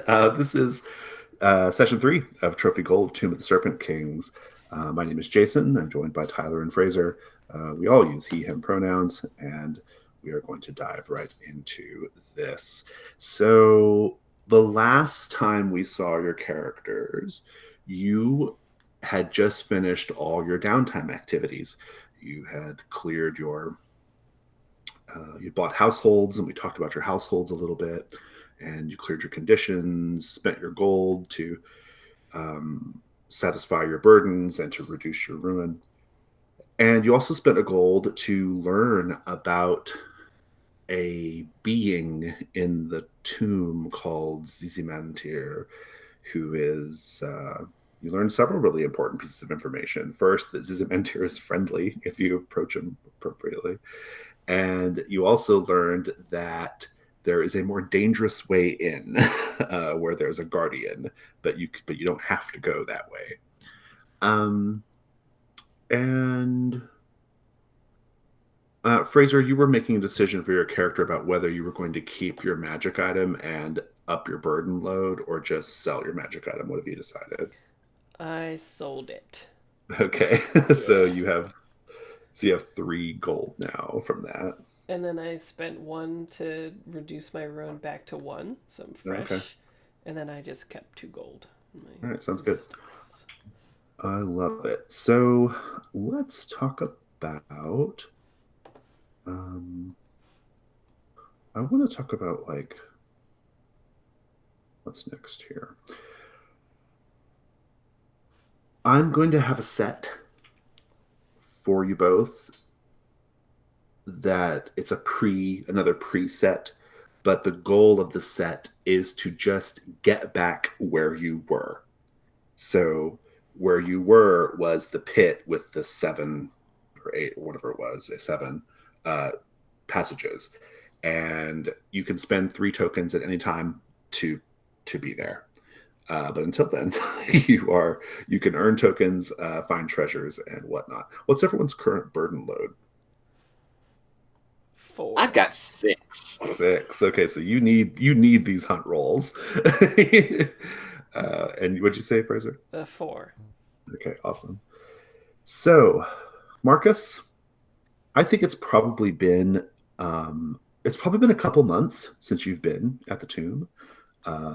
Uh, this is session 3 of Trophy Gold Tomb of the Serpent Kings. My name is Jason. I'm joined by Tyler and Fraser. We all use he, him pronouns, and we are going to dive right into this. So, the last time we saw your characters, you had just finished all your downtime activities. You had cleared you bought households, and we talked about your households a little bit, and you cleared your conditions, spent your gold to satisfy your burdens and to reduce your ruin. And you also spent a gold to learn about a being in the tomb called Zizimantir, who is. You learned several really important pieces of information. First, that Zizimantir is friendly if you approach him appropriately. And you also learned that there is a more dangerous way in, where there's a guardian, but you don't have to go that way. And Fraser, you were making a decision for your character about whether you were going to keep your magic item and up your burden load, or just sell your magic item. What have you decided? I sold it. Okay, so Yeah. you have 3 gold now from that. And then I spent one to reduce my ruin back to one, so I'm Okay, fresh. And then I just kept 2 gold in all right, sounds my good. stocks. I love it. So let's talk about. Um, I want to talk about what's next here. I'm going to have a set for you both that it's another preset, but the goal of the set is to just get back where you were. So where you were was the pit with the 7 or 8 or whatever it was, 7 uh, passages, and you can spend 3 tokens at any time to be there. But until then, you can earn tokens, find treasures, and whatnot. What's everyone's current burden load? I've 4. got 6. 6. Okay, so you need these hunt rolls. And what'd you say, Fraser? 4. Okay, awesome. So, Marcus, I think it's probably been a couple months since you've been at the tomb,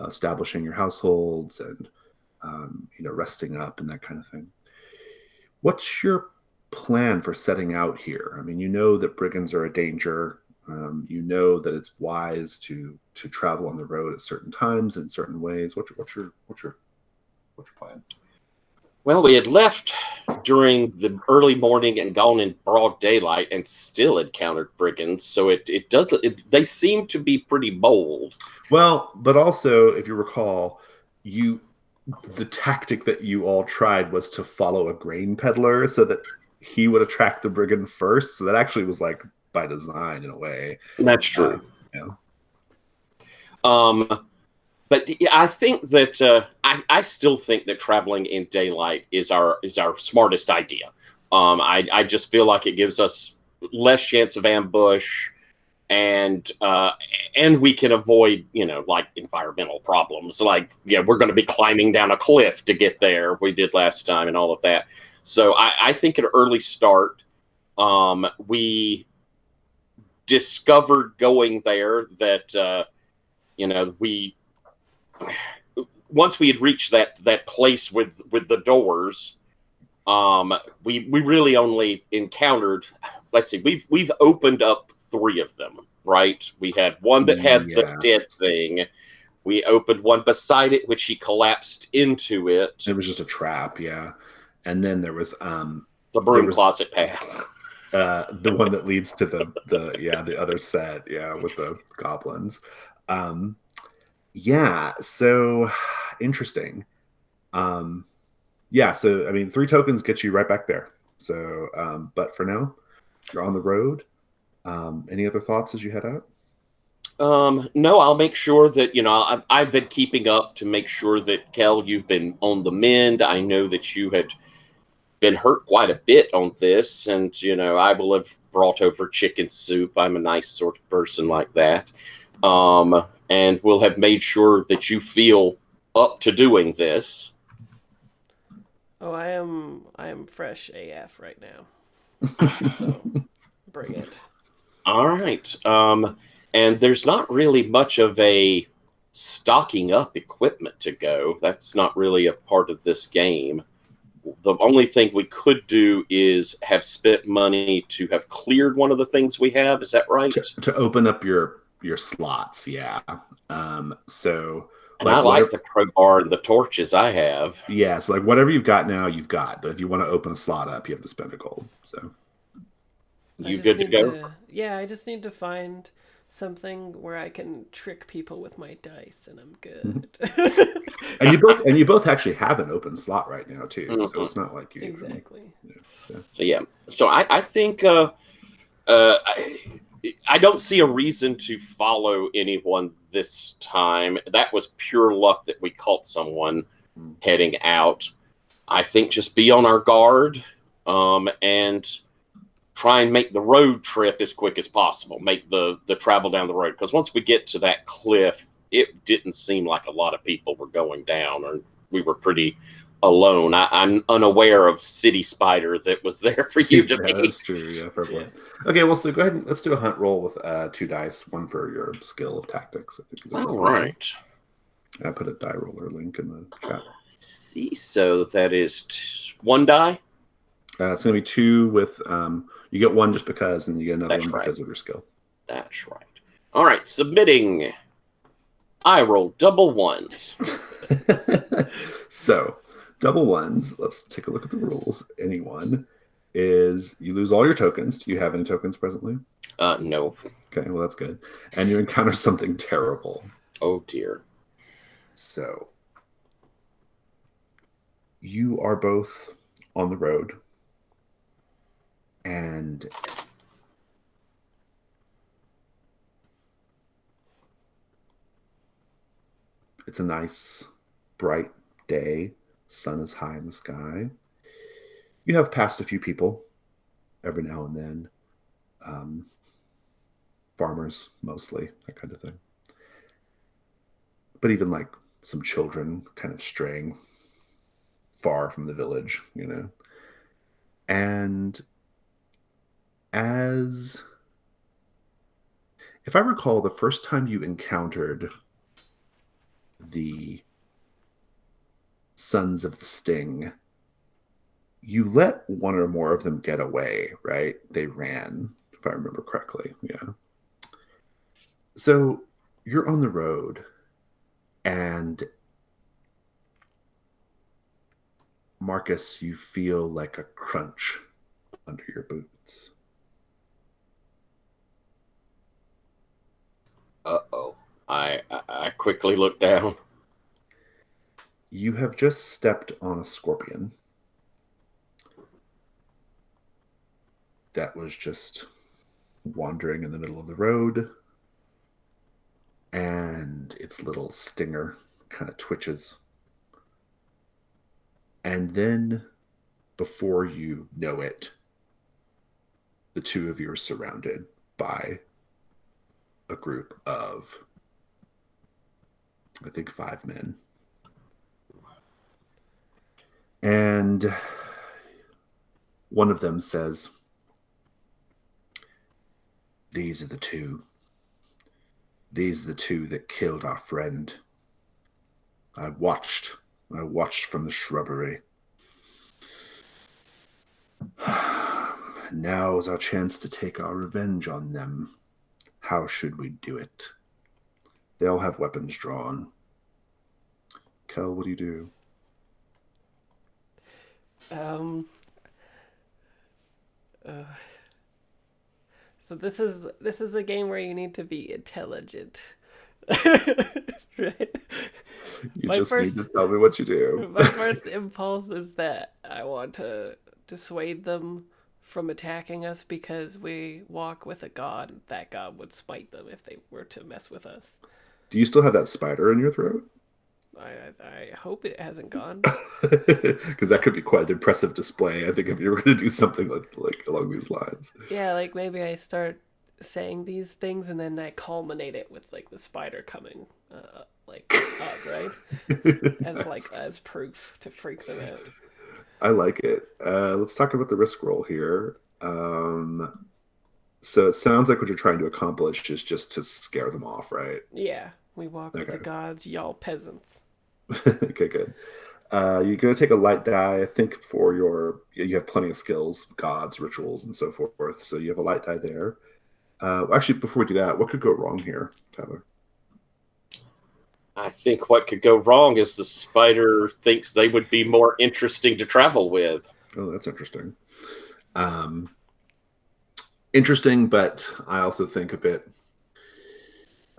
establishing your households and resting up and that kind of thing. What's your plan for setting out here? I mean, you know that brigands are a danger. You know that it's wise to travel on the road at certain times in certain ways. What's your plan? Well, we had left during the early morning and gone in broad daylight and still encountered brigands. So it doesn't. They seem to be pretty bold. Well, but also, if you recall, you the tactic that you all tried was to follow a grain peddler so that he would attract the brigand first. So that actually was like by design in a way. That's Uh, true. you know. But I think that I still think that traveling in daylight is our smartest idea. I just feel like it gives us less chance of ambush, and we can avoid like environmental problems. Like we're going to be climbing down a cliff to get there. We did last time and all of that. So I think at an early start, we discovered going there that we once we had reached that place with the doors, we really only encountered. Let's see, we've opened up 3 of them. Right, we had one that had the dead Yes. thing. We opened one beside it, which he collapsed into it. It was just a trap, yeah. And then The there broom was closet path. the one that leads to the other set, yeah, with the goblins. Um, yeah, so interesting. Um, yeah, so I mean, 3 tokens get you right back there. So, but for now, you're on the road. Any other thoughts as you head out? No, I'll make sure that I've been keeping up to make sure that Kel, you've been on the mend. I know that you had been hurt quite a bit on this, and I will have brought over chicken soup. I'm a nice sort of person like that. and we'll have made sure that you feel up to doing this. Oh, I am fresh AF right now. So bring it. All right. And there's not really much of a stocking up equipment to go. That's not really a part of this game. The only thing we could do is have spent money to have cleared one of the things we have. Is that right? To open up your slots, yeah. So And I like like whatever, the crowbar and the torches I have. yeah. So like whatever you've got now, you've got. But if you want to open a slot up, you have to spend a gold. So I You just good to need go? to, yeah, I just need to find something where I can trick people with my dice, and I'm Mhm. good. and you both actually have an open slot right now too. So Mhm. it's not like you need them. Exactly. Yeah. So, So yeah. So I think I, I don't see a reason to follow anyone this time. That was pure luck that we caught someone mm. heading out. I think just be on our guard, and try and make the road trip as quick as possible. Make the travel down the road, because once we get to that cliff, it didn't seem like a lot of people were going down, or we were pretty alone. I'm unaware of City Spider that was there for you to Yeah, meet. that's true. Yeah, fair Yeah. point. Okay, well, so go ahead and let's do a hunt roll with 2 dice, one for your skill of tactics. I think is All appropriate. right. I put a die roller link in the chat. See, so that is 1 die. It's going to be 2 with you get 1 just because, and you get another That's one right. because of your skill. That's right. All right, submitting. I roll double ones. So, double ones. Let's take a look at the rules. Anyone is you lose all your tokens. Do you have any tokens presently? No. Okay, well that's good. And you encounter something terrible. Oh dear. So, you are both on the road, and it's a nice, bright day. Sun is high in the sky. You have passed a few people every now and then. Farmers, mostly, that kind of thing. But even like some children kind of straying far from the village, you know. And as if I recall, the first time you encountered the Sons of the Sting, you let one or more of them get away, right? They ran, if I remember correctly. Yeah. So you're on the road, and Marcus, you feel like a crunch under your boots. Uh-oh. I quickly look down. You have just stepped on a scorpion that was just wandering in the middle of the road, and its little stinger kind of twitches. And then, before you know it, the two of you are surrounded by a group of, I think, 5 men. And one of them says, These are the two. These are the two that killed our friend. I watched from the shrubbery. Now is our chance to take our revenge on them. How should we do it? They all have weapons drawn. Kel, what do you do? Uh, so this is a game where you need to be intelligent. Right? You My just first need to tell me what you do. my first impulse is that I want to dissuade them from attacking us because we walk with a god. That god would smite them if they were to mess with us. Do you still have that spider in your throat? I hope it hasn't gone. Because that could be quite an impressive display, I think, if you were going to do something like along these lines. Yeah, like maybe I start saying these things, and then I culminate it with like the spider coming, like up, right? Nice. As proof to freak them out. I like it. Let's talk about the risk roll here. So it sounds like what you're trying to accomplish is just to scare them off, right? Yeah, we walk with the Okay. gods, y'all peasants. Okay, good. You're going to take a light die. I think for you have plenty of skills, gods, rituals, and so forth. So you have a light die there. Actually, before we do that, what could go wrong here, Tyler? I think what could go wrong is the spider thinks they would be more interesting to travel with. Oh, that's interesting. Um, Interesting, but I also think a bit.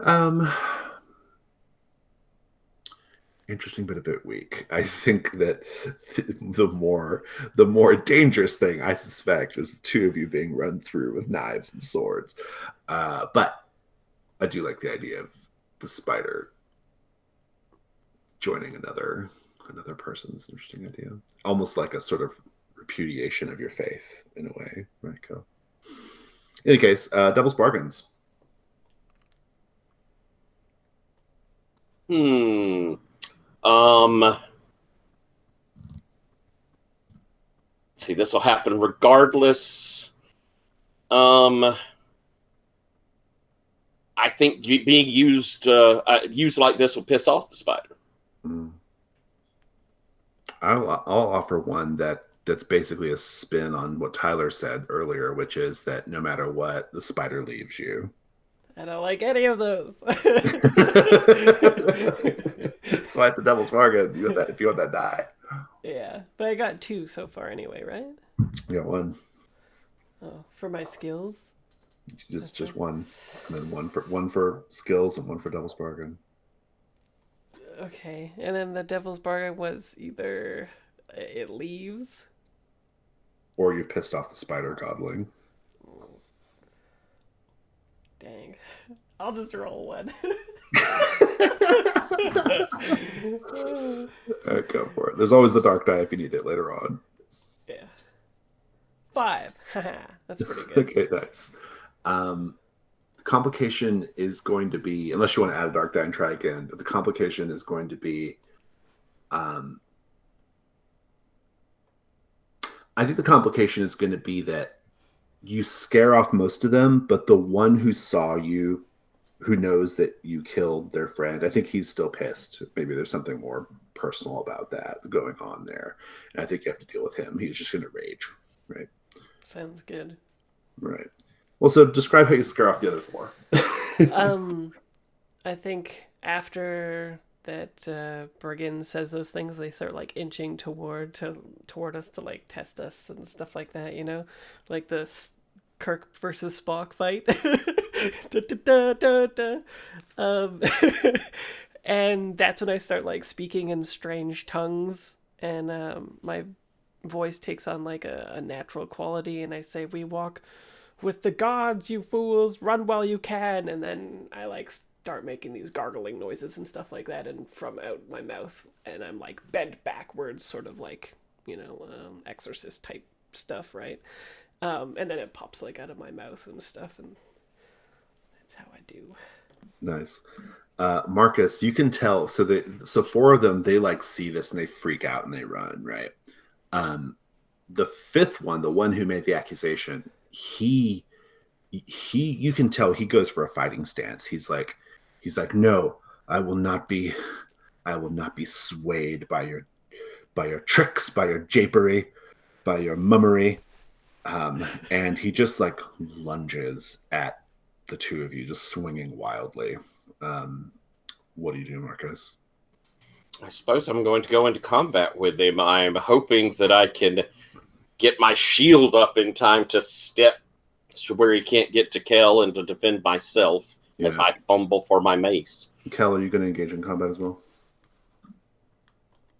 Um, Interesting, but a bit weak. I think that the more dangerous thing I suspect is the two of you being run through with knives and swords. But I do like the idea of the spider joining another person's interesting idea. Almost like a sort of repudiation of your faith in a way, right, Co? In any case, devil's bargains. Hmm. Um. See, this will happen regardless. Um. I think being used like this will piss off the spider. Mm. I'll offer one that's basically a spin on what Tyler said earlier, which is that no matter what, the spider leaves you. I don't like any of those. That's why it's a devil's bargain. You want that if you want that die. Yeah, but I got two so far anyway, right? You got one. Oh, for my skills. Just That's right. just one. And then one for skills and one for devil's bargain. Okay, and then the devil's bargain was either it leaves. Or you've pissed off the spider godling. Dang, I'll just roll one. All right, go for it. There's always the dark die if you need it later on. Yeah, 5. That's pretty good. Okay, nice. The complication is going to be, unless you want to add a dark die and try again, but the complication is going to be, um, I think the complication is going to be that you scare off most of them, but the one who saw you, who knows that you killed their friend, I think he's still pissed. Maybe there's something more personal about that going on there. And I think you have to deal with him. He's just going to rage, right? Sounds good. Right. Well, so describe how you scare off the other four. Um, I think after that Bergen says those things, they start like inching toward us to like test us and stuff like that. Like the Kirk versus Spock fight. Da, da, da, da, da. Um, and that's when I start like speaking in strange tongues, and my voice takes on like a natural quality, and I say, "We walk with the gods, you fools, run while you can." And then I like start making these gargling noises and stuff like that, and from out my mouth, and I'm like bent backwards, sort of like exorcist type stuff, right? And then it pops like out of my mouth and stuff, and that's how I do. Nice. Marcus, you can tell. So four of them, they like see this and they freak out and they run, right? Um, the fifth one, the one who made the accusation, you can tell he goes for a fighting stance. He's like, no, I will not be swayed by your tricks, by your japery, by your mummery. And he just like lunges at the two of you, just swinging wildly. Um, what do you do, Marcus? I suppose I'm going to go into combat with him. I'm hoping that I can get my shield up in time to step to where he can't get to Kel and to defend myself as I fumble for my mace. Kel, are you going to engage in combat as well?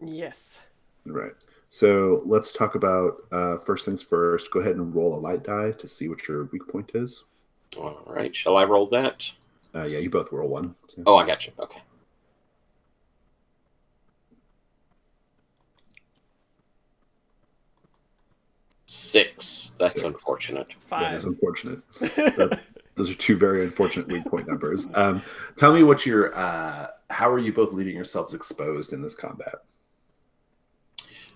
Yes. Right. So let's talk about first things first. Go ahead and roll a light die to see what your weak point is. All right. Shall I roll that? Yeah, you both roll one. So. Oh, I got you. Okay. 6. That's 6. Unfortunate. 5. That is unfortunate. Those are two very unfortunate weak point numbers. Tell me what your how are you both leaving yourselves exposed in this combat?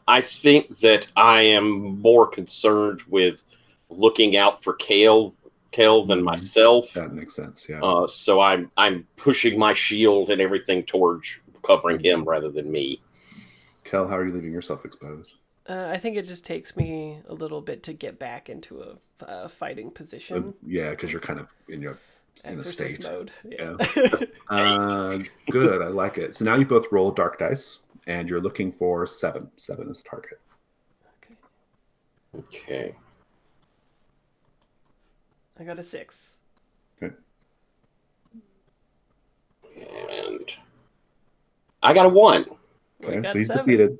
I think that I am more concerned with looking out for Kale than myself. That makes sense. Yeah. So I'm pushing my shield and everything towards covering him rather than me. Kel, how are you leaving yourself exposed? I think it just takes me a little bit to get back into a fighting position. Yeah, because you're kind of in a Exorcist state mode. Yeah. Good. I like it. So now you both roll dark dice, and you're looking for 7. 7 is the target. Okay. I got a 6. Okay. And I got a 1. Okay, so he's defeated.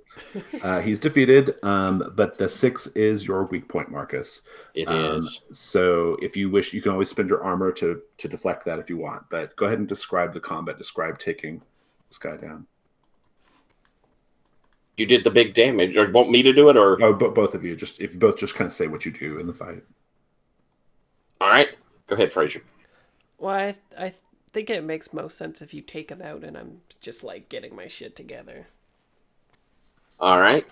He's defeated, but the 6 is your weak point, Marcus. It is. So if you wish, you can always spend your armor to deflect that if you want. But go ahead and describe the combat. Describe taking this guy down. You did the big damage, or want me to do it, or both of you. Just if you both just kind of say what you do in the fight. All right, go ahead, Fraser. Well, I think it makes most sense if you take him out, and I'm just like getting my shit together. All right.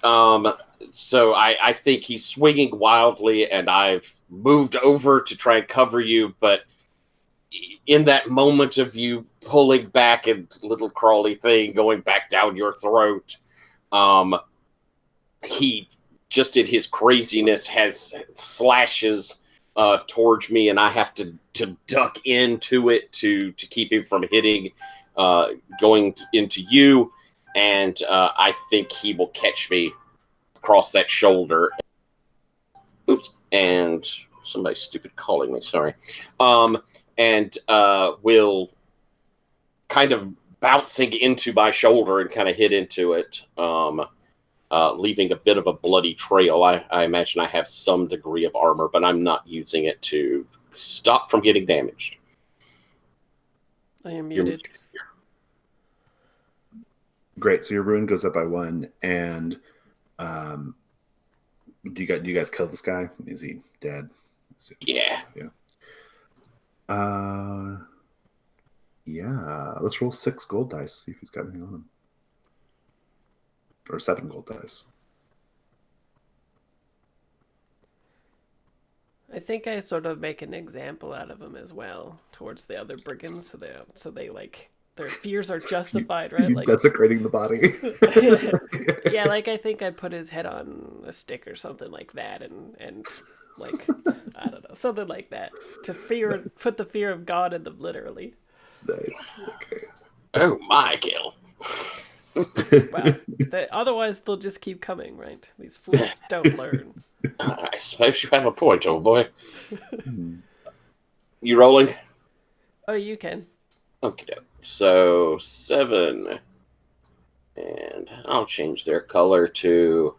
So I think he's swinging wildly, and I've moved over to try and cover you, but in that moment of you pulling back and little crawly thing going back down your throat, he just in his craziness has slashes towards me, and I have to duck into it to keep him from hitting, going into you. And I think he will catch me across that shoulder. Oops. And somebody's stupid calling me, sorry. And will kind of bouncing into my shoulder and kind of hit into it, leaving a bit of a bloody trail. I imagine I have some degree of armor, but I'm not using it to stop from getting damaged. I am muted. Great. So your ruin goes up by 1, and do you guys kill this guy? Is he dead? Yeah. Yeah. Let's roll 6 gold dice. See if he's got anything on him, or 7 gold dice. I think I sort of make an example out of him as well towards the other brigands, so they like. Their fears are justified, right? Like desecrating the body. Yeah, like I think I put his head on a stick or something like that, and like I don't know, something like that to put the fear of God in them, literally. Nice. Okay. Oh my, Gil. Well, otherwise they'll just keep coming, right? These fools don't learn. I suppose you have a point, old boy. You rolling? Oh, you can. Okay, so 7, and I'll change their color to,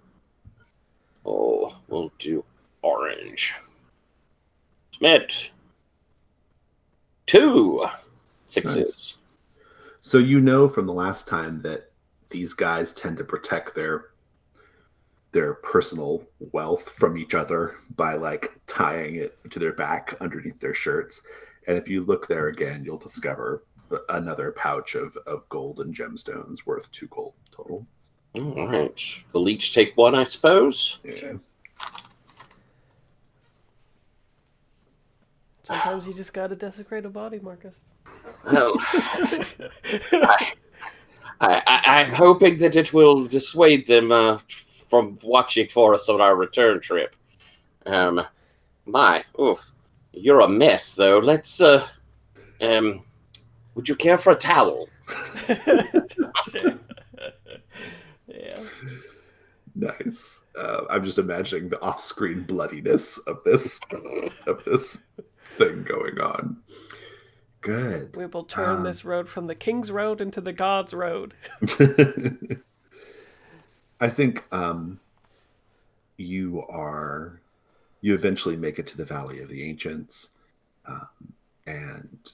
we'll do orange. Smith, 2 6s. Nice. So you know from the last time that these guys tend to protect their personal wealth from each other by like tying it to their back underneath their shirts. And if you look there again, you'll discover another pouch of gold and gemstones worth 2 gold total. All right. We'll each take 1, I suppose. Yeah. Sure. Sometimes you just gotta desecrate a body, Marcus. Well, I'm hoping that it will dissuade them from watching for us on our return trip. You're a mess, though. Let's, would you care for a towel? Sure. Yeah. Nice. I'm just imagining the off-screen bloodiness of this thing going on. Good. We will turn this road from the King's Road into the God's Road. I think you eventually make it to the Valley of the Ancients, and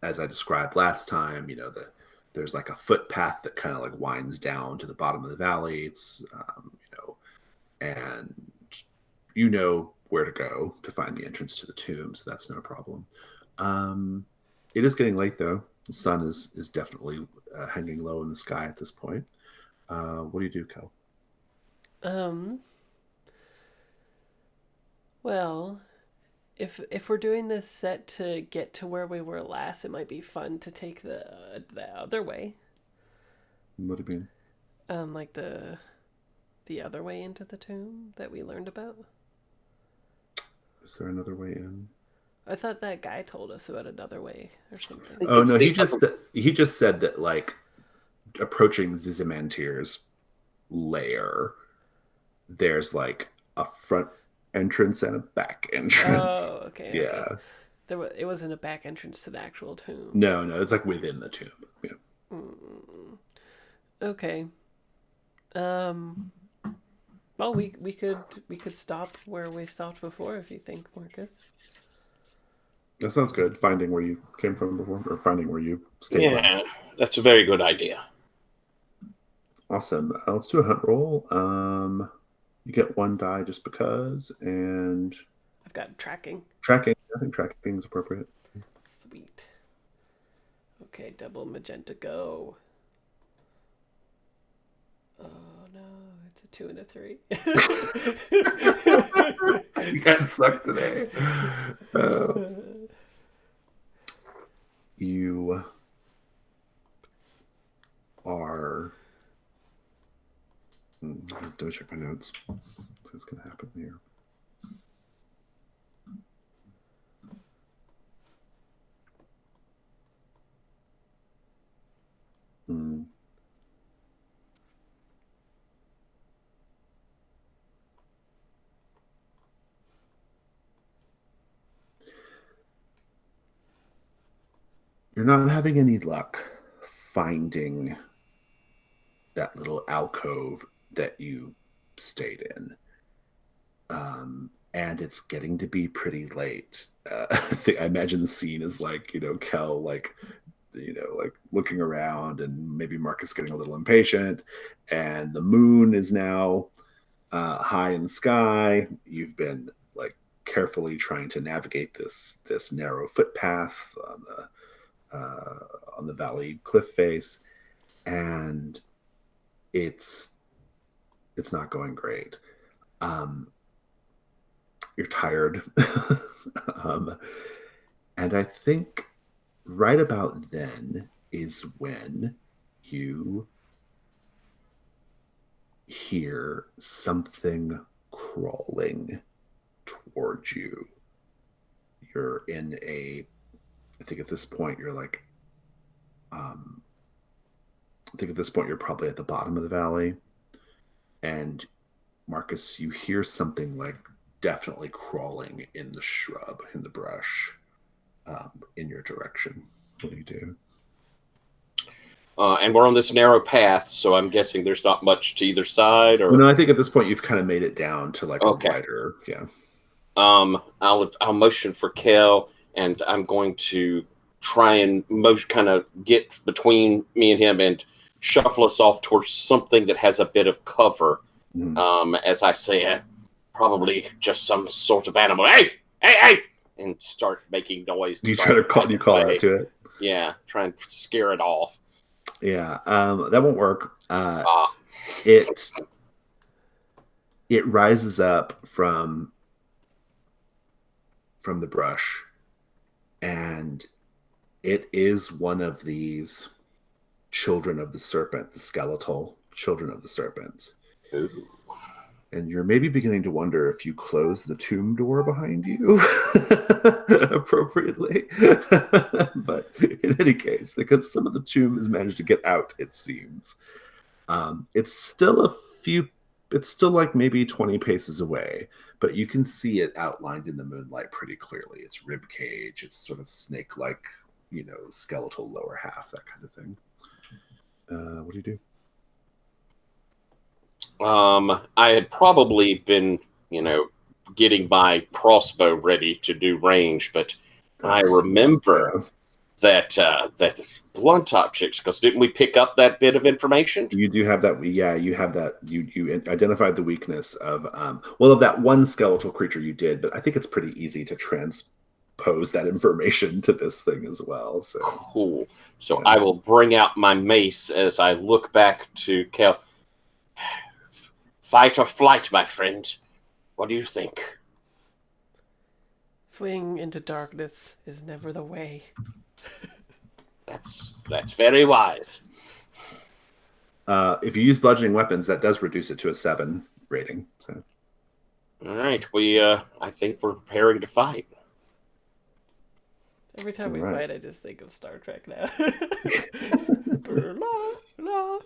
as I described last time, there's like a footpath that kind of like winds down to the bottom of the valley. It's and where to go to find the entrance to the tomb, so that's no problem. Um, it is getting late though. The sun is definitely hanging low in the sky at this point. What do you do, Kel? Um, well, if we're doing this set to get to where we were last, it might be fun to take the other way. What do you mean? Like the other way into the tomb that we learned about. Is there another way in? I thought that guy told us about another way or something. Oh It's no, the other. he just said that like approaching Zizimantir's lair, there's like a front entrance and a back entrance. Oh, okay, Yeah. okay. It wasn't a back entrance to the actual tomb. No, no, it's like within the tomb. Yeah. Mm, okay. Um. Well, we could stop where we stopped before if you think, Marcus. That sounds good. Finding where you came from before, or finding where you stayed last. Yeah, that's a very good idea. Awesome. Let's do a hunt roll. You get one die just because, and I've got tracking. tracking. I think tracking is appropriate. Sweet. Okay, double magenta go. Oh no, it's a 2 and a 3. You guys suck today. You are. Do I check my notes? What's going to happen here? Hmm. You're not having any luck finding that little alcove that you stayed in. And it's getting to be pretty late. I imagine the scene is like, Kel, like, like looking around, and maybe Marcus getting a little impatient, and the moon is now high in the sky. You've been like carefully trying to navigate this narrow footpath on the valley cliff face, and it's not going great. You're tired. And I think right about then is when you hear something crawling towards you. You're in I think at this point you're like, I think at this point you're probably at the bottom of the valley. And Marcus, you hear something like definitely crawling in the shrub, in the brush, in your direction. What do you do? And we're on this narrow path, so I'm guessing there's not much to either side. Or Well, no, I think at this point you've kind of made it down to like okay. a wider, yeah. I'll motion for Kel, and I'm going to try and kind of get between me and him and shuffle us off towards something that has a bit of cover. As I say, probably just some sort of animal. Hey, hey, hey! And start making noise. You try to call out to it? Yeah, try and scare it off. Yeah, that won't work. It rises up from the brush, and it is one of these children of the serpent, the skeletal children of the serpents. Ooh. And you're maybe beginning to wonder if you close the tomb door behind you appropriately. But in any case, because some of the tomb has managed to get out, it seems. It's still like maybe 20 paces away, but you can see it outlined in the moonlight pretty clearly. It's rib cage, it's sort of snake-like, skeletal lower half, that kind of thing. What do you do? I had probably been, getting my crossbow ready to do range, but I remember that the blunt objects, because didn't we pick up that bit of information? You do have that. Yeah, you have that. You identified the weakness of of that one skeletal creature you did, but I think it's pretty easy to transpose pose that information to this thing as well. So Cool. So yeah. I will bring out my mace as I look back to Kel. Fight or flight, my friend. What do you think? Fleeing into darkness is never the way. That's very wise. If you use bludgeoning weapons, that does reduce it to a 7 rating. So All right, I think we're preparing to fight. Every time we All right. fight, I just think of Star Trek now. Blah, blah.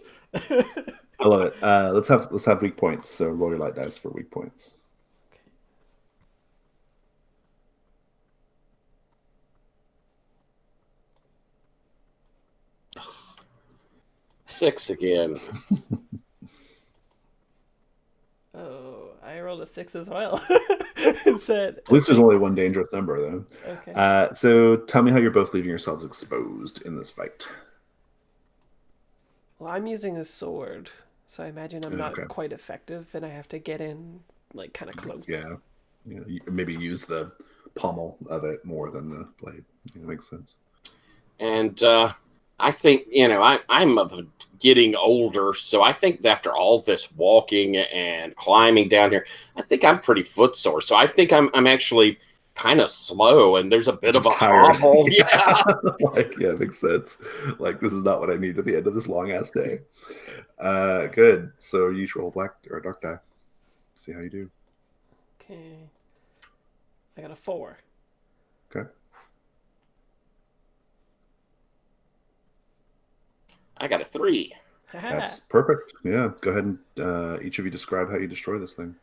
I love it. Let's have weak points. So roll your light dice for weak points. 6 again. Oh, I rolled a 6 as well. Instead. At least there's only one dangerous number, though. Okay. So tell me how you're both leaving yourselves exposed in this fight. Well, I'm using a sword, so I imagine I'm not Okay. quite effective, and I have to get in, like, kind of close. Yeah. Maybe use the pommel of it more than the blade. Yeah, makes sense. And I think, I'm getting older, so I think after all this walking and climbing down here, I think I'm pretty footsore. So I think I'm actually kind of slow, and there's a bit of a tired. hobble. Yeah. Yeah, makes sense. Like, this is not what I need at the end of this long ass day. Good. So you each roll black or a dark die. See how you do. Okay. I got a 4. Okay. I got a 3. That's perfect. Yeah. Go ahead and each of you describe how you destroy this thing.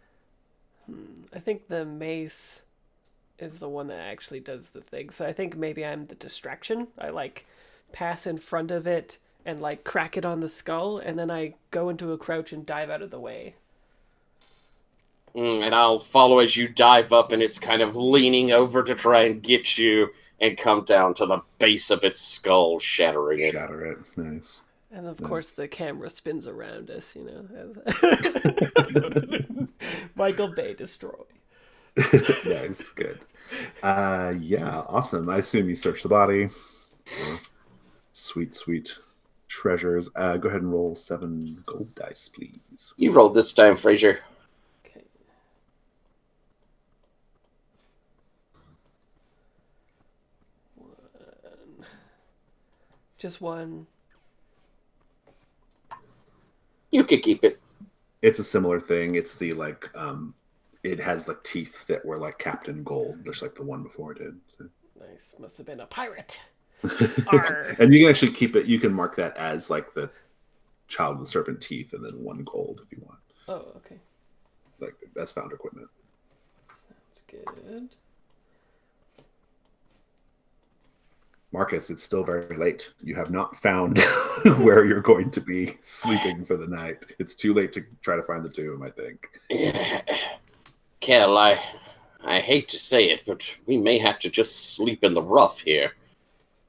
I think the mace is the one that actually does the thing. So I think maybe I'm the distraction. I like pass in front of it and like crack it on the skull, and then I go into a crouch and dive out of the way. And I'll follow as you dive up, and it's kind of leaning over to try and get you and come down to the base of its skull, shattering it. Shatter it. Nice. And of course, the camera spins around us, Michael Bay destroy. Nice. Good. Yeah. Awesome. I assume you search the body. Sweet, sweet treasures. Go ahead and roll 7 gold dice, please. You rolled this time, Fraser. Okay. Just one. You could keep it. It's a similar thing. It's the it has like teeth that were like capped in gold, just like the one before it did. So. Nice. Must have been a pirate. And you can actually keep it. You can mark that as like the child of the serpent teeth, and then 1 gold if you want. Oh, okay. Like that's found equipment. Sounds good. Marcus, it's still very late. You have not found where you're going to be sleeping for the night. It's too late to try to find the tomb, I think. Kel, I hate to say it, but we may have to just sleep in the rough here.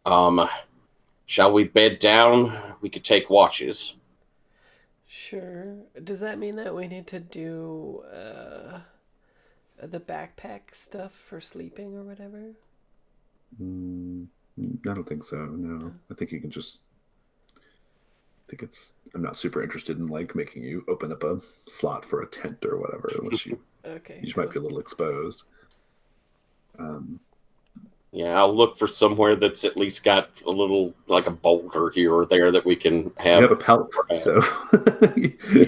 Shall we bed down? We could take watches. Sure. Does that mean that we need to do the backpack stuff for sleeping or whatever? I don't think so. No, I think you can just. I'm not super interested in like making you open up a slot for a tent or whatever, unless you. Okay. You just might be a little exposed. Yeah, I'll look for somewhere that's at least got a little, like a boulder here or there that we can have. You have a pelt, so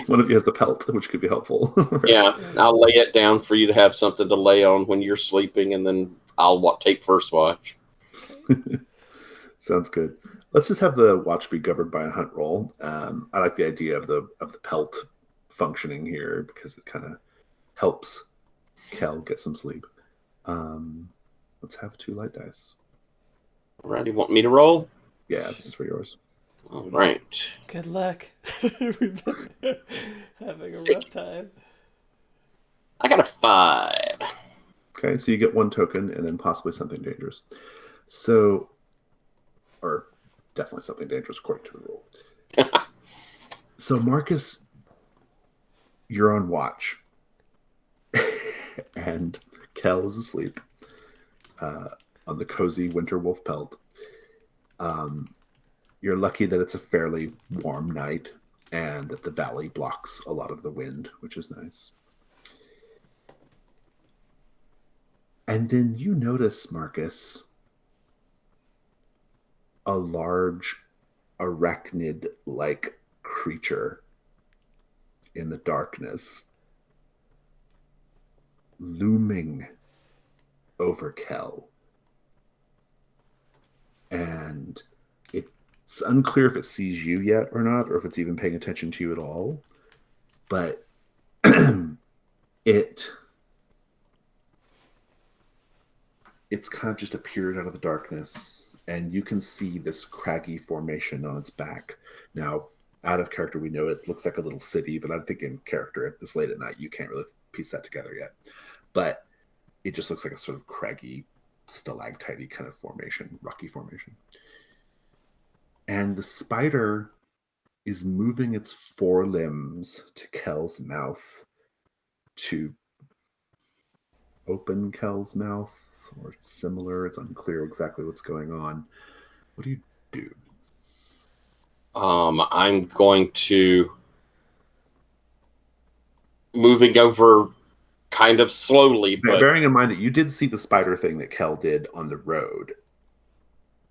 one of you has the pelt, which could be helpful. Right? Yeah, I'll lay it down for you to have something to lay on when you're sleeping, and then I'll take first watch. Sounds good. Let's just have the watch be governed by a hunt roll. I like the idea of the pelt functioning here because it kind of helps Kel get some sleep. Let's have 2 light dice. Alrighty, want me to roll? Yeah, this is for yours. All right. Good luck. We've been having a rough time. I got a 5. Okay, so you get 1 token and then possibly something dangerous. So, or definitely something dangerous according to the rule. So, Marcus, you're on watch. And Kel is asleep. on the cozy winter wolf pelt. Um, you're lucky that it's a fairly warm night and that the valley blocks a lot of the wind, which is nice. And then you notice, Marcus, a large arachnid like creature in the darkness looming over Kel. And it's unclear if it sees you yet or not, or if it's even paying attention to you at all. But it's kind of just appeared out of the darkness, and you can see this craggy formation on its back. Now, out of character, we know it looks like a little city, but I'm thinking character at this late at night, you can't really piece that together yet. But it just looks like a sort of craggy, stalactite kind of formation, rocky formation. And the spider is moving its forelimbs to Kel's mouth to open Kel's mouth or similar. It's unclear exactly what's going on. What do you do? I'm going to moving over kind of slowly, but bearing in mind that you did see the spider thing that Kel did on the road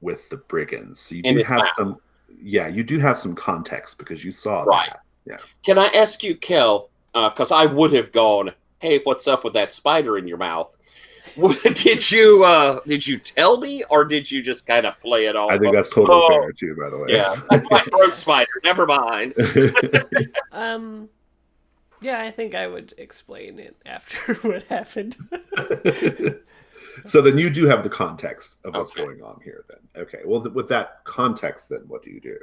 with the brigands, so you do have some. Yeah, you do have some context because you saw that. Yeah. Can I ask you, Kel? Because I would have gone, "Hey, what's up with that spider in your mouth?" Did you tell me, or did you just kind of play it off? I think that's totally fair too. By the way, yeah, that's my throat spider. Never mind. Yeah, I think I would explain it after what happened. So then you do have the context of what's going on here then. Okay. Well, with that context, then what do you do?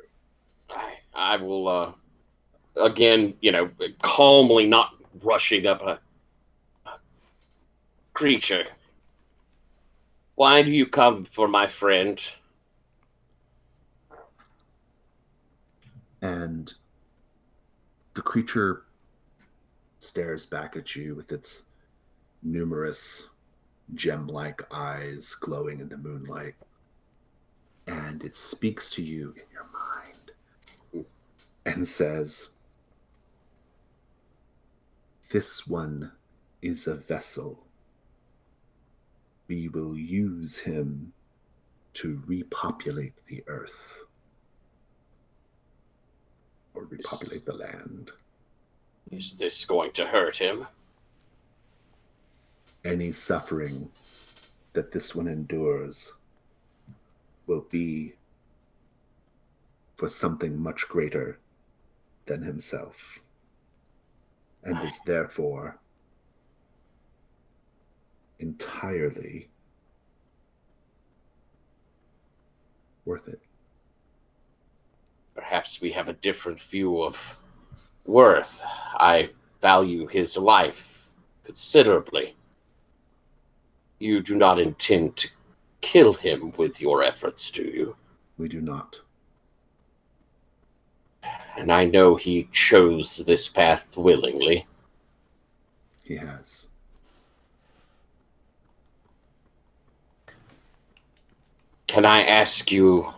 I will, again, calmly, not rushing up a creature. Why do you come for my friend? And the creature stares back at you with its numerous gem-like eyes glowing in the moonlight, and it speaks to you in your mind and says, "This one is a vessel. We will use him to repopulate the earth, or repopulate the land." Is this going to hurt him? Any suffering that this one endures will be for something much greater than himself, and is therefore entirely worth it. Perhaps we have a different view of worth. I value his life considerably. You do not intend to kill him with your efforts, do you? We do not. And I know he chose this path willingly. He has. Can I ask you,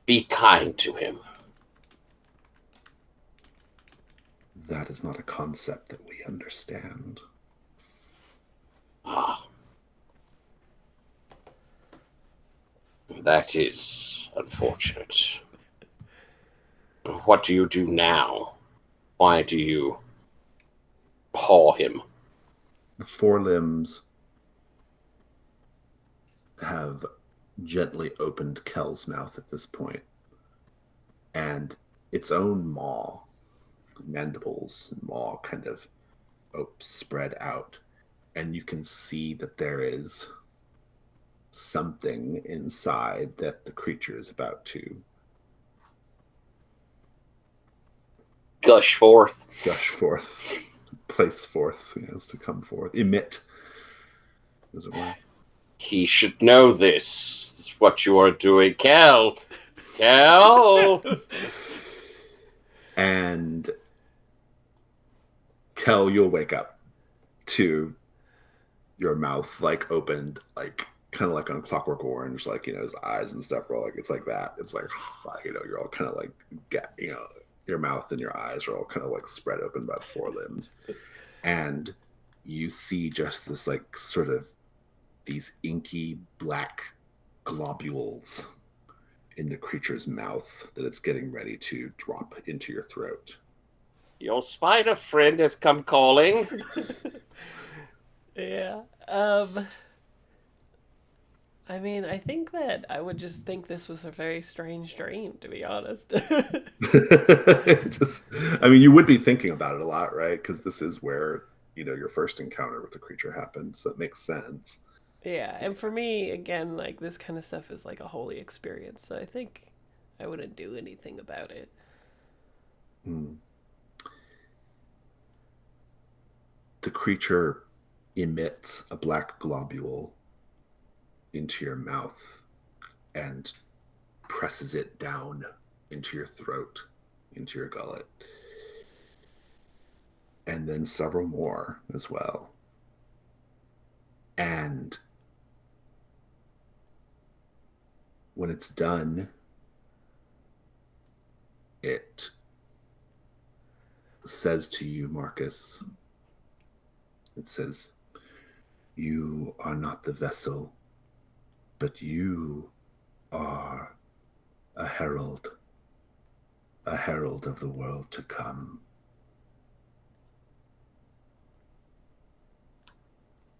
be kind to him? That is not a concept that we understand. Ah. That is unfortunate. What do you do now? Why do you paw him? The forelimbs have gently opened Kel's mouth at this point, and its own maw, mandibles and maw kind of spread out, and you can see that there is something inside that the creature is about to gush forth, place forth, yes, to come forth, emit, as it were. He should know this, what you are doing, Kel. And Kel, you'll wake up to your mouth like opened, like kind of like on Clockwork Orange, like his eyes and stuff are all like it's like that. It's like you're all kind of like your mouth and your eyes are all kind of like spread open by the forelimbs, and you see just this like sort of these inky black globules in the creature's mouth that it's getting ready to drop into your throat. Your spider friend has come calling. Yeah. I mean, I think that I would just think this was a very strange dream, to be honest. Just, I mean, you would be thinking about it a lot, right? Because this is where your first encounter with the creature happened, so it makes sense. Yeah, and for me, again, like this kind of stuff is like a holy experience, so I think I wouldn't do anything about it. Hmm. The creature emits a black globule into your mouth and presses it down into your throat, into your gullet, and then several more as well. And when it's done, it says to you, Marcus, it says, "You are not the vessel, but you are a herald, a herald of the world to come."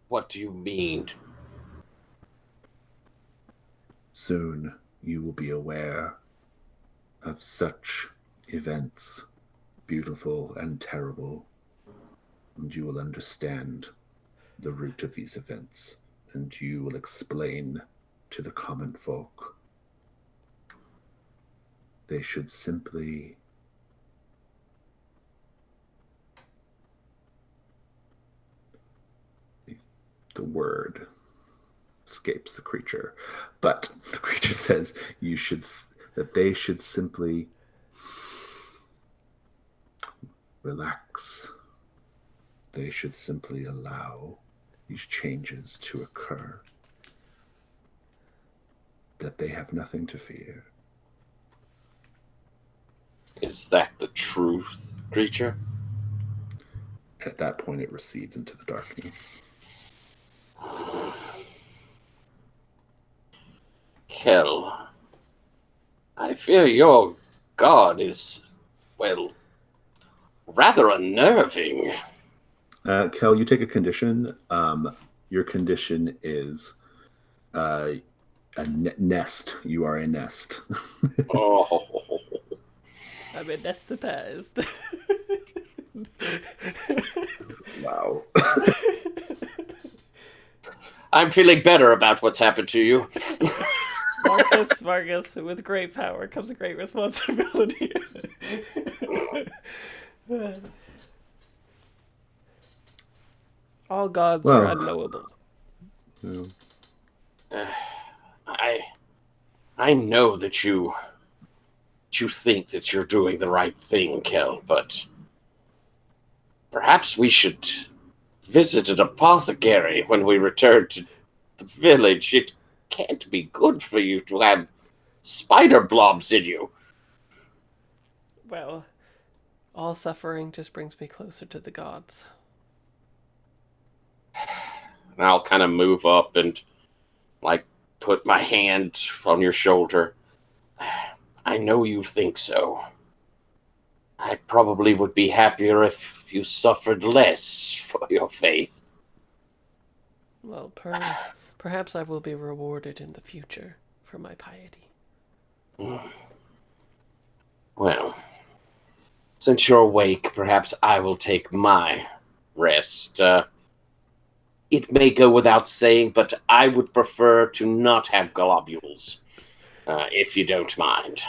What do you mean? Soon you will be aware of such events, beautiful and terrible, and you will understand the root of these events, and you will explain to the common folk. They should simply the word escapes the creature, but the creature says that they should simply relax. They should simply allow these changes to occur, that they have nothing to fear. Is that the truth, creature? At that point, it recedes into the darkness. Hell, I fear your god is, well, rather unnerving. Kel, you take a condition. Your condition is uh, a nest. You are a nest. Oh, I'm anesthetized. Wow. I'm feeling better about what's happened to you. Marcus, with great power comes a great responsibility. All gods are Well, unknowable. you I I know that you think that you're doing the right thing, Kel, but perhaps we should visit an apothecary when we return to the village. It can't be good for you to have spider blobs in you. Well, all suffering just brings me closer to the gods. And I'll kind of move up and like put my hand on your shoulder. I know you think so. I probably would be happier if you suffered less for your faith. Well, perhaps I will be rewarded in the future for my piety. Well, since you're awake, perhaps I will take my rest. It may go without saying, but I would prefer to not have globules, if you don't mind.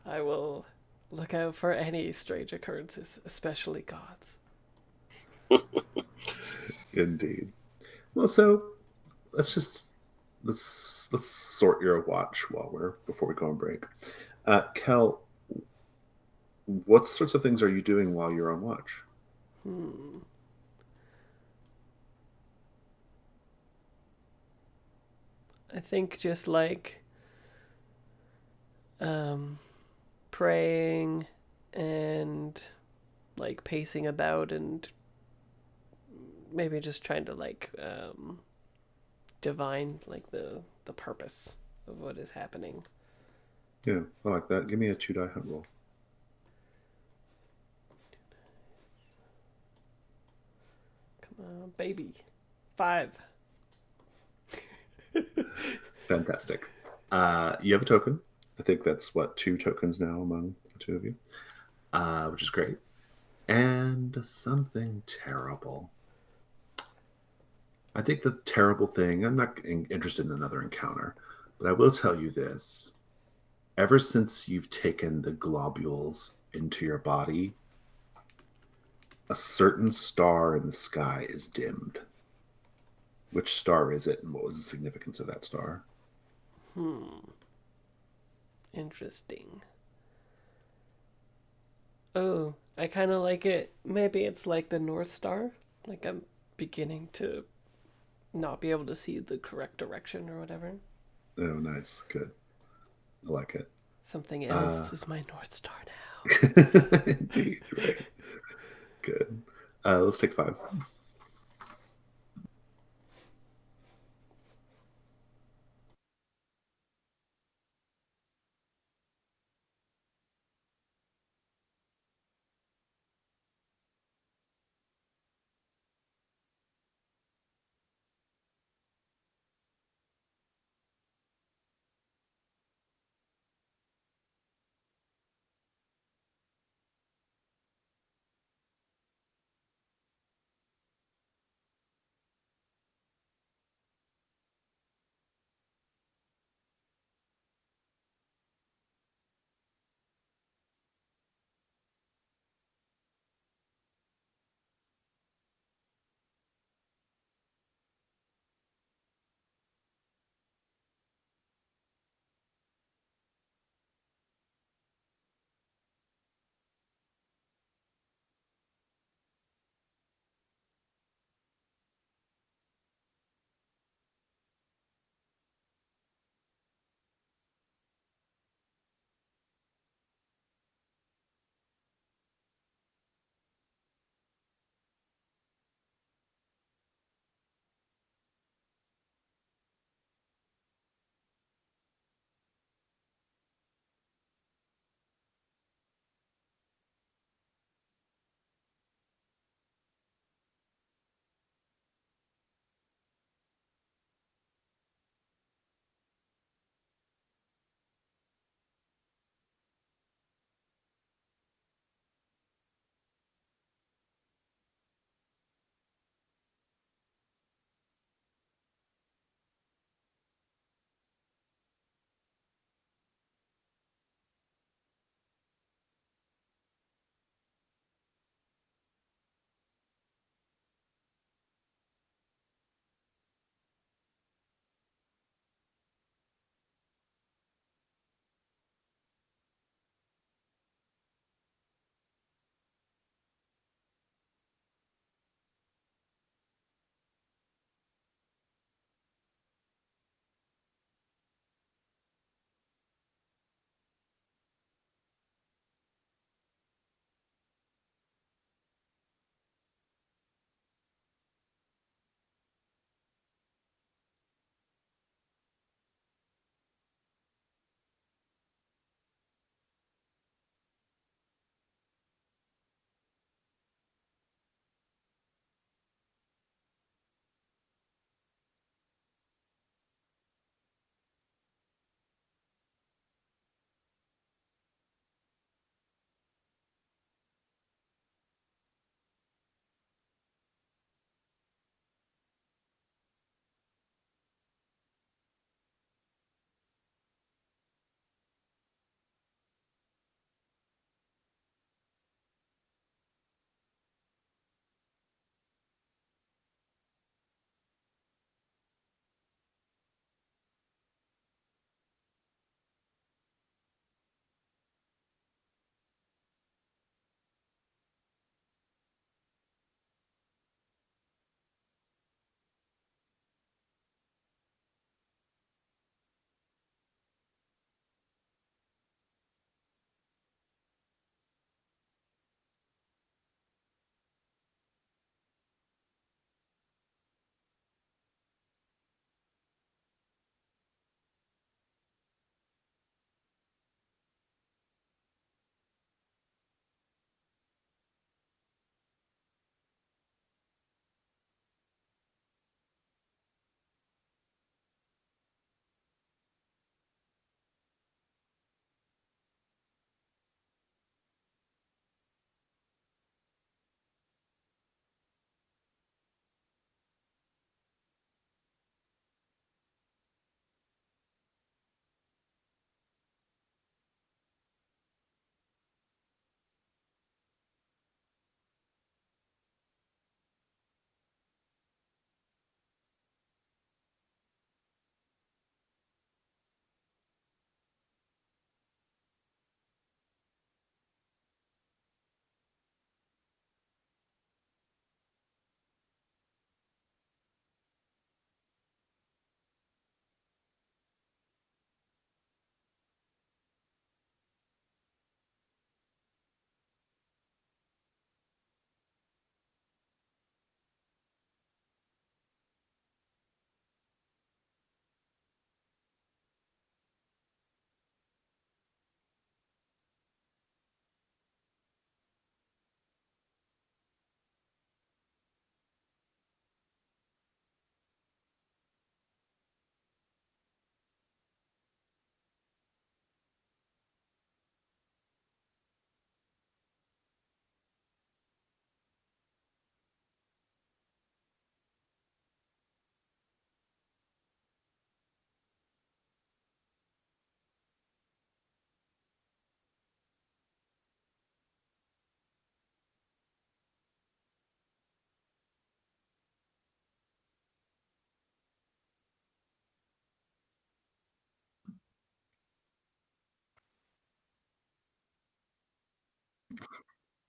I will look out for any strange occurrences, especially gods. indeed. Well, so let's just let's sort your watch before we go on break. Kel, what sorts of things are you doing while you're on watch? Hmm. I think just like um, praying and like pacing about and maybe just trying to like divine like the purpose of what is happening. Yeah, I like that. Give me a 2 die hunt roll. Come on, baby. 5. Fantastic. You have a token. I think that's what, 2 tokens now among the two of you, which is great. And something terrible. I think the terrible thing, I'm not interested in another encounter, but I will tell you this. Ever since you've taken the globules into your body, a certain star in the sky is dimmed. Which star is it, and what was the significance of that star? Interesting. Oh, I kind of like it. Maybe it's like the North Star. Like I'm beginning to not be able to see the correct direction or whatever. Oh, nice. Good. I like it. Something Uh, else is my North Star now. indeed, right. Good. Let's take 5.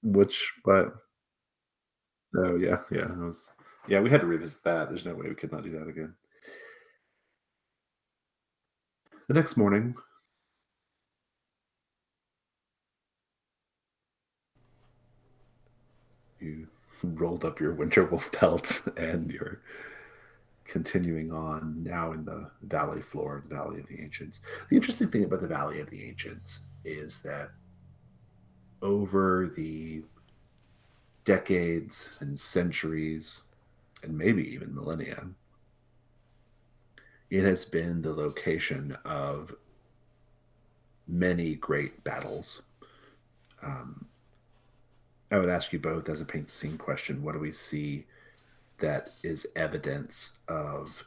Which, but oh yeah, yeah, it was. Yeah, we had to revisit that. There's no way we could not do that again. The next morning, you rolled up your winter wolf pelt and you're continuing on now in the valley floor of the Valley of the Ancients. The interesting thing about the Valley of the Ancients is that over the decades and centuries, and maybe even millennia, it has been the location of many great battles. Um, I would ask you both as a paint the scene question, what do we see that is evidence of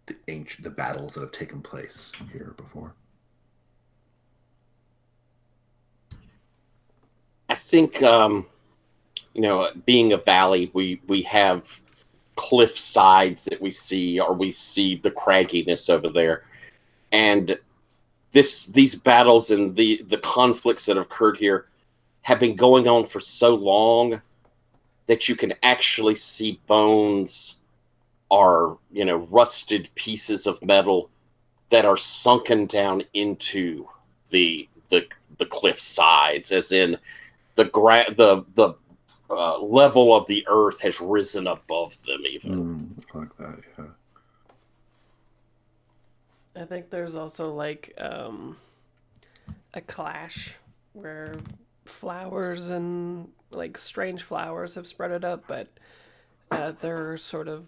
the battles that have taken place here before? I think being a valley, we have cliff sides that we see, or we see the cragginess over there, and these battles and the conflicts that have occurred here have been going on for so long that you can actually see bones or rusted pieces of metal that are sunken down into the cliff sides, as in the level of the earth has risen above them even. I like that, yeah. I think there's also like a clash where flowers and like strange flowers have spread it up, but they're sort of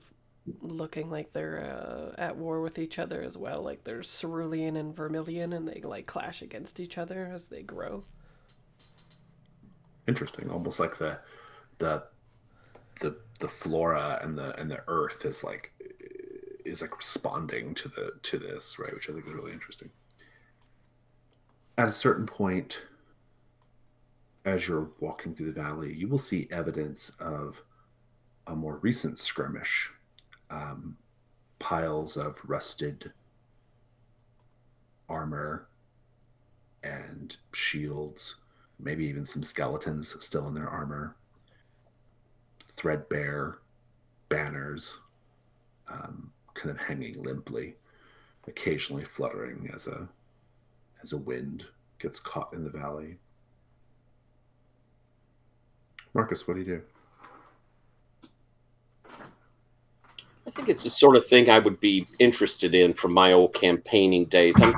looking like they're at war with each other as well. Like there's cerulean and vermilion, and they like clash against each other as they grow. Interesting. Almost like the the flora and the earth is like responding to this, right? Which I think is really interesting. At a certain point, as you're walking through the valley, you will see evidence of a more recent skirmish. Um, Piles of rusted armor and shields, maybe even some skeletons still in their armor, threadbare banners, kind of hanging limply, occasionally fluttering as a wind gets caught in the valley. Marcus, what do you do? I think it's the sort of thing I would be interested in from my old campaigning days. I'm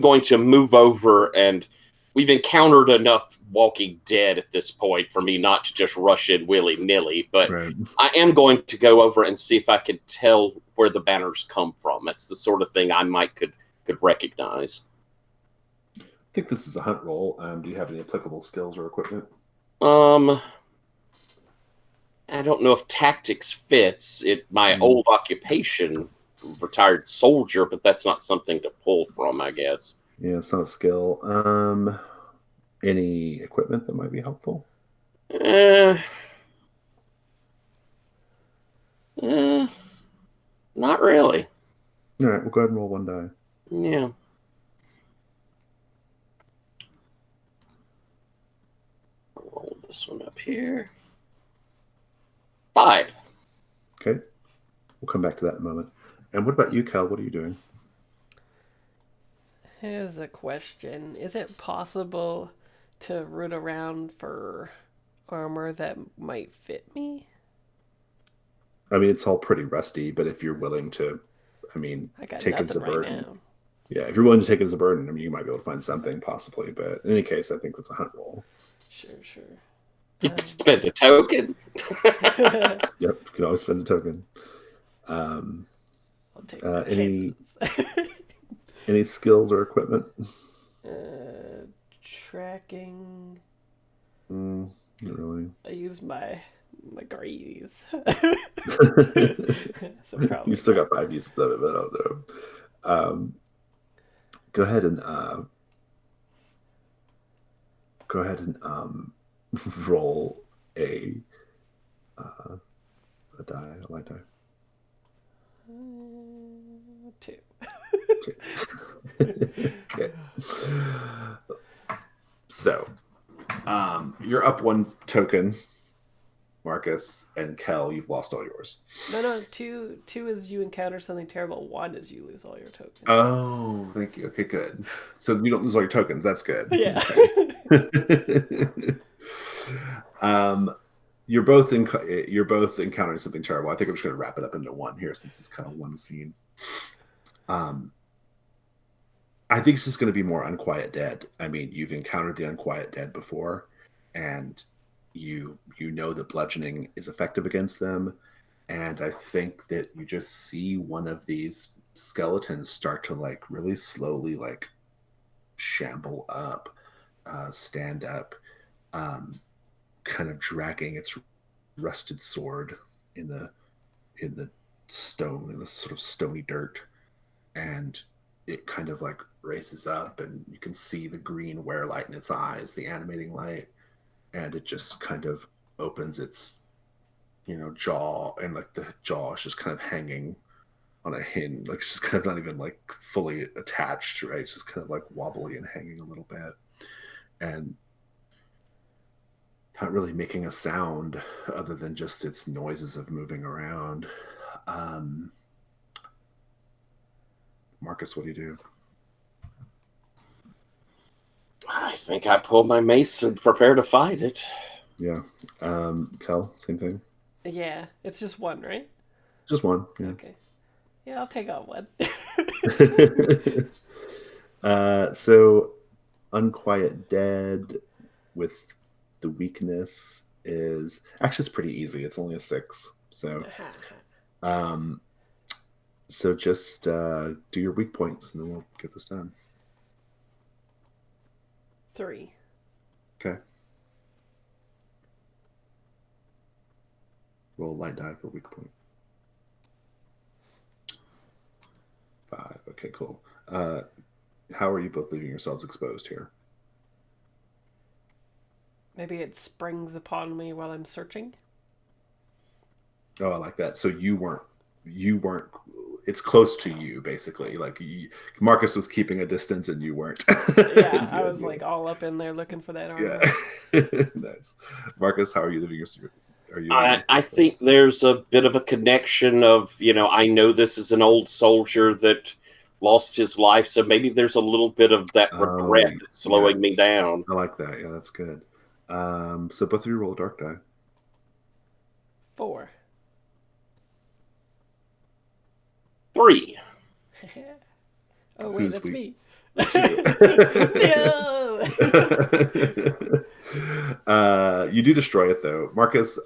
going to move over, and we've encountered enough Walking Dead at this point for me not to just rush in willy nilly. But Right. I am going to go over and see if I could tell where the banners come from. That's the sort of thing I might could recognize. I think this is a hunt roll. Do you have any applicable skills or equipment? I don't know if tactics fits. My Mm. old occupation, retired soldier, but that's not something to pull from, I guess. Yeah, it's not a skill. Any equipment that might be helpful? Uh, not really. All right, we'll go ahead and roll one die. Yeah. Roll this one up here. 5. Okay. We'll come back to that in a moment. And what about you, Cal? What are you doing? Here's a question: is it possible to root around for armor that might fit me? I mean, it's all pretty rusty, but if you're willing to, I mean, I got take it as a nothing right burden. now. Yeah, if you're willing to take it as a burden, I mean, you might be able to find something possibly. But in any case, I think it's a hunt roll. Sure, sure. You can spend a token. Yep, you can always spend a token. I'll take my Any chances. any skills or equipment? Tracking. Not really. I use my grease. So You probably still not. got 5 uses of it, but I'll do. Go ahead and roll a die, a light die. 2. Okay. So You're up 1 token, Marcus, and Kel. You've lost all yours. No. Two is you encounter something terrible. One is you lose all your tokens. Oh, thank you. Okay, good. So you don't lose all your tokens. That's good. Yeah. Okay. um, you're both encountering something terrible. I think I'm just going to wrap it up into one here since it's kind of one scene. I think it's just going to be more Unquiet Dead. I mean, you've encountered the Unquiet Dead before, and you know that bludgeoning is effective against them. And I think that you just see one of these skeletons start to like really slowly like shamble up, stand up, kind of dragging its rusted sword in the stone, in the sort of stony dirt, and it kind of like raises up, and you can see the green wear light in its eyes, the animating light, and it just kind of opens its jaw, and like the jaw is just kind of hanging on a hinge, like it's just kind of not even like fully attached, right? It's just kind of like wobbly and hanging a little bit, and not really making a sound other than just its noises of moving around. Marcus, what do you do? I think I pulled my mace and prepare to fight it. Yeah. Kel, same thing? Yeah, it's just one, right? Just one, yeah. Okay. Yeah, I'll take on one. So Unquiet Dead with the weakness is actually it's pretty easy. It's only a 6. So just do your weak points and then we'll get this done. 3. Okay. Roll light die for weak point. 5. Okay, cool. How are you both leaving yourselves exposed here? Maybe it springs upon me while I'm searching. Oh, I like that. So you weren't. It's close to you, basically. Like Marcus was keeping a distance, and you weren't. Yeah, I was like all up in there looking for that armor. Yeah, nice. Marcus, how are you living your secret? Are you? I think there's a bit of a connection of I know this is an old soldier that lost his life, so maybe there's a little bit of that regret that's slowing me down. I like that. Yeah, that's good. So both of you roll a dark die. 4. 3. Oh wait, that's me. That's you. No. You do destroy it though, Marcus.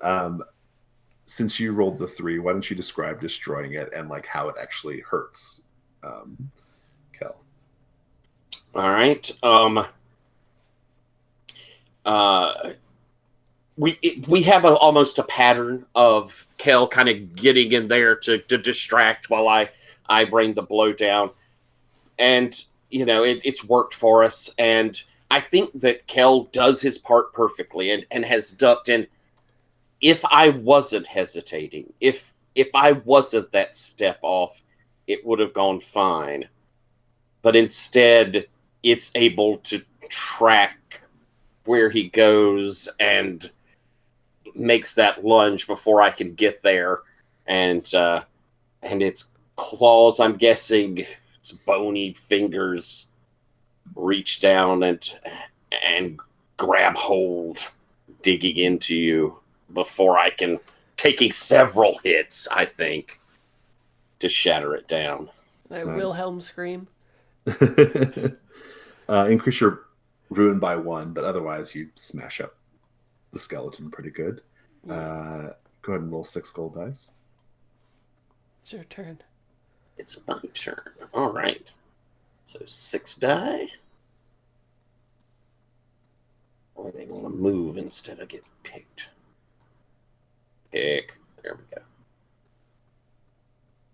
Since you rolled the 3, why don't you describe destroying it and like how it actually hurts, Kel? All right. We have almost a pattern of Kel kind of getting in there to distract while I bring the blow down, and it's worked for us. And I think that Kel does his part perfectly and has ducked. And if I wasn't hesitating, if I wasn't that step off, it would have gone fine. But instead, it's able to track where he goes and makes that lunge before I can get there, and its claws, I'm guessing its bony fingers, reach down and grab hold, digging into you before I can, taking several hits, I think, to shatter it down. I Wilhelm scream. Increase your ruin by 1, but otherwise you smash up the skeleton pretty good. Go ahead and roll 6 gold dice. It's your turn. It's my turn. All right. So 6 die. Or they want to move instead of get picked. Pick. There we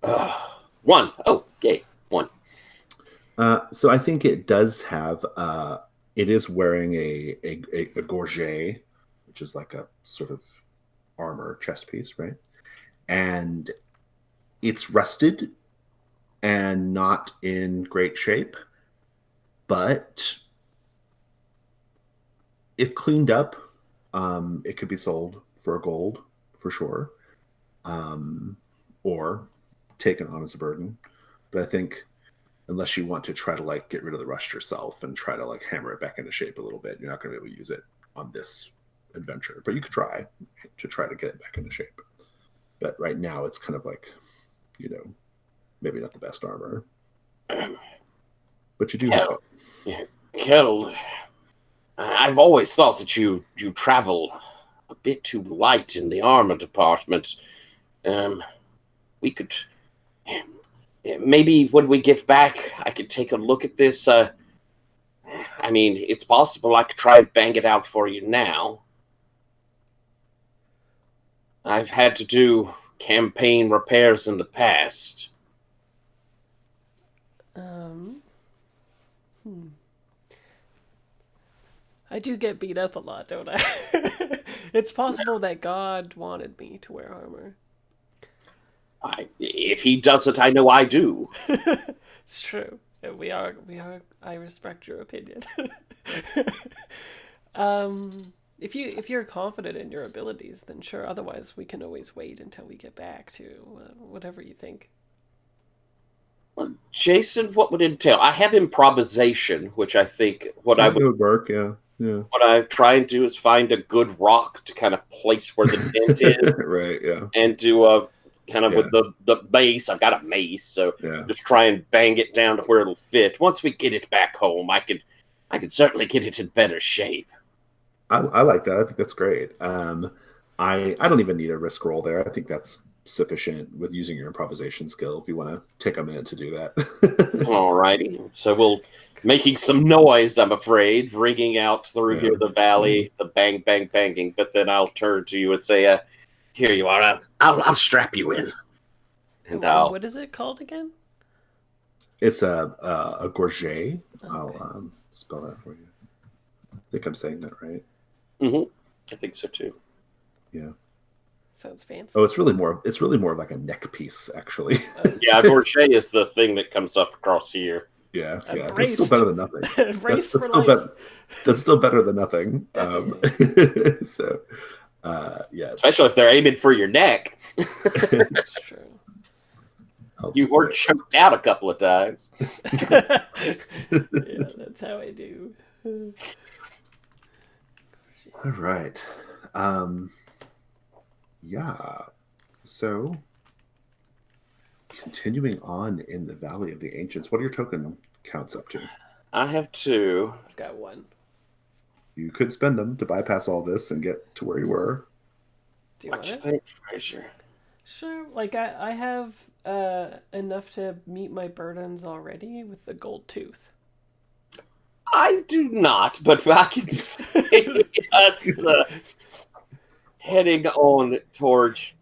go. 1. Oh, yay. 1. So I think it does have. It is wearing a gorget, which is like a sort of armor chest piece, right? And it's rusted and not in great shape, but if cleaned up, it could be sold for a gold for sure, um, or taken on as a burden. But I think unless you want to try to like get rid of the rust yourself and try to like hammer it back into shape a little bit, you're not going to be able to use it on this adventure. But you could try to get it back into shape. But right now, it's kind of like, you know, maybe not the best armor, but you do have Kel, it. yeah, Kel, I've always thought that you travel a bit too light in the armor department. Um, we could maybe when we get back, I could take a look at this. I mean, it's possible I could try and bang it out for you now. I've had to do campaign repairs in the past. Um, hmm. I do get beat up a lot, don't I? It's possible that God wanted me to wear armor. If he doesn't, I know I do. It's true. We are. I respect your opinion. If you're confident in your abilities, then sure. Otherwise, we can always wait until we get back to whatever you think. Well, Jason, what would it entail? I have improvisation, which I think what I I think it would would work. Yeah, yeah, what I try and do is find a good rock to kind of place where the dent is, right. Yeah, and do a kind of yeah, with the base. I've got a mace, so yeah. just try and bang it down to where it'll fit. Once we get it back home, I could certainly get it in better shape. I like that. I think that's great. I don't even need a risk roll there. I think that's sufficient with using your improvisation skill if you want to take a minute to do that. Alrighty, so we'll making some noise. I'm afraid, ringing out through Yeah. here the valley, the bang bang banging. But then I'll turn to you and say, "Here you are. I'll strap you in." And And I'll what is it called again? It's a gorget. I'll Okay. spell that for you. I think I'm saying that right. Mhm. I think so too. Yeah. Sounds Oh, fancy. it's really more of like a neck piece, actually. Yeah, gorget is the thing that comes up across here. Yeah, I'm yeah. That's still braced. better than nothing. That's Braced that's for still life. better. That's still better than nothing. Definitely. So, yeah. Especially if they're aiming for your neck. It's true. I'll You were put choked out a couple of times. Yeah, that's how I do. all right. Um, yeah. So, continuing on in the Valley of the Ancients, what are your token counts up to? I have two. I've got one. You could spend them to bypass all this and get to where you were. Do you What want you it? think, Fraser? Sure. Like I have enough to meet my burdens already with the gold tooth. I do not, but I can say us heading on towards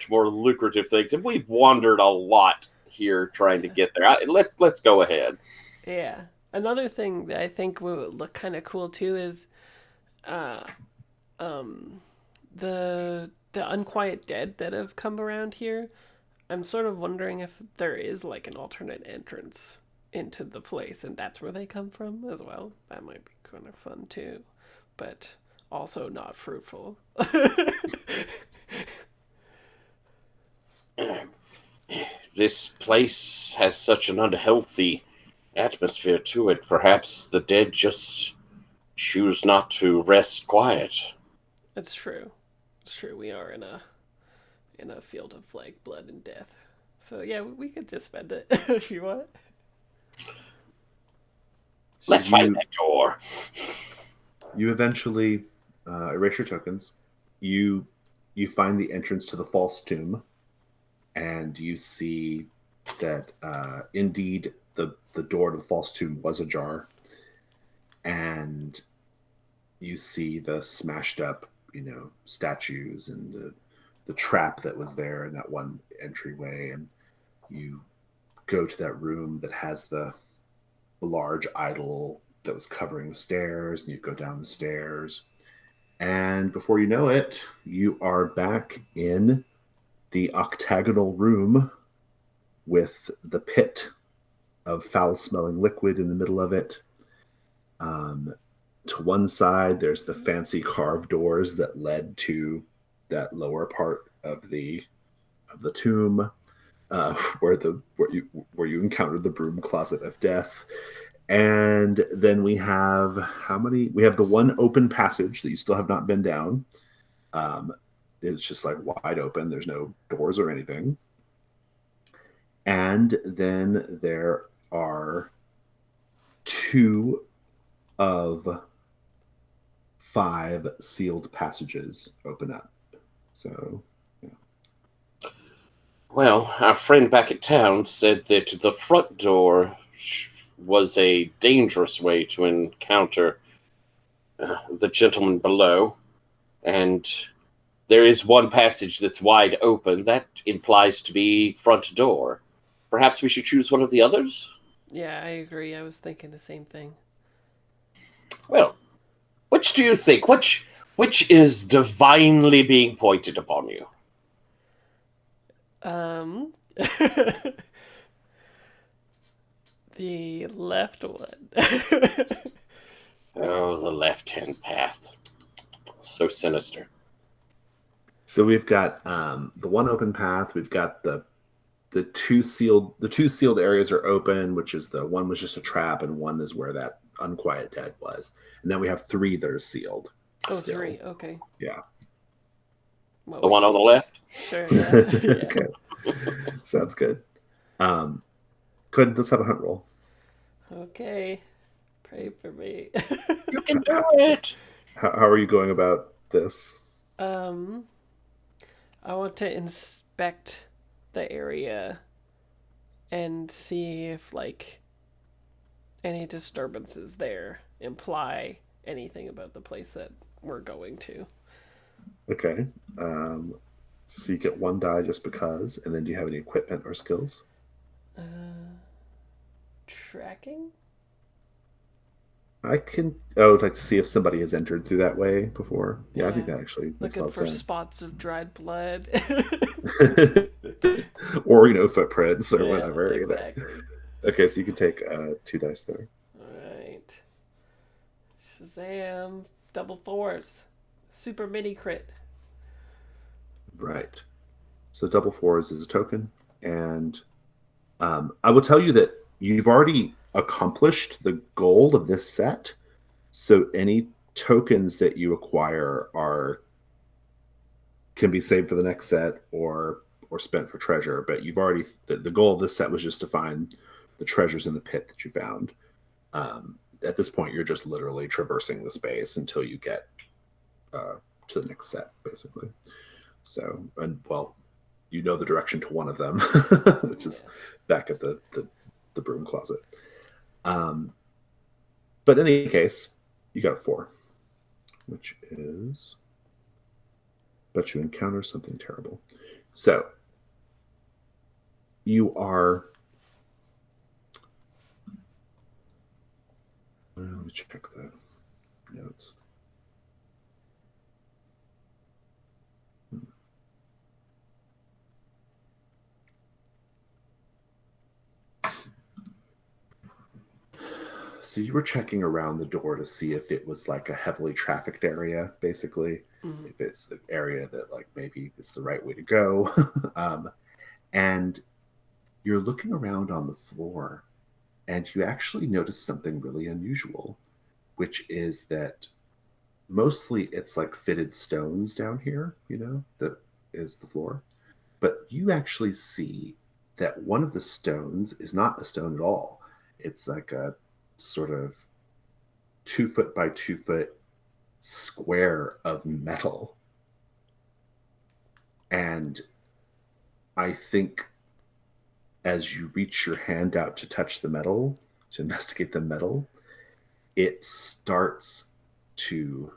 more lucrative things, and we've wandered a lot here trying to Yeah. get there. Let's go ahead. Yeah. Another thing that I think would look kind of cool too is uh um the unquiet dead that have come around here. I'm sort of wondering if there is like an alternate entrance into the place and that's where they come from as well. That might be kind of fun too, but also not fruitful. This place has such an unhealthy atmosphere to it. Perhaps the dead just choose not to rest quiet. It's true. It's true. We are in a field of like blood and death. So yeah, we could just spend it if you want. So Let's find that door. you eventually erase your tokens. You find the entrance to the false tomb, and you see that indeed the door to the false tomb was ajar, and you see the smashed up, statues and the trap that was there in that one entryway, and you go to that room that has the large idol that was covering the stairs, and you go down the stairs, and before you know it, you are back in the octagonal room with the pit of foul smelling liquid in the middle of it. Um, to one side, there's the fancy carved doors that led to that lower part of the tomb, where you encountered the broom closet of death. And then we have how many? We have the one open passage that you still have not been down. Um, it's just like wide open. There's no doors or anything. And then there are two of five sealed passages open up. So, yeah. Well, our friend back at town said that the front door was a dangerous way to encounter the gentleman below, and there is one passage that's wide open. That implies to be front door. Perhaps we should choose one of the others? Yeah, I agree. I was thinking the same thing. Well, which do you think? Which is divinely being pointed upon you? Um, the left one. Oh, the left-hand path. So sinister. So we've got the one open path. We've got the two sealed areas are open, which is the one was just a trap, and one is where that unquiet dead was. And then we have three that are sealed. Oh, still. three. Okay. Yeah. Well, The one on the left? Sure. Yeah. Yeah. Okay. Sounds good. Um, go ahead. Let's have a hunt roll. Okay. Pray for me. You can do it. How are you going about this? um, I want to inspect the area and see if like any disturbances there imply anything about the place that we're going to. Okay. So you get one die just because, and then do you have any equipment or skills? Tracking? I can. Oh, I'd like to see if somebody has entered through that way before. Yeah, I think Yeah. that actually makes a Looking lot for of sense. spots of dried blood. Or footprints or Yeah, whatever. exactly. Okay, so you can take two dice there. Alright. Shazam. Double fours. Super mini crit. Right. So double fours is a token, and I will tell you that you've already accomplished the goal of this set. So any tokens that you acquire are can be saved for the next set or spent for treasure. But you've already the goal of this set was just to find the treasures in the pit that you found. At this point, you're just literally traversing the space until you get to the next set, basically. So, and well, you know the direction to one of them, which is back at the broom closet. But in any case, you got a 4, which is, but you encounter something terrible. So you are. Let me check the notes. So you were checking around the door to see if it was like a heavily trafficked area, basically. Mm-hmm. If it's the area that like maybe it's the right way to go. And you're looking around on the floor and you actually notice something really unusual, which is that mostly it's like fitted stones down here, that is the floor. But you actually see that one of the stones is not a stone at all. It's like a sort of 2 foot by 2 foot square of metal. And I think as you reach your hand out to touch the metal, to investigate the metal, it starts to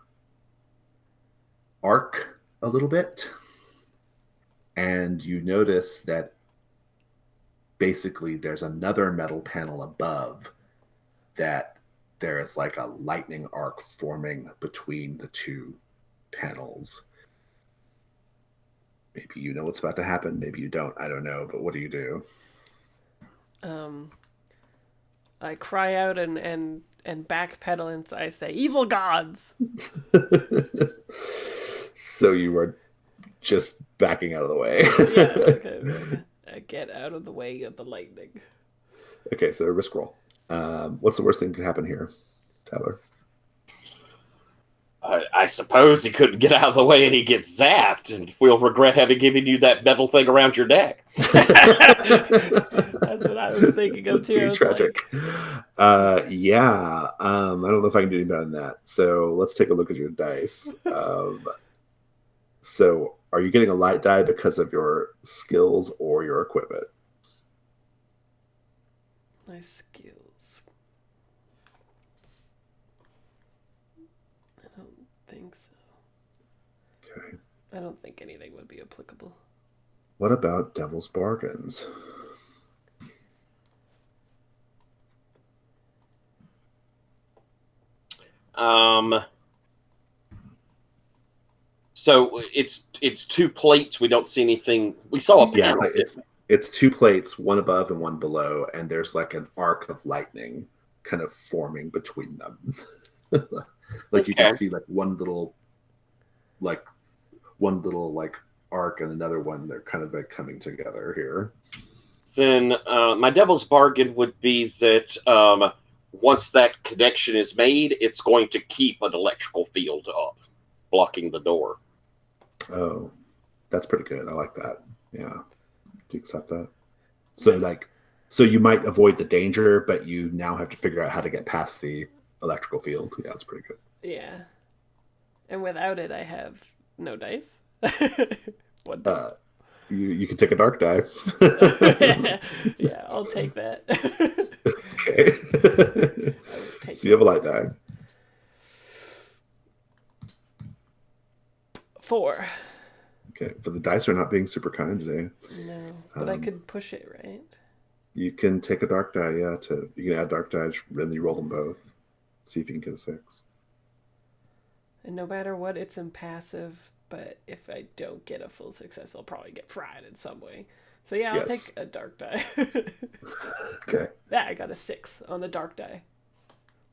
arc a little bit. And you notice that basically there's another metal panel above that there is like a lightning arc forming between the two panels. Maybe you know what's about to happen. Maybe you don't. I don't know. But what do you do? I cry out and and backpedal, and I say, "Evil gods!" So you are just backing out of the way. Yeah, like, get out of the way of the lightning. Okay, so risk roll. What's the worst thing that could happen here, Tyler? I suppose he couldn't get out of the way and he gets zapped, and we'll regret having given you that metal thing around your neck. That's what I was thinking of too. Pretty tragic. Yeah. I don't know if I can do any better than that. So let's take a look at your dice. So are you getting a light die because of your skills or your equipment? My skills. I don't think so. Okay. I don't think anything would be applicable. What about Devil's Bargains? So it's 2 plates. We don't see anything. We saw a Yeah, panel. it's 2 plates, one above and one below, and there's like an arc of lightning kind of forming between them. Like you can see like one little arc and another one. They're kind of like coming together here. Then my devil's bargain would be that once that connection is made, it's going to keep an electrical field up, blocking the door. Oh, that's pretty good. I like that. Yeah. Do you accept that? So you might avoid the danger, but you now have to figure out how to get past the electrical field. Yeah, that's pretty good. Yeah. And without it, I have no dice. One You can take a dark die. Yeah, I'll take that. Okay. So you have a light die. 4. Okay, but the dice are not being super kind today. No, but I could push it, right? You can take a dark die, yeah. You can add dark die, and then you roll them both. See if you can get a 6. And no matter what, it's impassive. But if I don't get a full success, I'll probably get fried in some way. So yeah, I'll take a dark die. Okay. Yeah, I got a 6 on the dark die.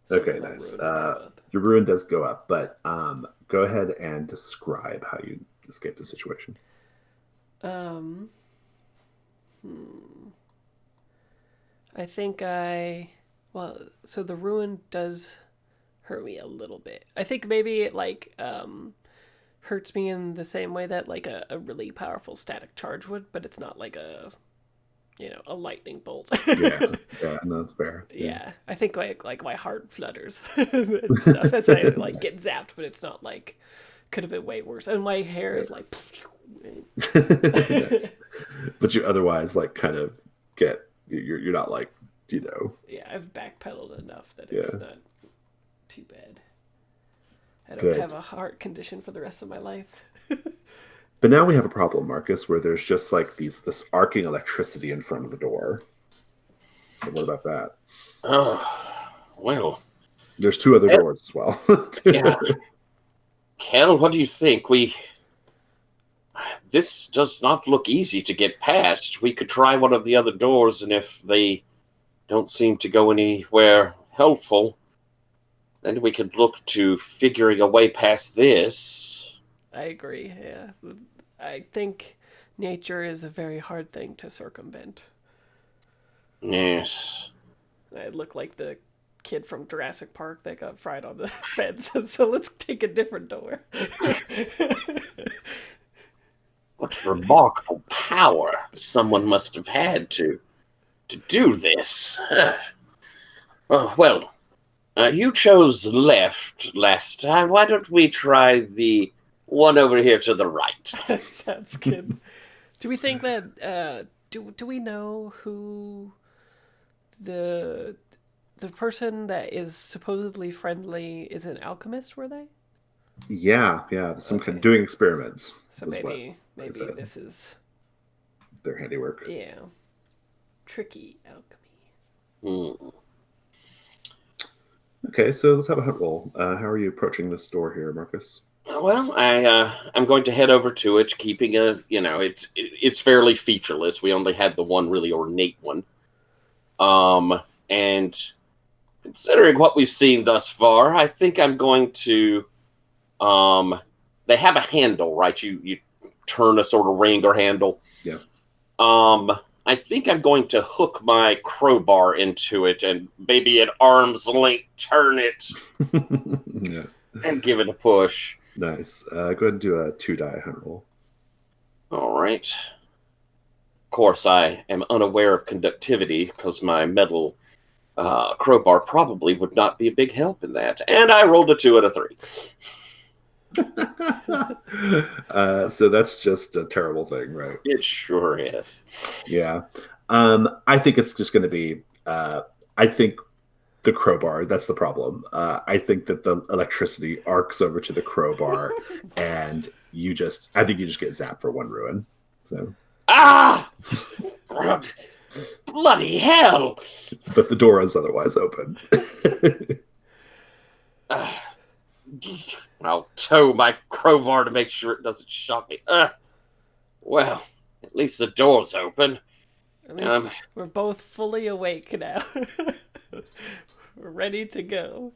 So okay, nice. Your ruin does go up, but go ahead and describe how you escaped the situation. I think so the ruin does hurt me a little bit. I think maybe it hurts me in the same way that like a really powerful static charge would, but it's not like a lightning bolt. Yeah, no, that's fair. Yeah, I think like my heart flutters and stuff as I like get zapped, but it's not like could have been way worse. And my hair is like. Nice. But you otherwise like kind of you're not like Yeah, I've backpedaled enough that it's not too bad. I don't Good. have a heart condition for the rest of my life. But now we have a problem, Marcus, where there's just like this arcing electricity in front of the door. So what about that? Oh, well. There's 2 other doors as well. Yeah. Kel, what do you think? This does not look easy to get past. We could try one of the other doors, and if they don't seem to go anywhere helpful, then we could look to figuring a way past this. I agree, yeah. I think nature is a very hard thing to circumvent. Yes. I look like the kid from Jurassic Park that got fried on the fence, so let's take a different door. What remarkable power someone must have had to do this. Well, you chose left last time. Why don't we try the one over here to the right? Sounds good. Do we think that do we know who the person that is supposedly friendly is an alchemist? Were they? Yeah, some kind of doing experiments. So maybe this is their handiwork. Yeah, tricky alchemy. Okay, so let's have a hunt roll. How are you approaching this door here, Marcus? Well, I'm going to head over to it, keeping it's fairly featureless. We only had the one really ornate one, and considering what we've seen thus far, I think I'm going to. They have a handle, right? You turn a sort of ring or handle. Yeah. I think I'm going to hook my crowbar into it and maybe at arm's length turn it Yeah. and give it a push. Nice. Go ahead and do a 2-die hunt roll. All right. Of course, I am unaware of conductivity because my metal crowbar probably would not be a big help in that. And I rolled a 2 and a 3. So that's just a terrible thing, right? It sure is. Yeah. I think it's just going to be, I think the crowbar, that's the problem. I think that the electricity arcs over to the crowbar and I think you just get zapped for 1 ruin. So. Ah! Bloody hell! But the door is otherwise open. I'll tow my crowbar to make sure it doesn't shock me. Well, at least the door's open. At least we're both fully awake now. We're ready to go.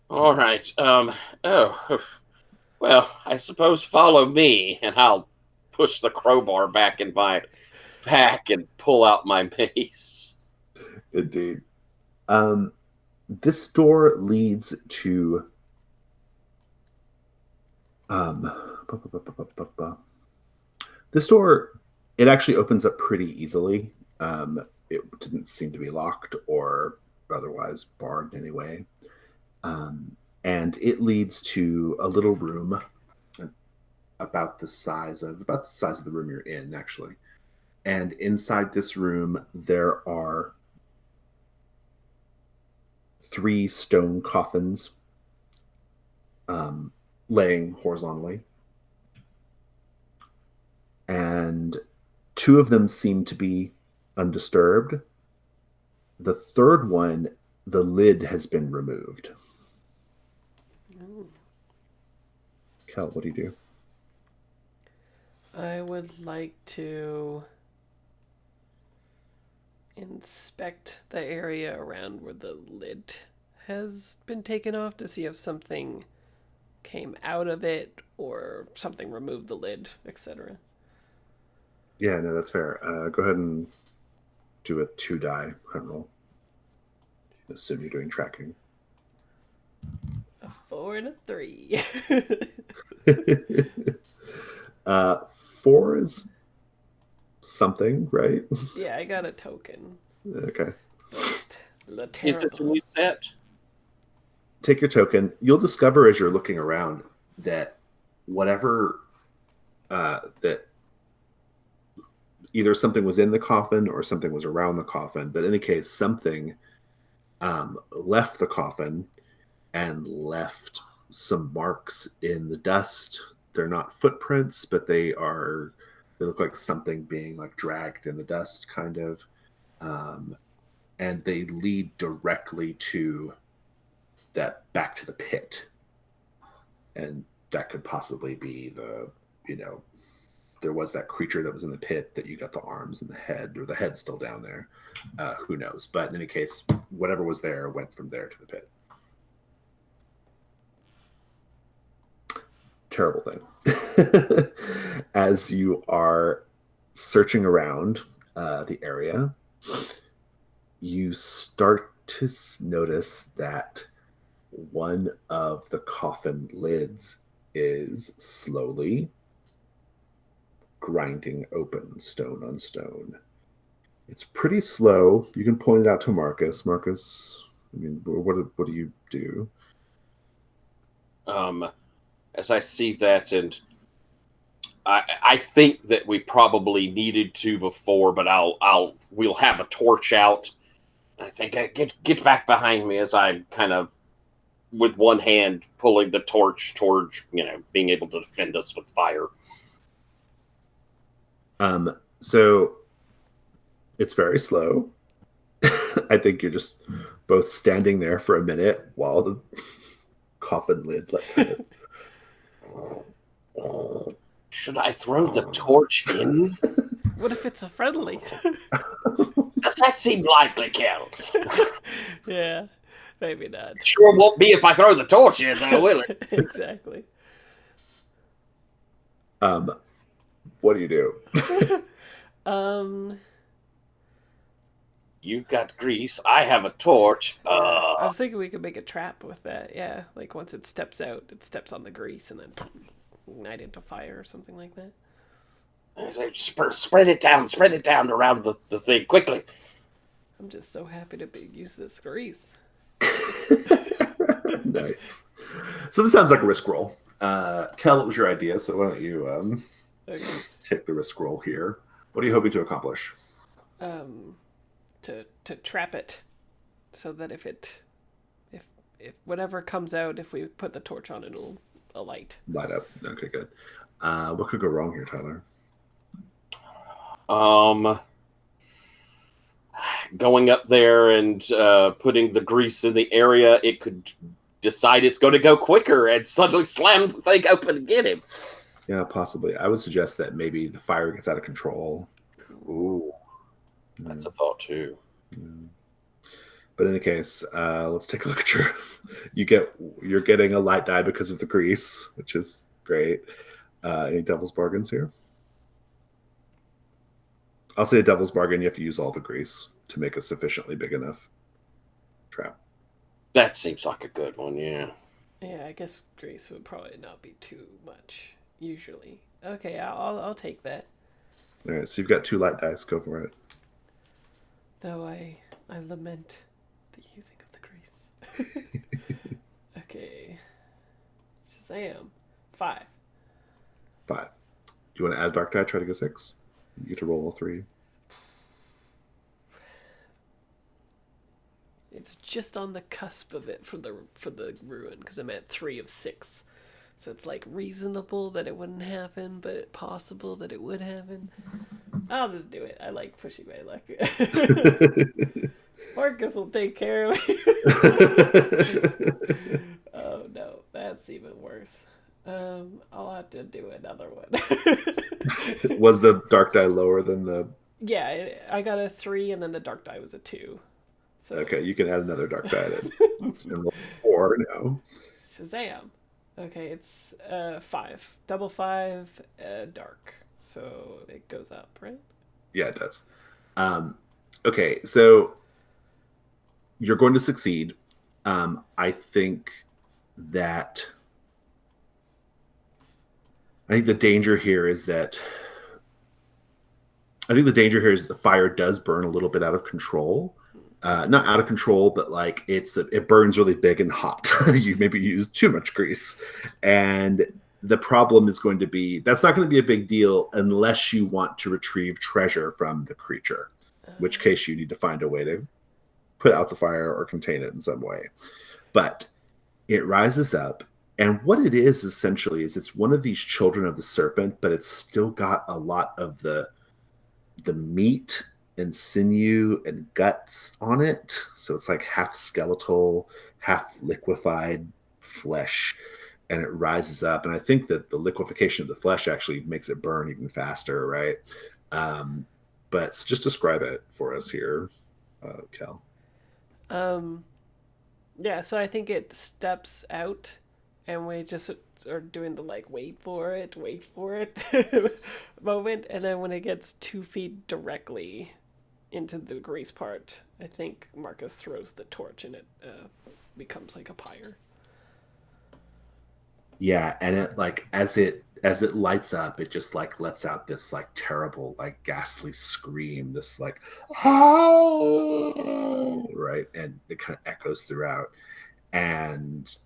All right. Well, I suppose follow me, and I'll push the crowbar back in my pack and pull out my mace. Indeed. This door leads to this door, it actually opens up pretty easily. It didn't seem to be locked or otherwise barred in any way. And it leads to a little room about the size of the room you're in, actually. And inside this room, there are 3 stone coffins laying horizontally. And 2 of them seem to be undisturbed. The third one, the lid has been removed. Ooh. Kel, what do you do? I would like to inspect the area around where the lid has been taken off to see if something came out of it or something removed the lid, etc. Yeah, no, that's fair. Go ahead and do a 2-die hunt roll. Assume you're doing tracking. A 4 and a 3. 4 is something, right? Yeah, I got a token. Okay. But Is this a new set? Take your token. You'll discover as you're looking around that whatever that either something was in the coffin or something was around the coffin, but in any case, something left the coffin and left some marks in the dust. They're not footprints, but they look like something being like dragged in the dust, kind of. And they lead directly to back to the pit. And that could possibly be there was that creature that was in the pit that you got the arms and the head, or the head's still down there. Who knows? But in any case, whatever was there went from there to the pit. Terrible thing. As you are searching around the area, you start to notice that one of the coffin lids is slowly grinding open, stone on stone. It's pretty slow. You can point it out to Marcus. Marcus, I mean, what do you do? As I see that, and I think that we probably needed to before, but we'll have a torch out. I think I get back behind me as I'm kind of with one hand pulling the torch towards being able to defend us with fire. So it's very slow. I think you're just both standing there for a minute while the coffin lid Should I throw the torch in? What if it's a friendly? Does that seem likely, Kel? Yeah, maybe not. Sure won't be if I throw the torch in, though, will it? Exactly. What do you do? Um, You've got grease. I have a torch. I was thinking we could make a trap with that. Yeah, like once it steps out, it steps on the grease and then ignite into fire or something like that. Spread it down around the thing quickly. I'm just so happy to use this grease. Nice. So this sounds like a risk roll. Kel, it was your idea, so why don't you Okay. take the risk roll here? What are you hoping to accomplish? To trap it, so that if whatever comes out, if we put the torch on, it'll alight. Light up. Okay, good. What could go wrong here, Tyler? Going up there and putting the grease in the area, it could decide it's going to go quicker and suddenly slam the thing open and get him. Yeah, possibly. I would suggest that maybe the fire gets out of control. Ooh, that's a thought too. Yeah. But in any case, let's take a look at you're getting a light die because of the grease, which is great. Any devil's bargains here? I'll say a devil's bargain. You have to use all the grease to make a sufficiently big enough trap. That seems like a good one, yeah. Yeah, I guess grease would probably not be too much usually. Okay, I'll take that. All right, so you've got 2 light dice. Go for it. Though I lament the using of the grease. Okay. Shazam. 5. 5. Do you want to add a dark die? Try to get 6. You get to roll a 3. It's just on the cusp of it for the ruin because I'm at 3 of 6. So it's like reasonable that it wouldn't happen, but possible that it would happen. I'll just do it. I like pushing my luck. Marcus will take care of me. Oh no, that's even worse. I'll have to do another one. Was the dark die lower than the... Yeah, I got a 3 and then the dark die was a 2. So Okay, you can add another dark die and roll 4 now. Shazam. Okay, it's 5. Double 5, dark. So it goes up, right? Yeah, it does. Okay, so you're going to succeed. I think the danger here is that the fire does burn a little bit out of control. Not out of control, but like it burns really big and hot. You maybe use too much grease, and the problem is going to be that's not going to be a big deal unless you want to retrieve treasure from the creature, in which case you need to find a way to put out the fire or contain it in some way. But it rises up, and what it is essentially is it's one of these children of the serpent, but it's still got a lot of the meat and sinew and guts on it. So it's like half skeletal, half liquefied flesh, and it rises up. And I think that the liquefaction of the flesh actually makes it burn even faster, right? But just describe it for us here, Kel. Yeah, so I think it steps out and we just are doing the like wait for it moment, and then when it gets 2 feet directly into the grease part, I think Marcus throws the torch and it becomes like a pyre. Yeah, and it like as it lights up, it just like lets out this like terrible, like ghastly scream, this like oh, right, and it kind of echoes throughout, and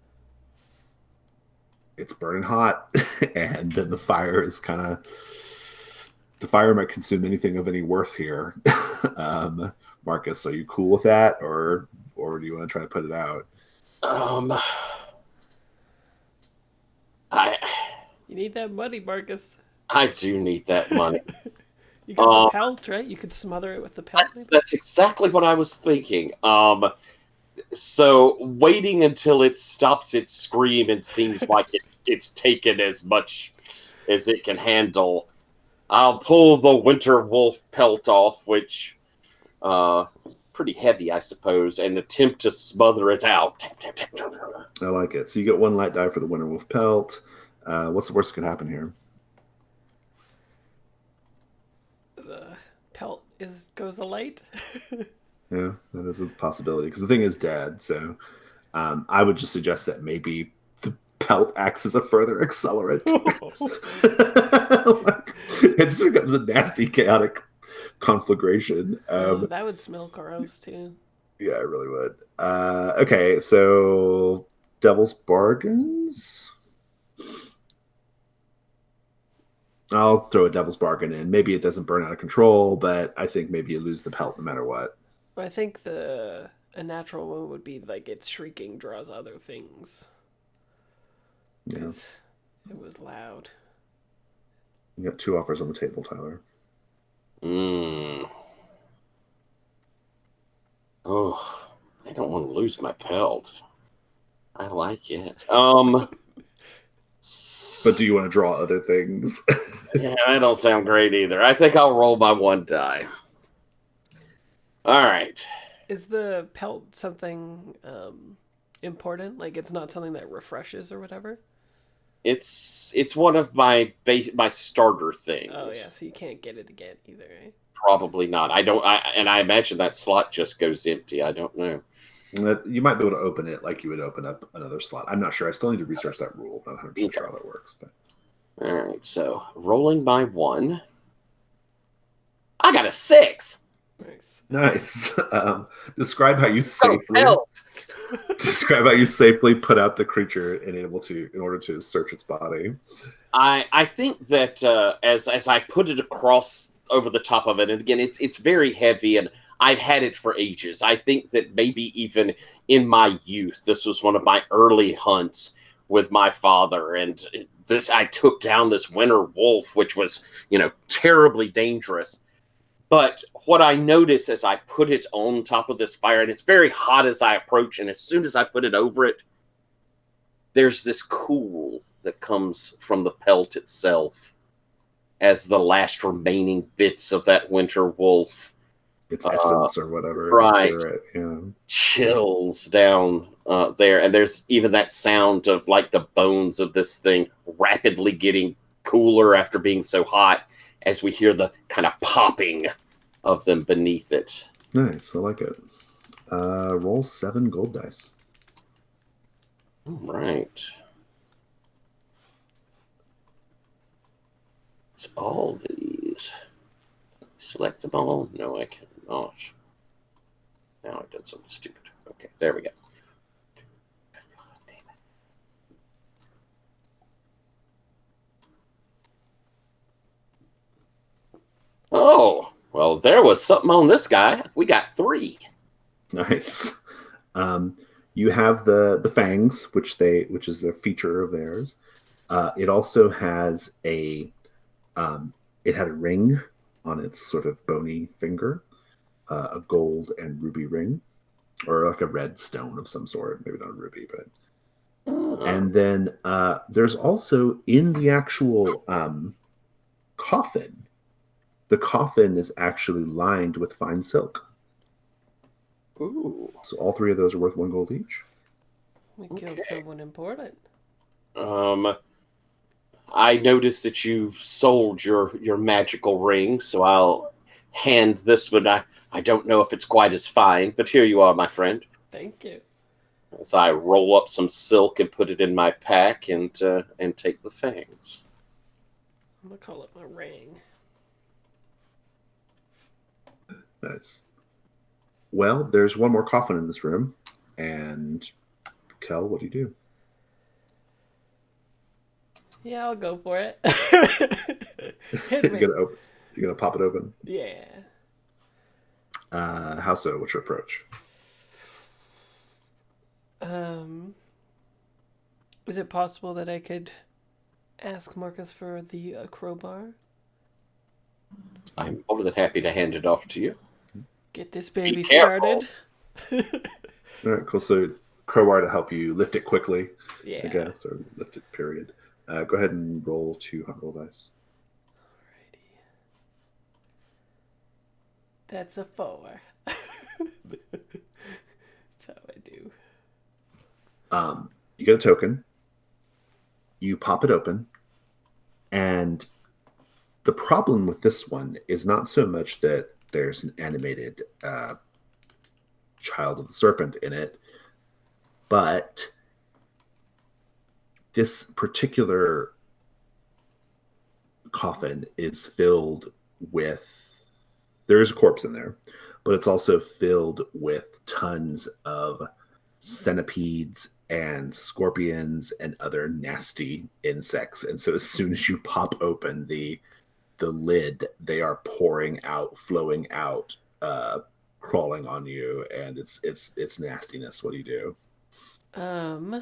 it's burning hot, and then the fire might consume anything of any worth here. Marcus, are you cool with that, or do you want to try to put it out? You need that money, Marcus. I do need that money. You got the pelt, right? You could smother it with the pelt. That's exactly what I was thinking. So waiting until it stops its scream and seems like it's taken as much as it can handle. I'll pull the winter wolf pelt off, which pretty heavy, I suppose, and attempt to smother it out. Tap, tap, tap, tap, tap. I like it. So you get one light die for the winter wolf pelt. What's the worst that could happen here? The pelt goes alight. Yeah, that is a possibility because the thing is dead. So I would just suggest that maybe the pelt acts as a further accelerant. Like, it just becomes a nasty, chaotic conflagration. That would smell gross too. Yeah, I really would. Okay, so Devil's Bargains. I'll throw a Devil's Bargain in. Maybe it doesn't burn out of control, but I think maybe you lose the pelt no matter what. I think a natural one would be like its shrieking draws other things. Yeah. Because it was loud. You got 2 offers on the table, Tyler. Oh, I don't want to lose my pelt. I like it. But do you want to draw other things? Yeah, that don't sound great either. I think I'll roll my 1 die. All right. Is the pelt something important? Like it's not something that refreshes or whatever? It's one of my starter things. Oh yeah, so you can't get it again either, right? Probably not. I imagine that slot just goes empty. I don't know. You might be able to open it like you would open up another slot. I'm not sure. I still need to research that rule. I'm not 100% sure how that works. But all right, so rolling my 1. I got a 6. Nice. Describe how you safely put out the creature in order to search its body. I think that as I put it across over the top of it, and again, it's very heavy, and I've had it for ages. I think that maybe even in my youth, this was one of my early hunts with my father, and I took down this winter wolf, which was, terribly dangerous. But what I notice as I put it on top of this fire, and it's very hot as I approach, and as soon as I put it over it, there's this cool that comes from the pelt itself as the last remaining bits of that winter wolf. It's essence or whatever. Right. Yeah. Chills down there. And there's even that sound of like the bones of this thing rapidly getting cooler after being so hot as we hear the kind of popping of them beneath it. Nice. I like it. Roll 7 gold dice. All right. It's all these. Select them all? No, I cannot. Now I did something stupid. Okay, there we go. Oh, well, there was something on this guy. We got 3. Nice. You have the fangs, which is a feature of theirs. It also has it had a ring on its sort of bony finger, a gold and ruby ring, or like a red stone of some sort. Maybe not a ruby, but. And then there's also in the actual coffin. The coffin is actually lined with fine silk. Ooh. So all 3 of those are worth 1 gold each. We killed someone important. I noticed that you've sold your magical ring, so I'll hand this one. I don't know if it's quite as fine, but here you are, my friend. Thank you. As I roll up some silk and put it in my pack and take the fangs. I'm gonna call it my ring. Nice. Well, there's one more coffin in this room, and Kel, what do you do? Yeah, I'll go for it. You're gonna pop it open. Yeah. How so? What's your approach? Is it possible that I could ask Marcus for the crowbar? I'm more than happy to hand it off to you. Get this baby started. All right, cool. So crowbar to help you lift it quickly. Yeah. I guess, or lift it. Period. Go ahead and roll 2 hot roll dice. Alrighty. That's a 4. That's how I do. You get a token, you pop it open, and the problem with this one is not so much that there's an animated child of the serpent in it, but this particular coffin is filled with, there's a corpse in there, but it's also filled with tons of centipedes and scorpions and other nasty insects. And so as soon as you pop open the lid, they are pouring out, flowing out, crawling on you, and it's nastiness. What do you do? Um,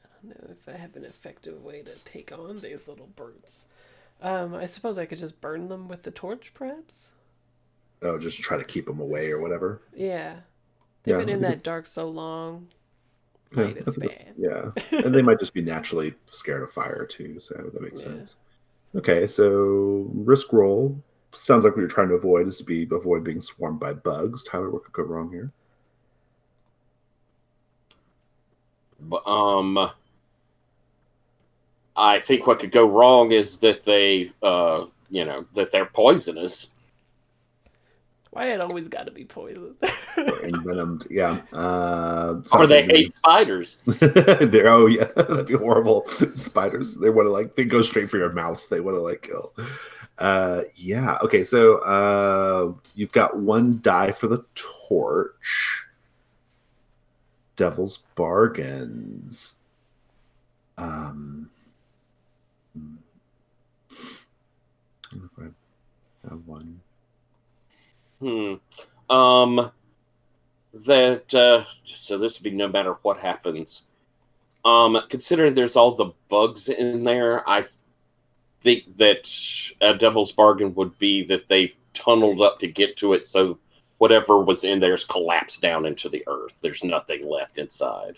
I don't know if I have an effective way to take on these little birds. I suppose I could just burn them with the torch, perhaps? Oh, just try to keep them away or whatever. Yeah. They've Yeah, been I in think that dark so long. yeah, Light I is think bad. yeah, and they might just be naturally scared of fire too, so that makes Yeah. sense. Okay, so risk roll sounds like what you're trying to avoid is to be avoid being swarmed by bugs. Tyler, what could go wrong here? But, I think what could go wrong is that that they're poisonous. Why it always got to be poison? Or envenomed, yeah. It's Or not they going to be. hate spiders. They're, oh yeah, that'd be horrible. Spiders, they want to like they go straight for your mouth. They want to like kill. Yeah. Okay. So you've got one die for the torch. Devil's bargains. Hmm, I wonder if I have one. Hmm. That so this would be no matter what happens. Considering there's all the bugs in there, I think that a devil's bargain would be that they've tunneled up to get to it, so whatever was in there is collapsed down into the earth. There's nothing left inside.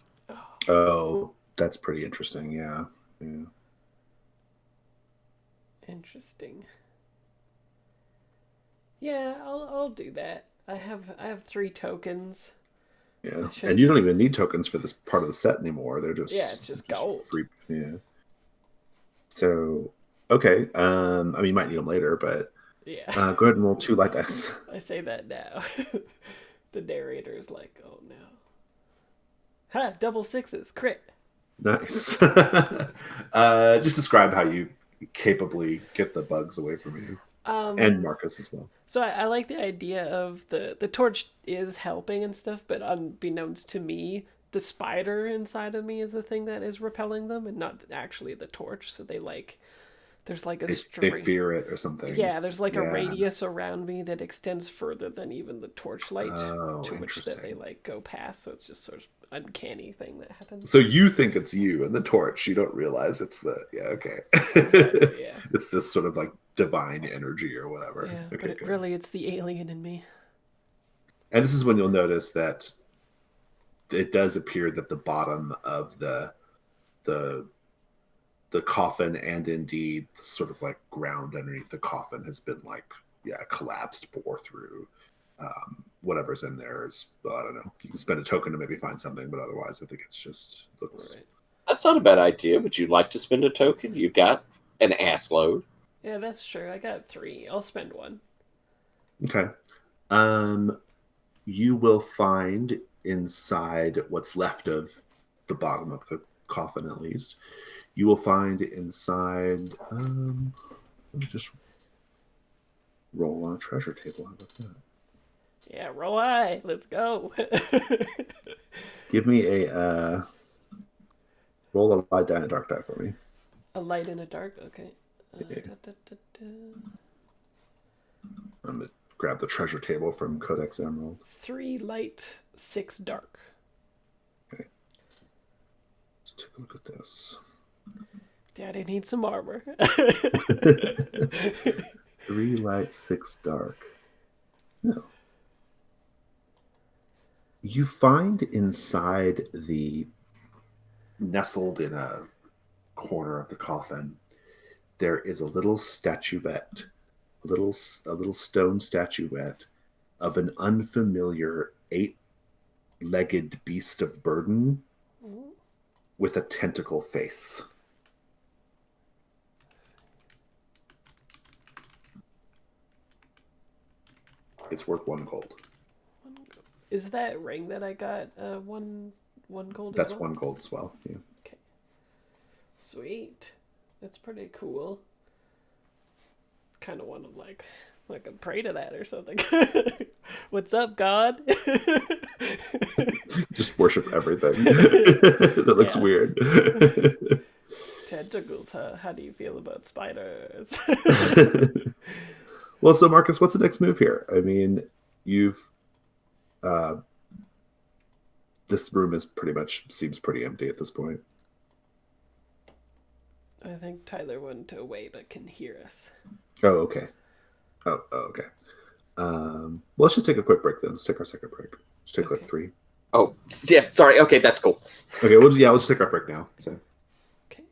Oh, that's pretty interesting. Yeah. Yeah. Interesting. Yeah, I'll do that. I have 3 tokens. Yeah, I and should. you don't even need tokens for this part of the set anymore. They're Yeah, it's just just gold. free. Yeah. So okay, I mean, you might need them later, but Yeah. go ahead and roll 2 light dice. I say that now. The narrator's like, "Oh no." Ha! Double sixes, crit. Nice. Just describe how you capably get the bugs away from you, and Um, Marcus as well. so I like the idea of the torch is helping and stuff, but unbeknownst to me, the spider inside of me is the thing that is repelling them, and not actually the torch. So they like there's like a They string. fear it or something. Yeah, there's like a Yeah. radius around me that extends further than even the torchlight Oh, to which that they interesting. like go past. So it's just sort of uncanny thing that happens. So you think it's you and the torch. You don't realize it's the yeah. Okay. Exactly. Yeah. It's this sort of like divine energy or whatever. Yeah, but Okay, good. really, it's the alien in me. And this is when you'll notice that it does appear that the bottom of the the coffin and indeed the sort of like ground underneath the coffin has been like yeah collapsed, bore through. Whatever's in there is well, I don't know. You can spend a token to maybe find something, but otherwise, I think it's just looks. Right. That's not a bad idea. Would you like to spend a token? You got an ass load. Yeah, that's true. I got 3. I'll spend 1. Okay. Um, you will find inside what's left of the bottom of the coffin, at least. You will find inside. Let me just roll on a treasure table. How about that? Yeah, roll eye. Let's go. Give me a roll a light die and a dark die for me. A light and a dark. Okay. Yeah. Da, da, da, da. I'm gonna grab the treasure table from Codex Emerald. 3 light, 6 dark. Okay. Let's take a look at this. Daddy needs some armor. 3 light, 6 dark. No. You find inside nestled in a corner of the coffin, there is a little statuette, a little stone statuette of an unfamiliar eight-legged beast of burden Mm. with a tentacle face. It's worth 1 gold. Is that ring that I got one gold as That's well? 1 gold as well. Yeah. Okay. Sweet. That's pretty cool. Kind of want to like pray to that or something. What's up, God? Just worship everything. That looks Yeah. weird. Tentacles, huh? How do you feel about spiders? Well, so Marcus, what's the next move here? I mean, you've uh, this room is pretty much seems pretty empty at this point. I think Tyler went away but can hear us. Oh, okay. Oh, okay. Well, let's just take a quick break then. Let's take our second break. Let's take like Okay. 3. Oh, yeah. Sorry. Okay, that's cool. Okay. Well, yeah, let's take our break now. So. Okay.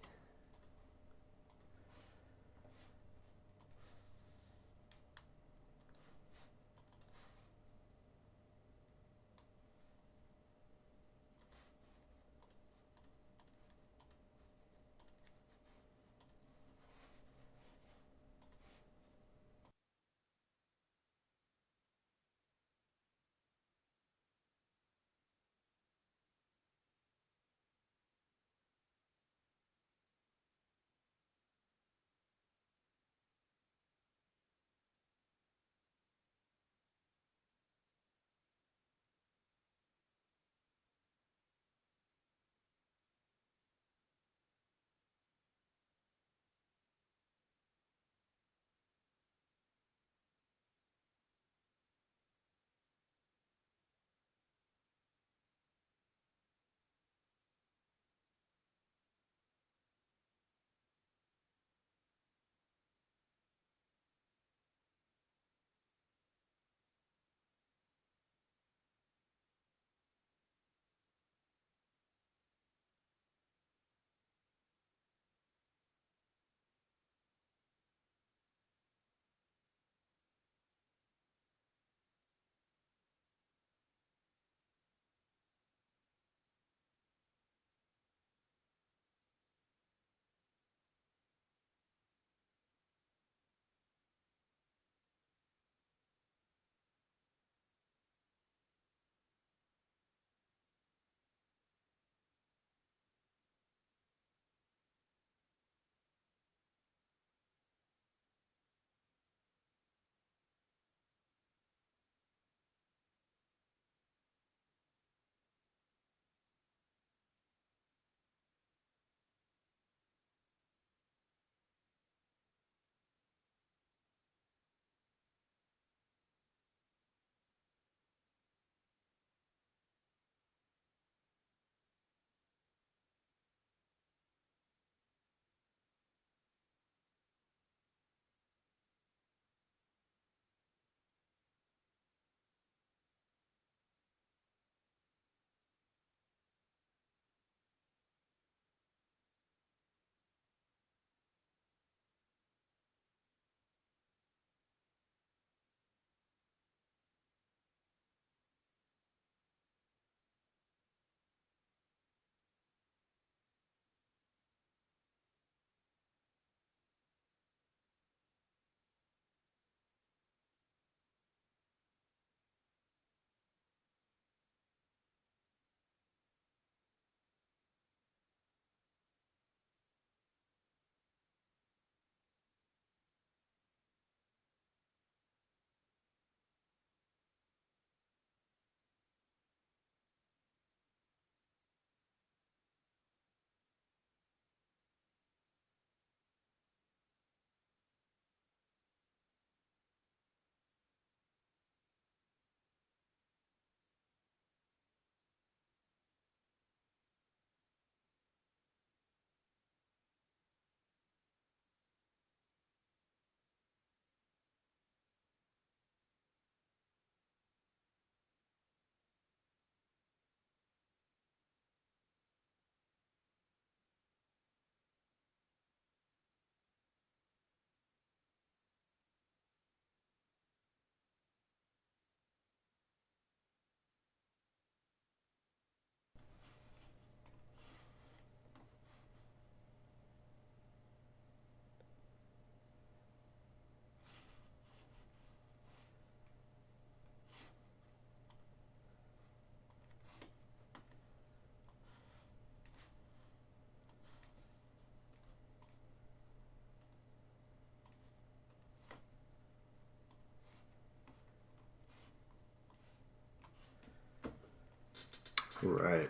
Right.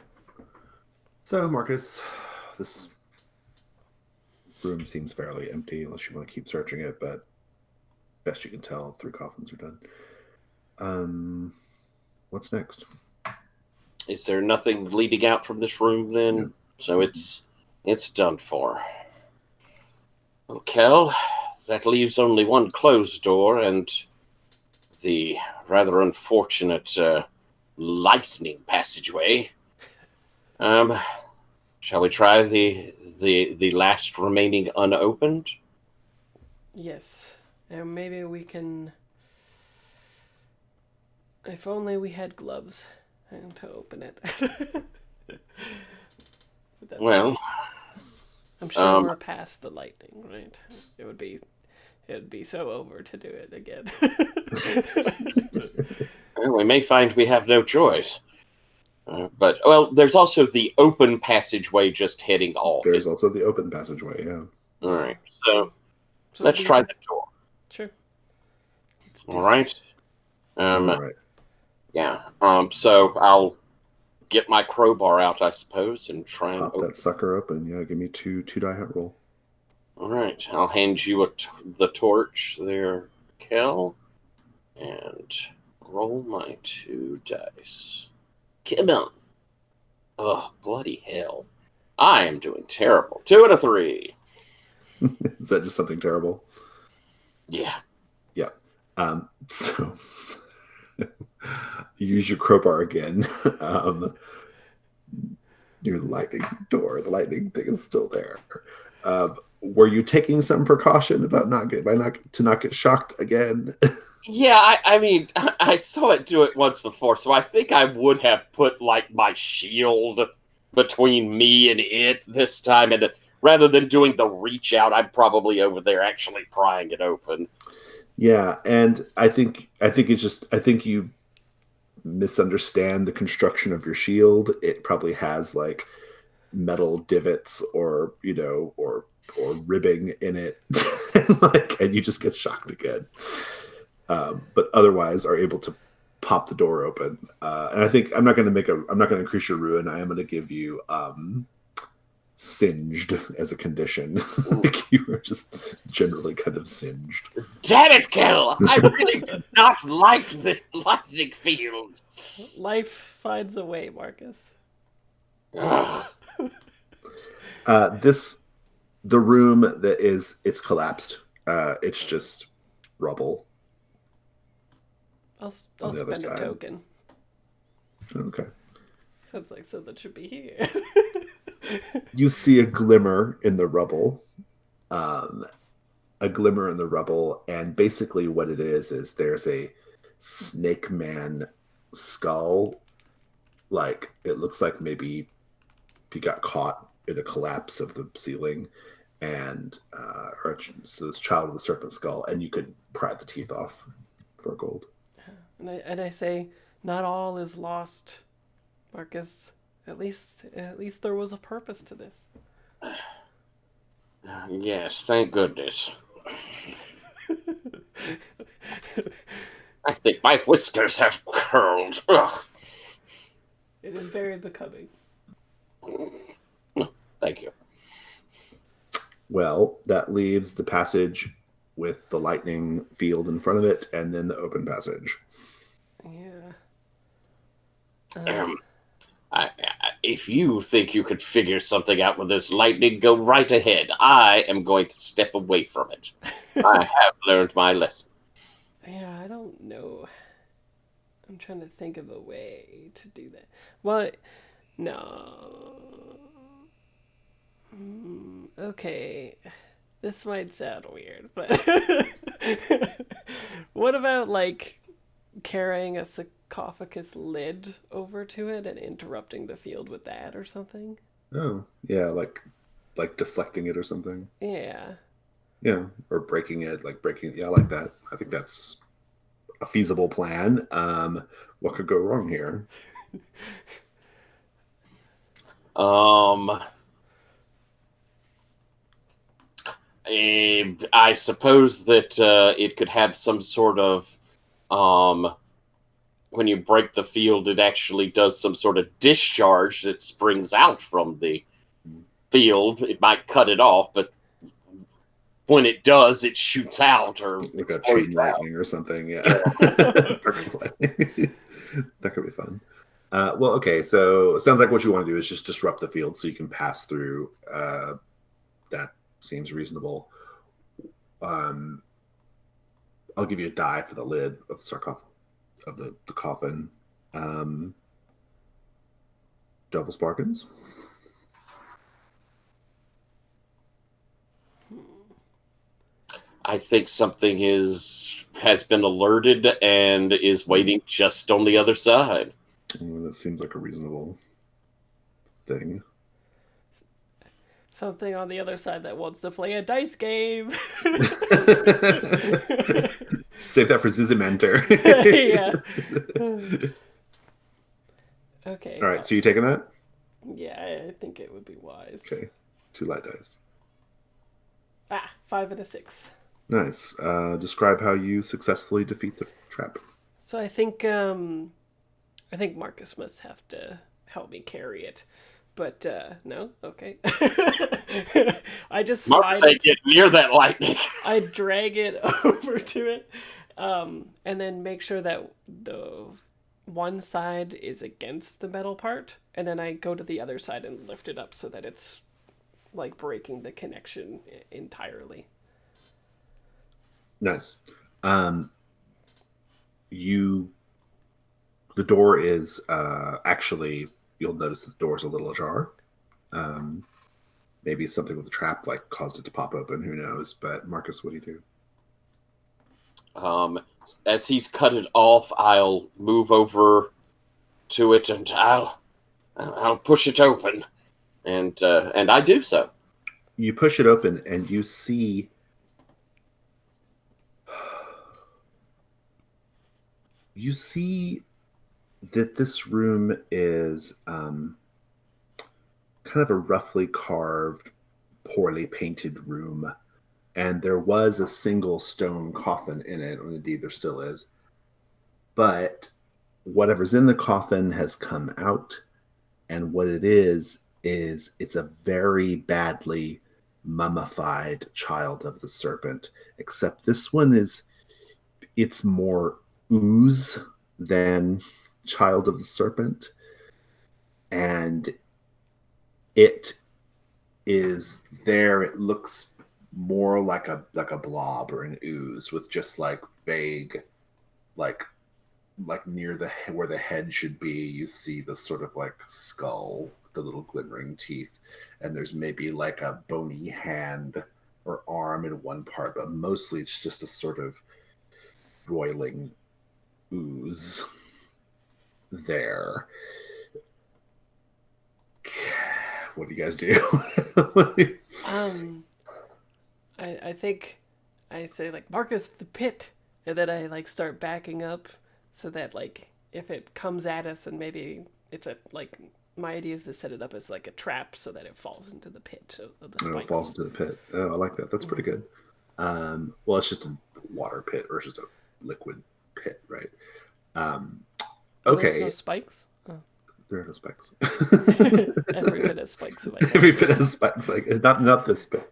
So, Marcus, this room seems fairly empty unless you want to keep searching it, but best you can tell, 3 coffins are done. What's next? Is there nothing leading out from this room then? Yeah. So it's done for. Okay, that leaves only one closed door and the rather unfortunate lightning passageway. Shall we try the last remaining unopened? Yes. And maybe we can. If only we had gloves to open it. Well, I'm sure we're past the lightning, right? It'd be so over to do it again. well, we may find we have no choice. But there's also the open passageway just heading off. There's also the open passageway, yeah. All right, so let's try the door. Sure. All right. All right. Yeah. So I'll get my crowbar out, I suppose, and try and pop that sucker open. Yeah, give me two die hit roll. All right. I'll hand you the torch there, Kel, and roll my 2 dice. Come on. Oh, bloody hell. I am doing terrible. 2 and a 3. Is that just something terrible? Yeah. Yeah. So you use your crowbar again. Your lightning door, the lightning thing is still there. Were you taking some precaution about not get shocked again? Yeah, I mean, I saw it do it once before, so I think I would have put like my shield between me and it this time, and rather than doing the reach out, I'm probably over there actually prying it open. Yeah, and I think you misunderstand the construction of your shield. It probably has like metal divots or ribbing in it, and you just get shocked again. But otherwise are able to pop the door open. And I think I'm not going to increase your ruin. I am going to give you singed as a condition. Like you were just generally kind of singed. Damn it, Kel! I really do not like this lightning field. Life finds a way, Marcus. The room it's collapsed. It's just rubble. I'll spend a token. Okay. Sounds like something should be here. You see a glimmer in the rubble. And basically what it is there's a snake man skull. Like it looks like maybe he got caught in a collapse of the ceiling, and so this child with the serpent skull, and you could pry the teeth off for gold. And I say, not all is lost, Marcus. At least there was a purpose to this. Yes, thank goodness. I think my whiskers have curled. Ugh. It is very becoming. Thank you. Well, that leaves the passage with the lightning field in front of it, and then the open passage. Yeah. If you think you could figure something out with this lightning, go right ahead. I am going to step away from it. I have learned my lesson. Yeah, I don't know. I'm trying to think of a way to do that. Well, no. Okay. This might sound weird, but what about like carrying a sarcophagus lid over to it and interrupting the field with that or something? Oh, yeah, like deflecting it or something. Yeah. Yeah, or breaking it, yeah, I like that. I think that's a feasible plan. What could go wrong here? I suppose that it could have some sort of when you break the field, it actually does some sort of discharge that springs out from the field. It might cut it off, but when it does, it shoots out or Like a explodes chain out. lightning or something. Yeah. Yeah. Perfect lightning. That could be fun. Well, okay. So it sounds like what you want to do is just disrupt the field so you can pass through. That seems reasonable. I'll give you a die for the lid of the sarcophagus of the coffin. Devil's bargains. I think something has been alerted and is waiting just on the other side. That seems like a reasonable thing. Something on the other side that wants to play a dice game. Save that for Zizimenter. Yeah. Okay. All right, so you taking that? Yeah, I think it would be wise. Okay, 2 light dice. 5 and a 6. Nice. Describe how you successfully defeat the trap. So I think Marcus must have to help me carry it. But no, okay. I just Marcus ain't getting near that lightning. I drag it over to it, and then make sure that the one side is against the metal part, and then I go to the other side and lift it up so that it's like breaking the connection entirely. Nice. The door is actually, you'll notice that the door is a little ajar. Maybe something with the trap like caused it to pop open. Who knows? But Marcus, what do you do? As he's cut it off, I'll move over to it and I'll push it open, and I do so. You push it open and you see that this room is kind of a roughly carved, poorly painted room. And there was a single stone coffin in it, and indeed there still is. But whatever's in the coffin has come out. And what it is it's a very badly mummified child of the serpent. Except this one it's more ooze than child of the serpent. And it is there. It looks more like a blob or an ooze with just like vague, like near where the head should be, you see the sort of like skull with the little glimmering teeth, and there's maybe like a bony hand or arm in one part, but mostly it's just a sort of roiling ooze there. What do you guys do? I think I say like, Marcus, the pit, and then I like start backing up so that like if it comes at us, and maybe it's my idea is to set it up as like a trap so that it falls into the pit of the spikes. It falls into the pit. Oh, I like that. That's pretty good. Well, it's just a water pit or just a liquid pit, right? Okay. There's no spikes. Oh. There are no spikes. Every bit has spikes. Every bit has spikes. Like not this bit.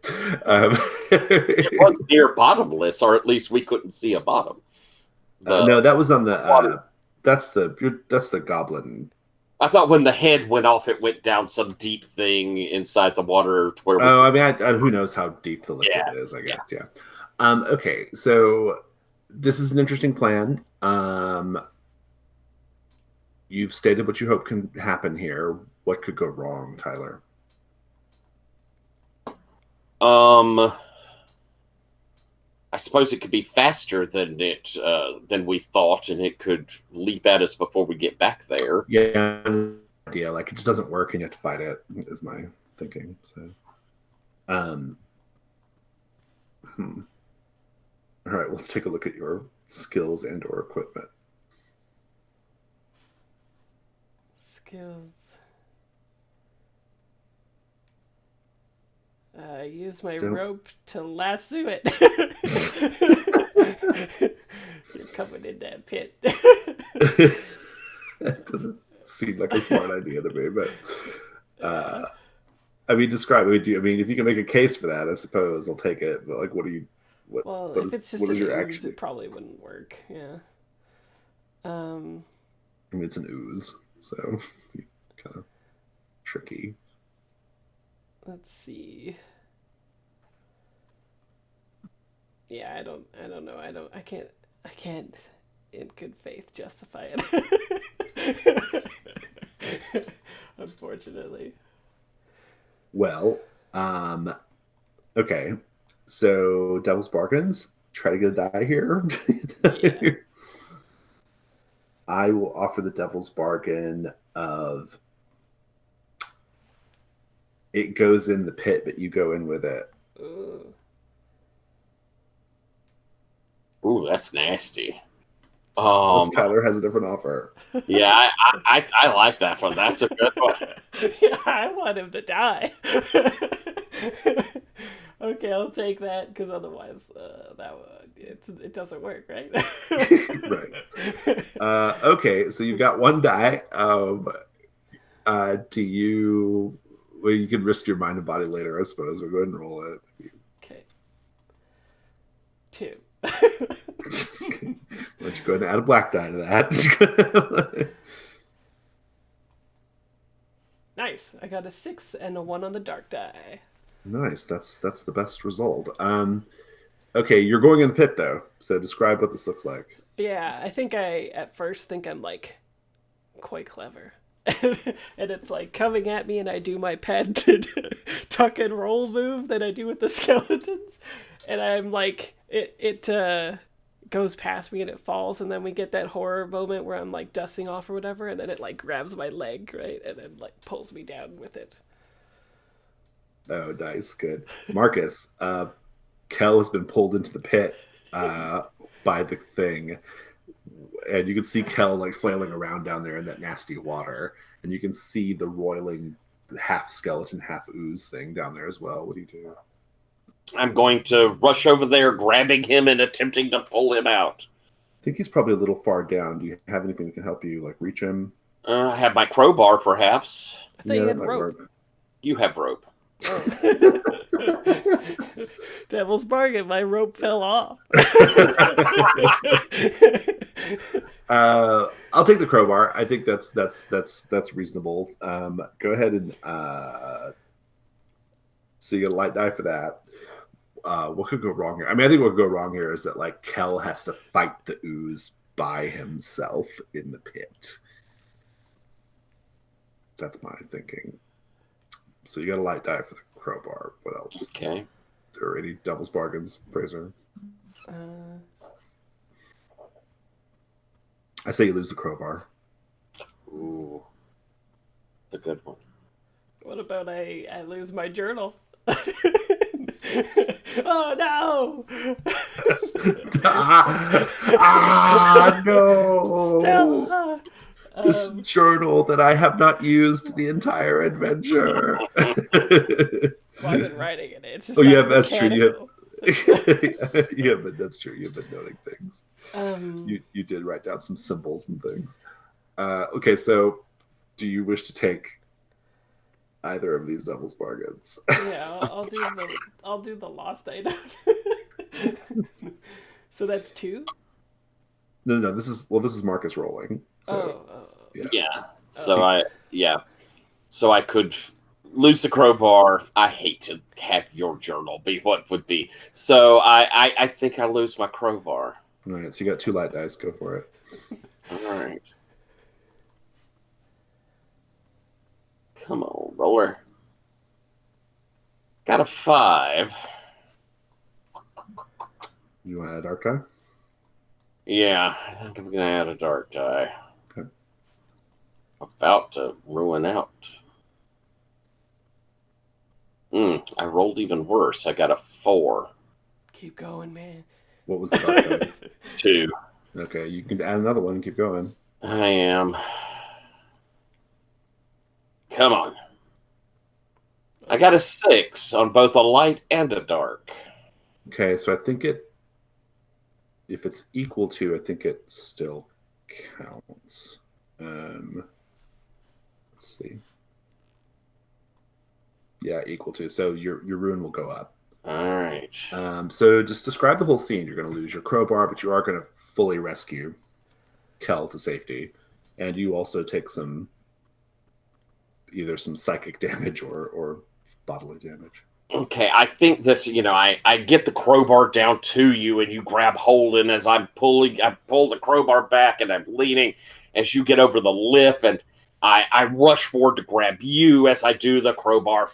It was near bottomless, or at least we couldn't see a bottom. No, that was on the. That's the goblin. I thought when the head went off, it went down some deep thing inside the water. I mean, who knows how deep the liquid is? I guess. Yeah. Okay, so this is an interesting plan. You've stated what you hope can happen here. What could go wrong, Tyler? I suppose it could be faster than we thought, and it could leap at us before we get back there. Yeah, idea. Like it just doesn't work, and you have to fight it. Is my thinking. So, all right. Let's take a look at your skills and/or equipment. Skills. Use my rope to lasso it. You're coming in that pit. It doesn't seem like a smart idea to me, but Yeah. I mean, describe it. I mean, if you can make a case for that, I suppose I'll take it. But like, Well, what if is it's just what is an your ooze, actually? it probably wouldn't work. Yeah. Um. I mean, it's an ooze, so kind of tricky. Let's see. Yeah, I don't know. I can't in good faith justify it. Unfortunately. Well, okay. So Devil's Bargains. Try to get a die here. Yeah. I will offer the Devil's Bargain of it goes in the pit, but you go in with it. Ooh. Ooh, that's nasty. Unless Kyler has a different offer. Yeah, I like that one. That's a good one. Yeah, I want him to die. Okay, I'll take that because otherwise, it doesn't work, right? Right. Okay, so you've got one die. Do you? Well, you can risk your mind and body later, I suppose. But go ahead and roll it. Okay. 2. Okay. Why don't you go ahead and add a black die to that? Nice. I got a 6 and a 1 on the dark die. Nice. That's the best result. Okay, you're going in the pit though. So describe what this looks like. Yeah, I think I at first think I'm like quite clever. And it's like coming at me and I do my patented tuck and roll move that I do with the skeletons. And I'm like it goes past me and it falls, and then we get that horror moment where I'm like dusting off or whatever, and then it like grabs my leg, right? And then like pulls me down with it. Oh, nice, good. Marcus, Kel has been pulled into the pit by the thing, and you can see Kel like flailing around down there in that nasty water, and you can see the roiling half skeleton, half ooze thing down there as well. What do you do? I'm going to rush over there, grabbing him and attempting to pull him out. I think he's probably a little far down. Do you have anything that can help you, like reach him? I have my crowbar, perhaps. I thought Yeah, you that had might rope. work. You have rope. Oh. Devil's bargain. My rope fell off. I'll take the crowbar. I think that's reasonable. Go ahead and so you get a light die for that. What could go wrong here? I mean, I think what could go wrong here is that like Kel has to fight the ooze by himself in the pit. That's my thinking. So you got a light die for the crowbar. What else? Okay. Or any devil's bargains, Fraser? I say you lose the crowbar. Ooh. The good one. What about I lose my journal? Oh no! No! Stella! This journal that I have not used the entire adventure. Well, I've been writing in it. It's just Oh, not yeah, that's true. mechanical. Yeah, but that's true. You've been noting things. Um, You did write down some symbols and things. Okay, so do you wish to take either of these devil's bargains? yeah, I'll do the lost item. So that's 2. No. This is Marcus rolling. So yeah. Yeah. So I could lose the crowbar. I hate to have your journal be what would be. So I think I lose my crowbar. All right. So you got 2 light dice. Go for it. All right. Come on, roller. Got a 5. You want to add dark die? Yeah, I think I'm gonna add a dark die. Okay. About to ruin out. I rolled even worse. I got a 4. Keep going, man. What was the dark die? 2. Okay, you can add another one and keep going. I am. Come on. I got a 6 on both a light and a dark. Okay, so I think If it's equal to, I think it still counts. Let's see. Yeah, equal to. So your ruin will go up. All right. So just describe the whole scene. You're going to lose your crowbar, but you are going to fully rescue Kel to safety, and you also take either some psychic damage or bodily damage. Okay, I think that I get the crowbar down to you, and you grab hold, and as I pull the crowbar back, and I'm leaning as you get over the lip, and I rush forward to grab you. As I do, the crowbar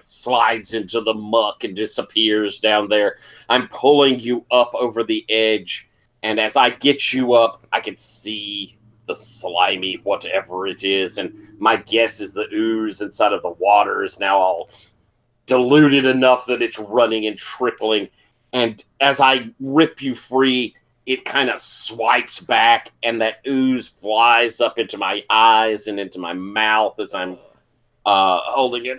slides into the muck and disappears down there. I'm pulling you up over the edge, and as I get you up, I can see the slimy whatever it is, and my guess is the ooze inside of the water is now all diluted enough that it's running and trickling. And as I rip you free, it kind of swipes back, and that ooze flies up into my eyes and into my mouth as I'm holding it.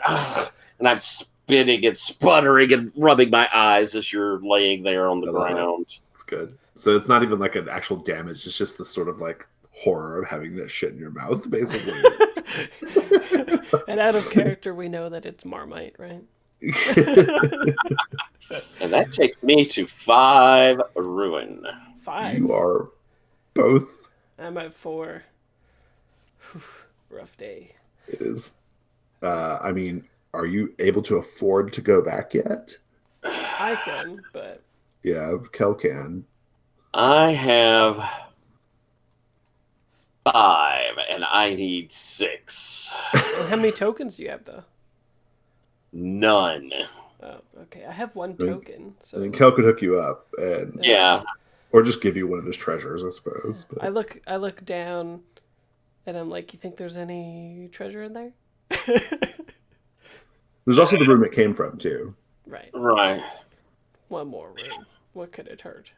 And I'm spitting and sputtering and rubbing my eyes as you're laying there on the ground. It's good. So it's not even like an actual damage. It's just this sort of like horror of having that shit in your mouth, basically. And out of character, we know that it's Marmite, right? And that takes me to 5 ruin. 5? You are both. I'm at 4. Rough day. It is. I mean, are you able to afford to go back yet? I can, but... Yeah, Kel can. I have 5, and I need 6. And how many tokens do you have, though? None. Oh, okay. I have 1 token. So I mean, Kel could hook you up, and yeah, or just give you one of his treasures, I suppose. But... I look down, and I'm like, you think there's any treasure in there? There's also the room it came from, too. Right. Right. 1 more room. What could it hurt?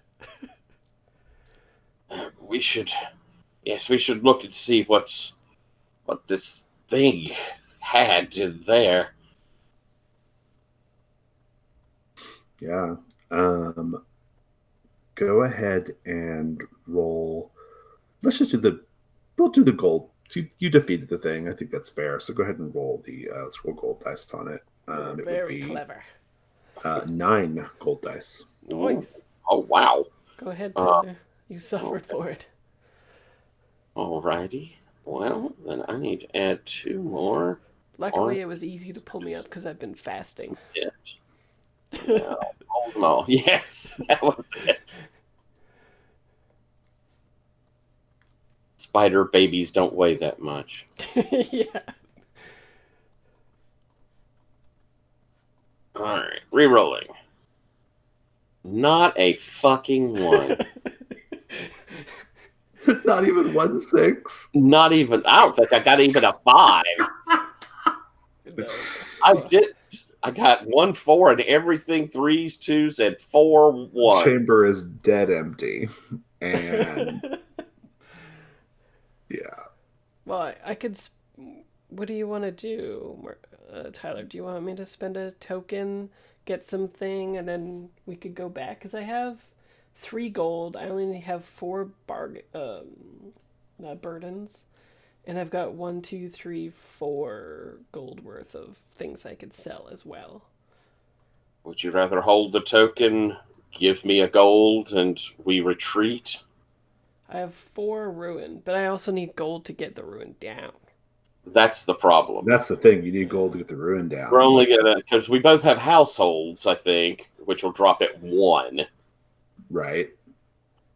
We should look and see what this thing had in there. Yeah. Go ahead and roll. Let's just we'll do the gold. You defeated the thing. I think that's fair. So go ahead and roll let's roll gold dice on it. It Very would be, clever. 9 gold dice. Nice. Oh, wow. Go ahead, Tyler. You suffered for it. Alrighty. Well, then I need to add 2 more. Luckily, it was easy to pull me up because I've been fasting. Yeah. No. Yes, that was it. Spider babies don't weigh that much. Yeah. Alright, re-rolling. Not a fucking 1. Not even 1 6. Not even. I don't think I got even a 5. No. I did. I got 1 4 and everything 3s, 2s, and 4 1. Chamber is dead empty, and yeah. Well, I could. What do you want to do, Tyler? Do you want me to spend a token, get something, and then we could go back? Because I have 3 gold. I only have 4 burdens, and I've got 1, 2, 3, 4 gold worth of things I could sell as well. Would you rather hold the token, give me a gold, and we retreat? I have 4 ruin, but I also need gold to get the ruin down. That's the problem. That's the thing. You need gold to get the ruin down. We're only gonna, because we both have households, I think, which will drop at 1. Right.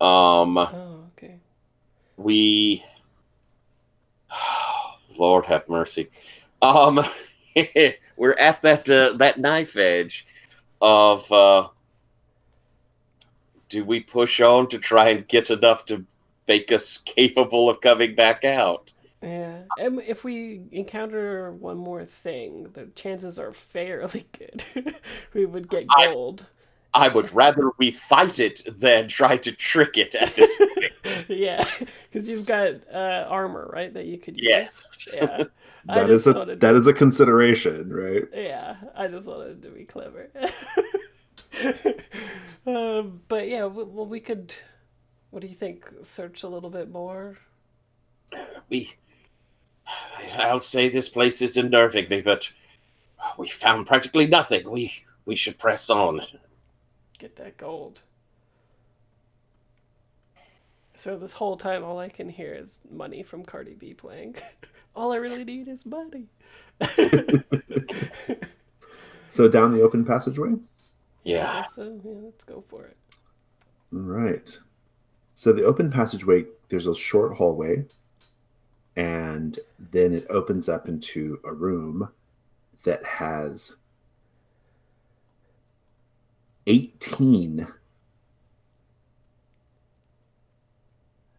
Oh, okay. We, Lord have mercy. We're at that knife edge of do we push on to try and get enough to make us capable of coming back out? Yeah, and if we encounter one more thing, the chances are fairly good. We would get gold. I would rather we fight it than try to trick it at this point. Yeah, because you've got armor, right, that you could use. Yes. Yeah. That is a consideration, right? Yeah, I just wanted to be clever. But yeah, well, we could What do you think? Search a little bit more? We, I'll say this place is unnerving me, but we found practically nothing. We should press on. Get that gold. So this whole time, all I can hear is money from Cardi B playing. All I really need is money. So down the open passageway? Yeah, I Yeah. guess so. Yeah, let's go for it. All right. So the open passageway, there's a short hallway, and then it opens up into a room that has 18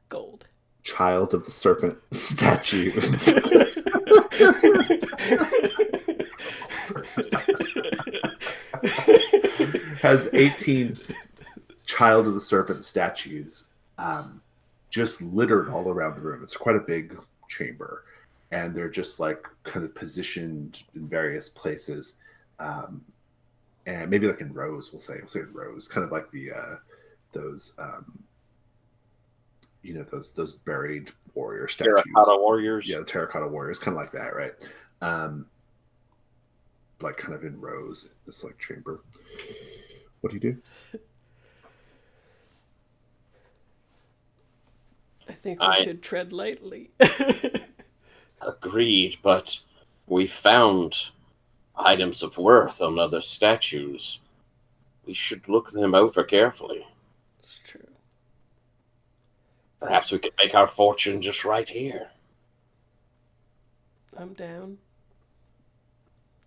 Gold. Child of the Serpent statues. Has 18 Child of the Serpent statues just littered all around the room. It's quite a big chamber, and they're just like kind of positioned in various places. And maybe like in rows, we'll say in rows, kind of like the those those buried warrior statues. Terracotta warriors. Yeah, the terracotta warriors, kind of like that, right? Like kind of in rows, this like chamber. What do you do? I think we should tread lightly. Agreed, but we found items of worth on other statues. We should look them over carefully. It's true. Perhaps we could make our fortune just right here. I'm down.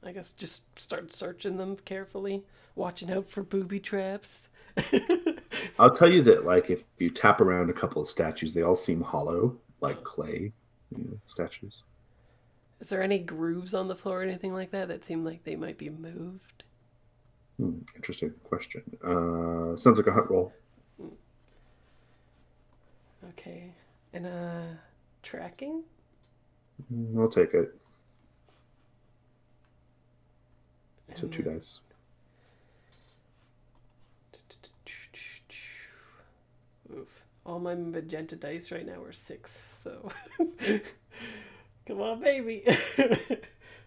I guess just start searching them carefully, watching out for booby traps. I'll tell you that, like, if you tap around a couple of statues, they all seem hollow, like clay statues. Is there any grooves on the floor or anything like that that seem like they might be moved? Interesting question. Sounds like a hunt roll. Okay. And, tracking? I'll take it. So And 2 dice. Oof. All my magenta dice right now are 6, so. Come on, baby.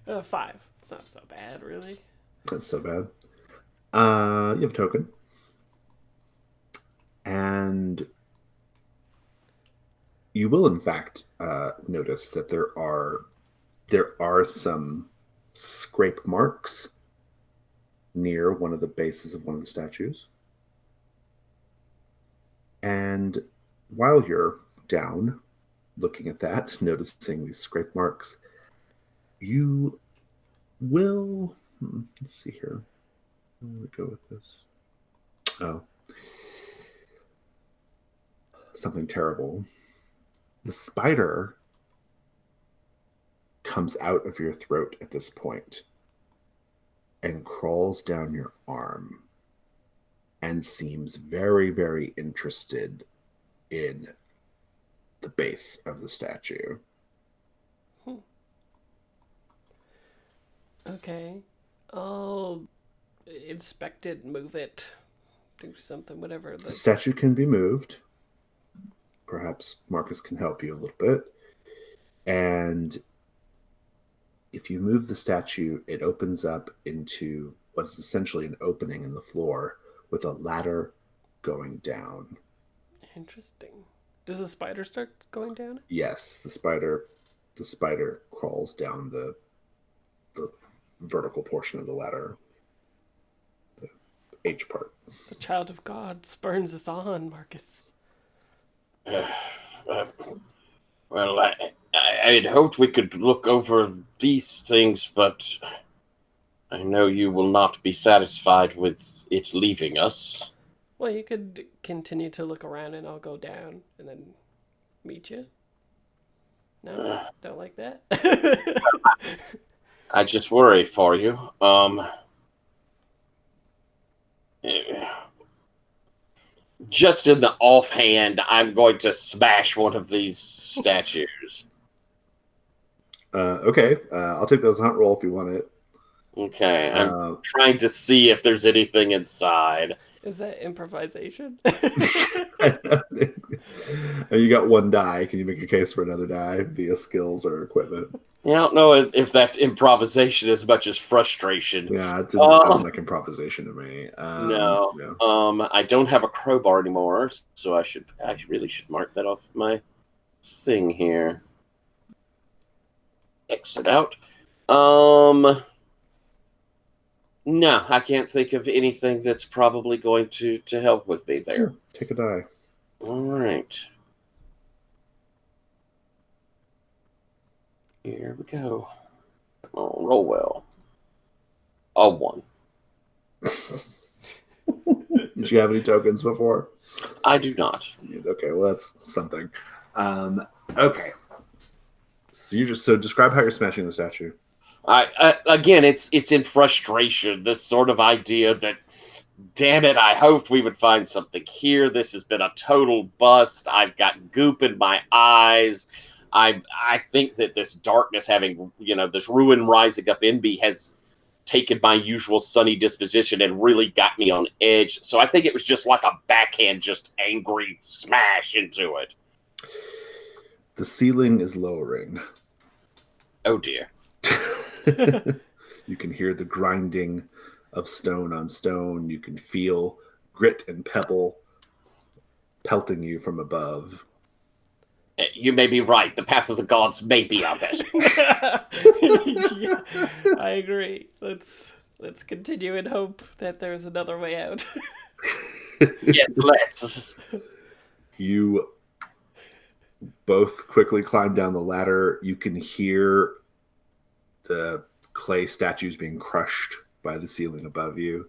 5. It's not so bad, really. That's so bad. You have a token. And you will, in fact, notice that there are some scrape marks near one of the bases of one of the statues. And while you're down looking at that, noticing these scrape marks, you will, let's see here. Where do we go with this? Oh, something terrible. The spider comes out of your throat at this point and crawls down your arm and seems very, very interested in the base of the statue. Okay. I'll inspect it, move it, do something, whatever. The statue can be moved. Perhaps Marcus can help you a little bit. And if you move the statue, it opens up into what is essentially an opening in the floor with a ladder going down. Interesting. Does the spider start going down? Yes, the spider crawls down the vertical portion of the ladder. The H part. The child of God spurns us on, Marcus. Well, I'd hoped we could look over these things, but I know you will not be satisfied with it leaving us. Well, you could continue to look around and I'll go down and then meet you. No? Don't like that? I just worry for you. Just in the offhand, I'm going to smash one of these statues. Okay, I'll take those hunt roll if you want it. Okay, I'm Uh, trying to see if there's anything inside. Is that improvisation? and you got one die. Can you make a case for another die via skills or equipment? Yeah, I don't know if that's improvisation as much as frustration. Yeah, it didn't sound Um, like improvisation to me. no. Yeah. I don't have a crowbar anymore, so I really should mark that off my thing here. Exit out. No, I can't think of anything that's probably going to help with me Yeah, there. take a die. All right. Here we go. Oh, roll well. A one. Did you have any tokens before? I do not. Okay, well that's something. Okay, so describe how you're smashing the statue. I again, it's in frustration. This sort of idea that, damn it, I hoped we would find something here. This has been a total bust. I've got goop in my eyes. I think that this darkness, having this ruin rising up in me, has taken my usual sunny disposition and really got me on edge. So I think it was just like a backhand, just angry smash into it. The ceiling is lowering. Oh dear. You can hear the grinding of stone on stone. You can feel grit and pebble pelting you from above. You may be right. The path of the gods may be our best. Yeah, I agree. Let's continue and hope that there's another way out. Yes, let's. You both quickly climb down the ladder. You can hear the clay statues being crushed by the ceiling above you,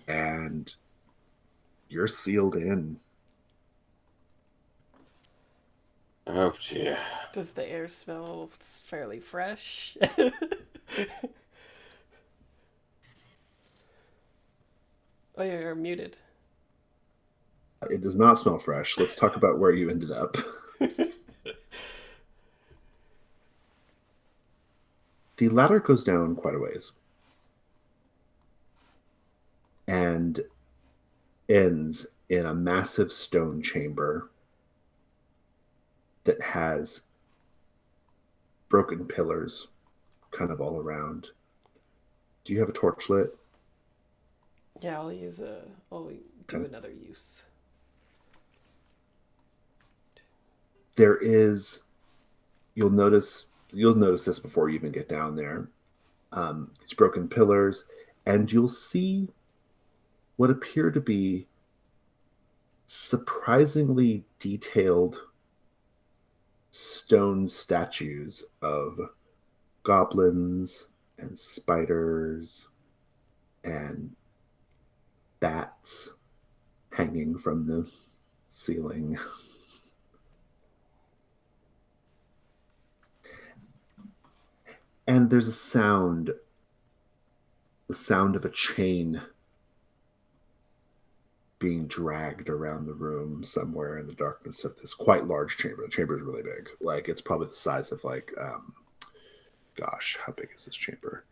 and you're sealed in. Oh dear. Does the air smell fairly fresh? Oh, you're muted. It does not smell fresh. Let's talk about where you ended up. The ladder goes down quite a ways and ends in a massive stone chamber that has broken pillars kind of all around. Do you have a torch lit? Yeah, I'll do Okay. another use. There is, you'll notice this before you even get down there. These broken pillars, and you'll see what appear to be surprisingly detailed stone statues of goblins and spiders and bats hanging from the ceiling. And there's the sound of a chain being dragged around the room somewhere in the darkness of this quite large chamber. The chamber is really big. Like it's probably the size of gosh, how big is this chamber?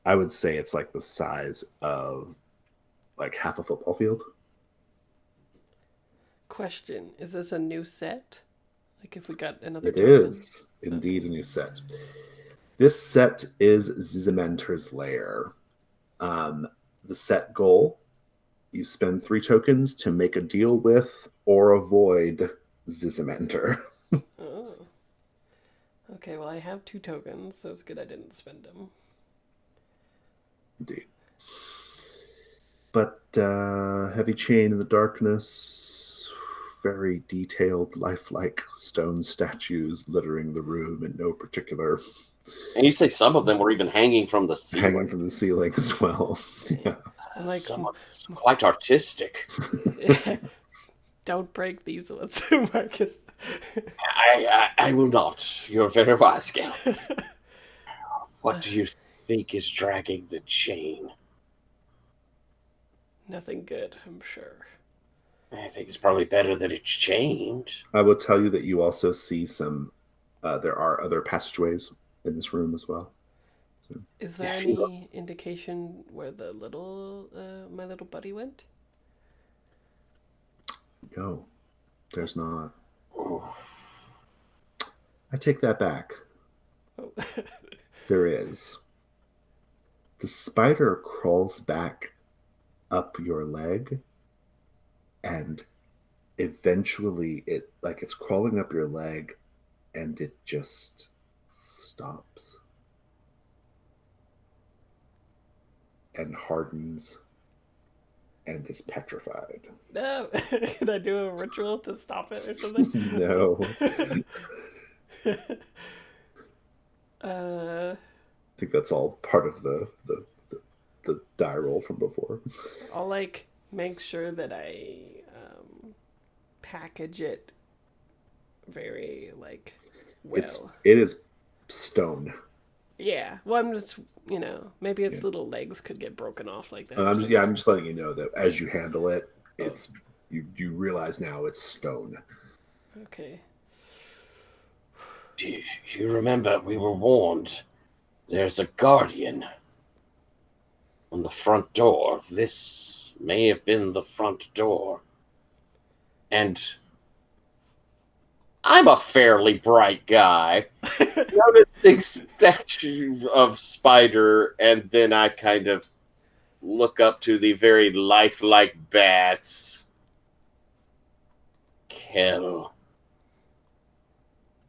I would say it's like the size of like half a football field. Question: is this a new set? Like, if we got another It token? is indeed a new set. This set is Zizamenter's Lair. The set goal: you spend 3 tokens to make a deal with or avoid Zizamenter. Oh. Okay, well, I have 2 tokens, so it's good I didn't spend them. Indeed. But heavy chain in the darkness, very detailed, lifelike stone statues littering the room in no particular, And you say some of them were even hanging from the ceiling. hanging from the ceiling as well. Yeah. I'm like, Some of it's quite artistic. don't break these ones, Marcus. I will not. You're very wise, Gal. What do you think is dragging the chain? Nothing good, I'm sure. I think it's probably better that it's chained. I will tell you that you also see there are other passageways in this room as well. So, Is there If you any indication where the little my little buddy went? no, there's not. oh, I take that back. Oh. There is. The spider crawls back up your leg, and eventually it's crawling up your leg, and it just stops and hardens and is petrified. No, can I do a ritual to stop it or something? No. uh, I think that's all part of the die roll from before. I'll like make sure that I package it very like well. It is stone. Yeah. Well, I'm just maybe Yeah. its little legs could get broken off like that And or something. I'm just letting you know that as you handle it, it's you realize now it's stone. Okay. do you remember we were warned? There's a guardian on the front door. This may have been the front door. And I'm a fairly bright guy. Noticing statue of spider, and then I kind of look up to the very lifelike bats. Kel,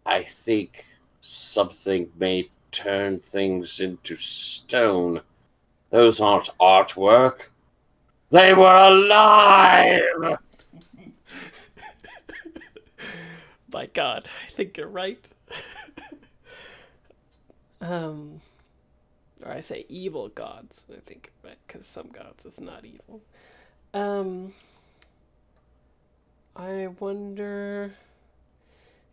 I think something may turn things into stone. Those aren't artwork. They were alive! My God, I think you're right. Or I say evil gods. I think right because some gods is not evil. Um, I wonder,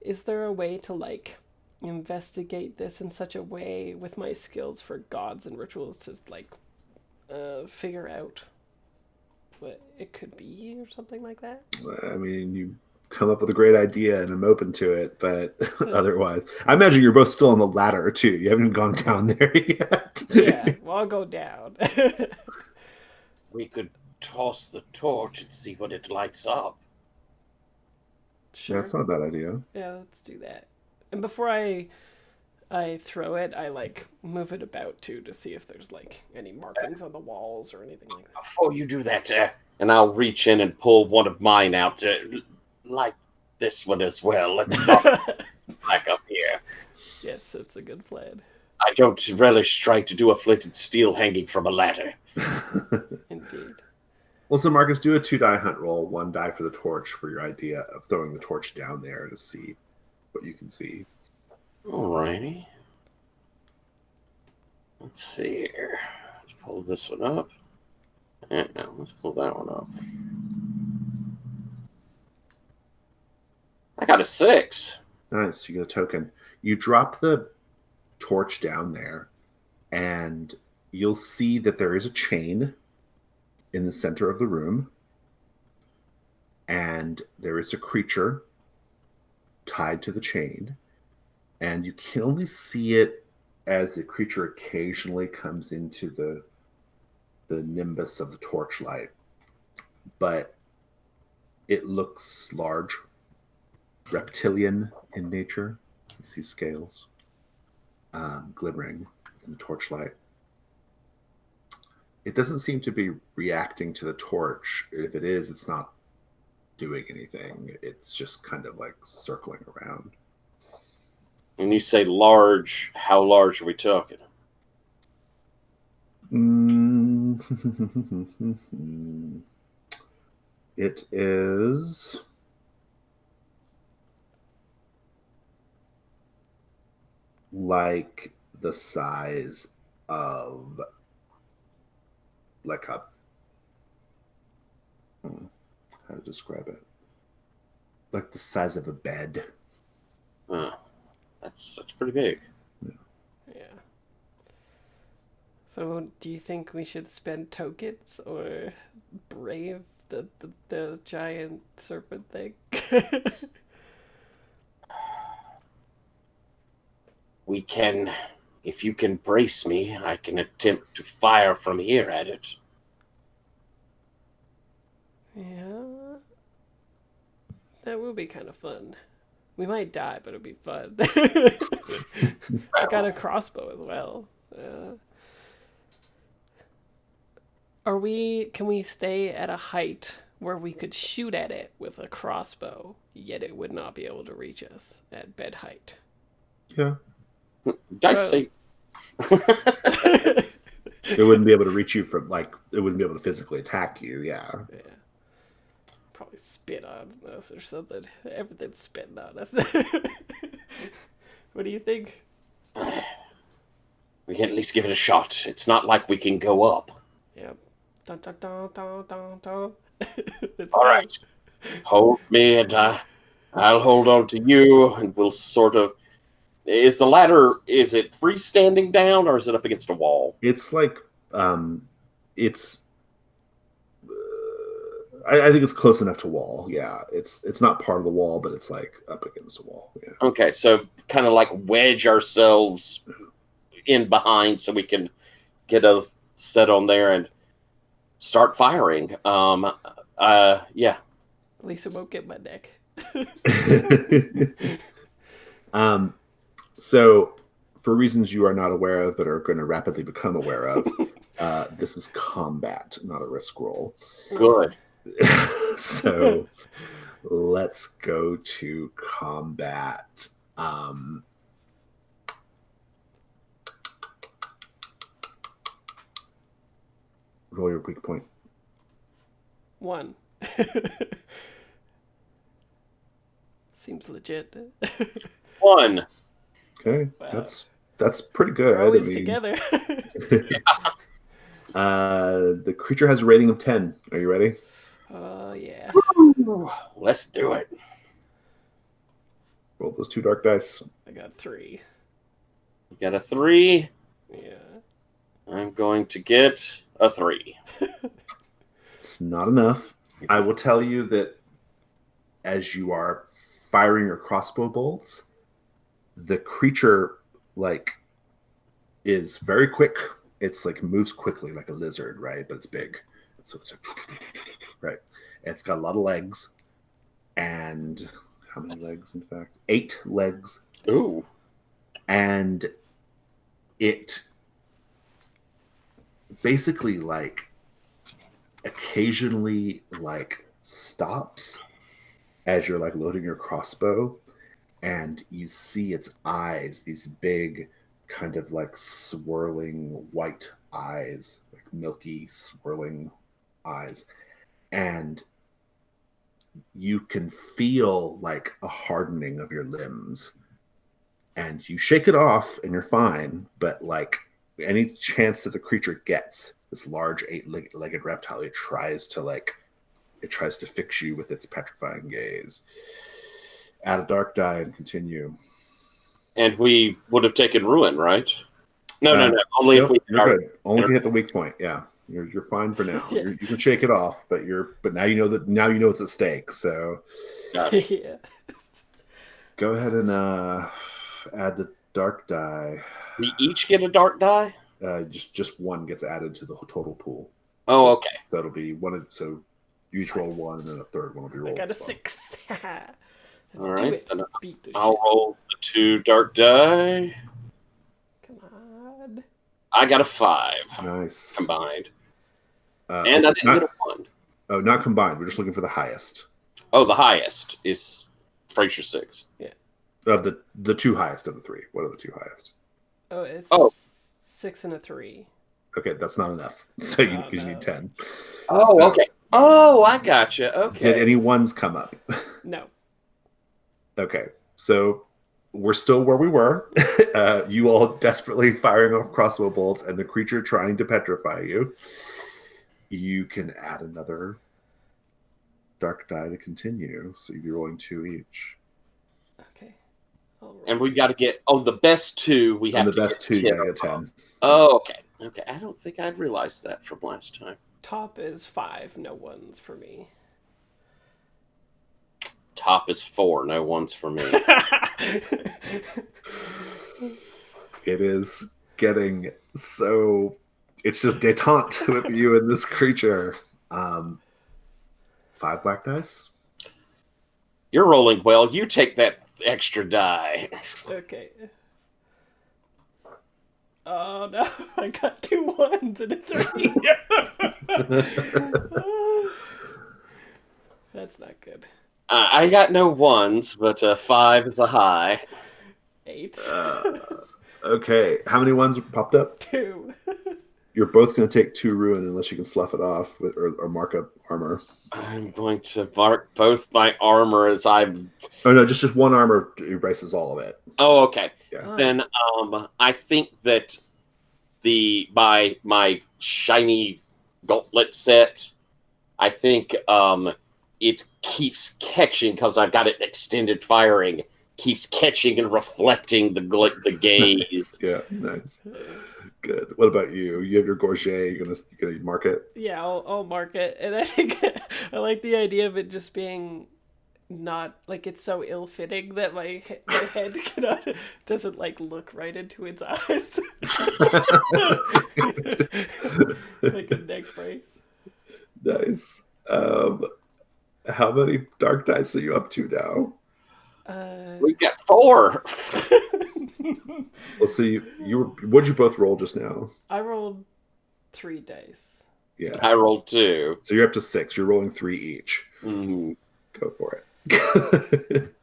is there a way to like investigate this in such a way with my skills for gods and rituals to like figure out what it could be or something like that? I mean, you come up with a great idea and I'm open to it, but otherwise, I imagine you're both still on the ladder too. You haven't gone down there yet. Yeah, well, I'll go down. We could toss the torch and see what it lights up. Sure. That's not a bad idea. Yeah, let's do that. And before I throw it, I like move it about too to see if there's like any markings on the walls or anything like that. Before you do that, and I'll reach in and pull one of mine out, like this one as well. Let's not back up here. Yes, that's a good plan. I don't relish trying to do a flint and steel hanging from a ladder. Indeed. Well, so Marcus, do a 2-die hunt roll, 1 die for the torch for your idea of throwing the torch down there to see what you can see. Alrighty. Let's see here. Let's pull this one up. And now let's pull that one up. I got a 6. Nice, you get a token. You drop the torch down there, and you'll see that there is a chain in the center of the room, and there is a creature tied to the chain, and you can only see it as the creature occasionally comes into the nimbus of the torchlight, but it looks large, reptilian in nature. You see scales glimmering in the torchlight. It doesn't seem to be reacting to the torch. If it is, it's not doing anything. It's just kind of like circling around. When you say large, how large are we talking? It is like the size of like a how to describe it, like the size of a bed. Huh. That's pretty big. Yeah. So, do you think we should spend tokens or brave the giant serpent thing? We can If you can brace me, I can attempt to fire from here at it. Yeah. That will be kind of fun. We might die, but it'll be fun. I got a crossbow as well. Can we stay at a height where we could shoot at it with a crossbow, yet it would not be able to reach us at bed height? Yeah. Guys say It wouldn't be able to reach you from, like, it wouldn't be able to physically attack you, yeah. Yeah. Probably spit on us or something. Everything's spitting on us. What do you think? we can at least give it a shot. It's not like we can go up. Yep. Dun, dun, dun, dun, dun, dun. All right. Hold me, and I'll hold on to you, and we'll sort of... Is the ladder, is it freestanding down, or is it up against a wall? It's like, it's... I think it's close enough to wall, yeah. It's not part of the wall, but it's, like, up against a wall, yeah. Okay, so kind of like wedge ourselves in behind so we can get a set on there and start firing. Yeah. At least it won't get my neck. So, for reasons you are not aware of but are going to rapidly become aware of, this is combat, not a risk roll. Good. So, let's go to combat. Roll your weak point. 1. Seems legit. 1. Okay, Wow. that's pretty good. We're always together. The creature has a rating of 10. Are you ready? Oh, yeah. Woo! Let's do it. Roll those 2 dark dice. I got 3. You got a 3. Yeah. I'm going to get a 3. It's not enough. I will tell you that as you are firing your crossbow bolts, the creature, like, is very quick. It's like moves quickly like a lizard, right? But it's big. So it's like, right. It's got a lot of legs. And how many legs, in fact? 8 legs. Ooh. And it basically, like, occasionally, like, stops as you're, like, loading your crossbow, and you see its eyes, these big kind of, like, swirling white eyes, like milky swirling eyes, and you can feel, like, a hardening of your limbs, and you shake it off and you're fine, but, like, any chance that the creature gets, this large 8-legged reptile, it tries to fix you with its petrifying gaze. Add a dark die and continue. And we would have taken ruin, right? No. Only if we. You're good. Only if you hit the weak point. Yeah, you're fine for now. Yeah. You can shake it off, but now you know it's at stake. So Yeah. go ahead and add the dark die. We each get a dark die? Just one gets added to the total pool. Oh, okay. So it'll be one. So you each roll 1, and then a third one will be rolled. I got a as well. 6. All right. Then Beat the I'll shit. roll the 2 dark die. Come on. I got a 5 Nice. combined. And I didn't get a 1. Oh, not combined. We're just looking for the highest. Oh, the highest is Fraser 6. Of the 2 highest of the 3. What are the 2 highest? Oh, it's Oh. 6 and a 3. Okay, that's not enough. So you no. need 10. Oh, So- okay. Oh, I gotcha. Okay. Did any ones come up? No. Okay, so we're still where we were. You all desperately firing off crossbow bolts, and the creature trying to petrify you. You can add another dark die to continue, so you'd be rolling 2 each. Okay. I'll roll. And we got to get the best 2. We have And the to best get 2, you 10 gotta get above. 10. Oh, okay. Okay. I don't think I'd realized that from last time. Top is 5, no 1s for me. Top is 4, no 1s for me. It is getting so. It's just detente with you and this creature. Um, 5 black dice. You're rolling well. You take that extra die. Okay. Oh no, I got 2 1s and a 3. That's not good. I got no ones, but 5 is a high. 8. Okay, how many ones popped up? 2. You're both going to take 2 ruin unless you can slough it off or mark up armor. I'm going to mark both my armor as I'm. Oh no, just one armor erases all of it. Oh, okay. Yeah. Then I think that my shiny gauntlet set, I think it keeps catching because I've got it extended firing. Keeps catching and reflecting the gaze. Nice. Yeah, nice. Good. What about you? You have your gorget. You're gonna mark it. Yeah, I'll mark it, and I think I like the idea of it just being not like it's so ill-fitting that my head doesn't like look right into its eyes, like a neck brace. Nice. How many dark dice are you up to now? We got 4. Let's see. What'd you both roll just now? I rolled 3 dice. Yeah. I rolled 2. So you're up to 6. You're rolling 3 each. Mm-hmm. Go for it.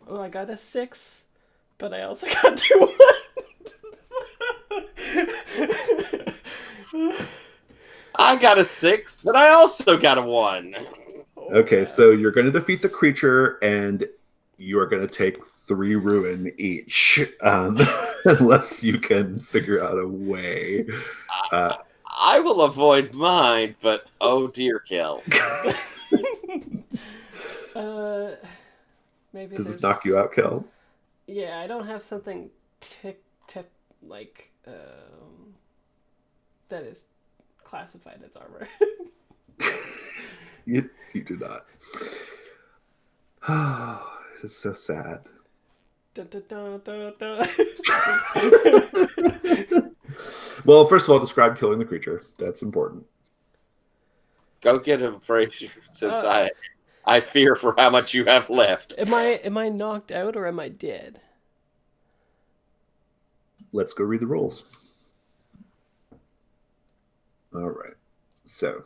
Oh, I got a 6, but I also got 2 1s. I got a 6, but I also got a 1. Okay, so you're going to defeat the creature, and you are going to take 3 ruin each, unless you can figure out a way. I will avoid mine, but oh dear, Kel. Maybe Does this knock you out, Kel? Yeah, I don't have something like that is classified as armor. You do not. Oh, it's so sad. Dun, dun, dun, dun, dun. Well, first of all, describe killing the creature. That's important. Go get him, Fraser, since I fear for how much you have left. Am I knocked out or am I dead? Let's go read the rules. All right. So.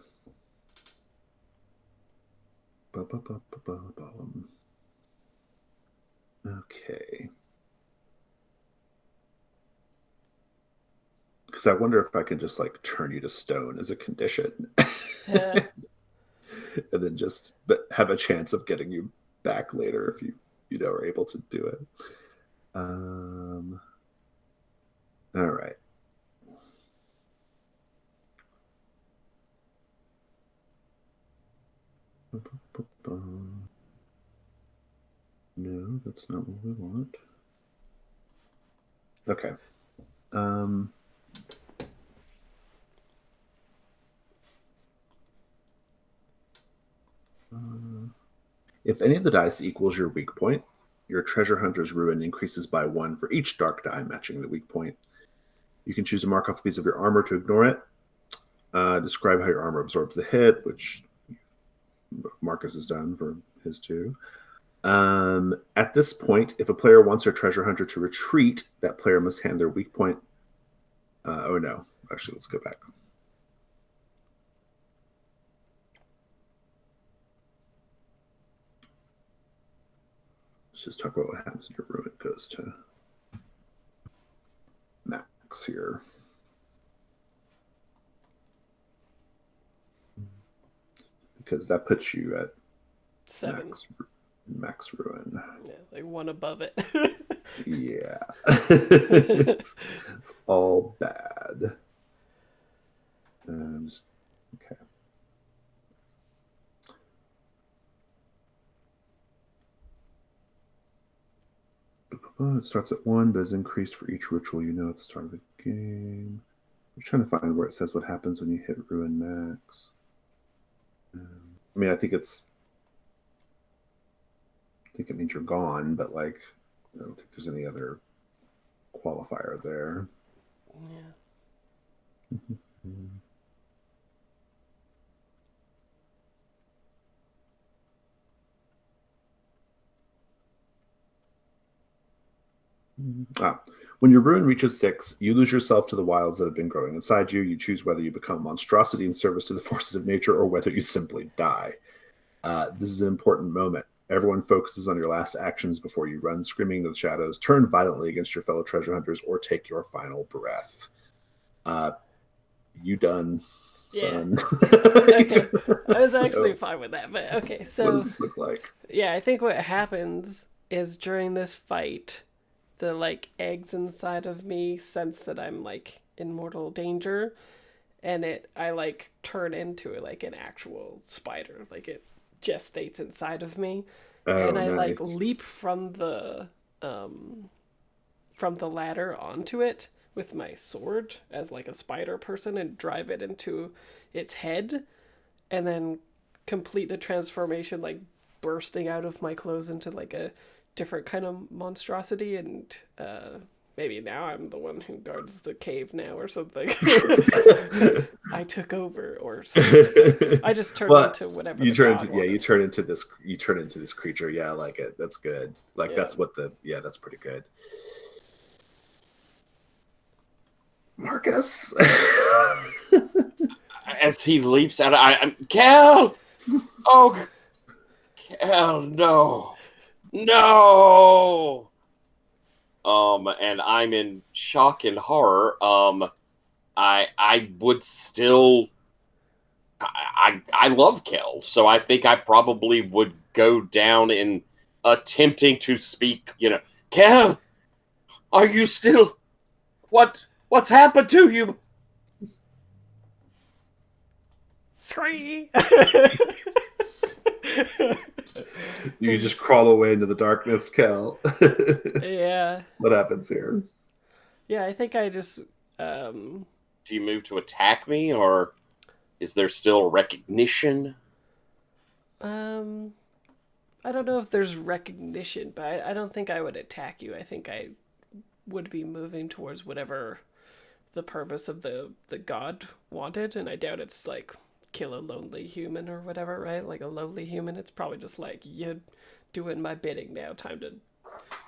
Okay. Because I wonder if I can just like turn you to stone as a condition. And then just have a chance of getting you back later if you are able to do it. All right. No, that's not what we want. Okay. If any of the dice equals your weak point, your treasure hunter's ruin increases by 1 for each dark die matching the weak point. You can choose to mark off a piece of your armor to ignore it. Describe how your armor absorbs the hit, which Marcus has done for his 2. At this point, if a player wants their treasure hunter to retreat, that player must hand their weak point. Oh no, actually, let's go back. Let's just talk about what happens when your ruin goes to max here. Because that puts you at 7. Max ruin. Yeah, like 1 above it. Yeah. It's all bad. Okay. It starts at 1, but is increased for each ritual you know at the start of the game. I'm trying to find where it says what happens when you hit ruin max. I mean, I think it means you're gone, but like, I don't think there's any other qualifier there. Yeah. Ah. When your ruin reaches 6, you lose yourself to the wilds that have been growing inside you. You choose whether you become a monstrosity in service to the forces of nature or whether you simply die. This is an important moment. Everyone focuses on your last actions before you run screaming into the shadows, turn violently against your fellow treasure hunters, or take your final breath. Uh, you done, Yeah. son. Okay. I was actually So, fine with that, but okay. what does So, this look like? yeah, I think what happens is during this fight, the like eggs inside of me sense that I'm like in mortal danger, and I like turn into like an actual spider. Like it gestates inside of me, and Oh, I like nice. leap from the ladder onto it with my sword as like a spider person and drive it into its head, and then complete the transformation like bursting out of my clothes into like a different kind of monstrosity, and maybe now I'm the one who guards the cave now or something. I took over or something like that. I just turned Well, into whatever you the turn god into, yeah, wanted. you turn into this creature. Yeah, I like it. That's good. Like Yeah. that's what the yeah, that's pretty good. Marcus. As he leaps out, I'm Cal. Oh, Cal, no, no. And I'm in shock and horror. I would still. I love Kel, so I think I probably would go down in attempting to speak. Kel, are you still? What's happened to you? Scree. You just crawl away into the darkness, Kel. Yeah. What happens here? Yeah, I think I just um Do you move to attack me, or is there still recognition? um I don't know if there's recognition, but I don't think I would attack you. I think I would be moving towards whatever the purpose of the god wanted, and I doubt it's like kill a lonely human or whatever, right? Like a lonely human, it's probably just like you're doing my bidding now. Time to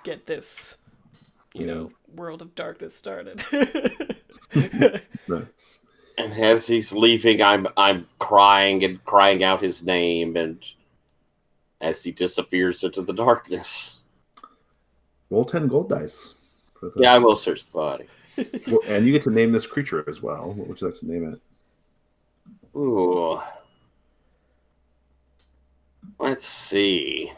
get this, Yeah, world of darkness started. nice. And as he's leaving, I'm crying and crying out his name, and as he disappears into the darkness. Roll 10 gold dice for the. Yeah, I will search the body. Well, and you get to name this creature as well. What would you like to name it? Ooh. Let's see.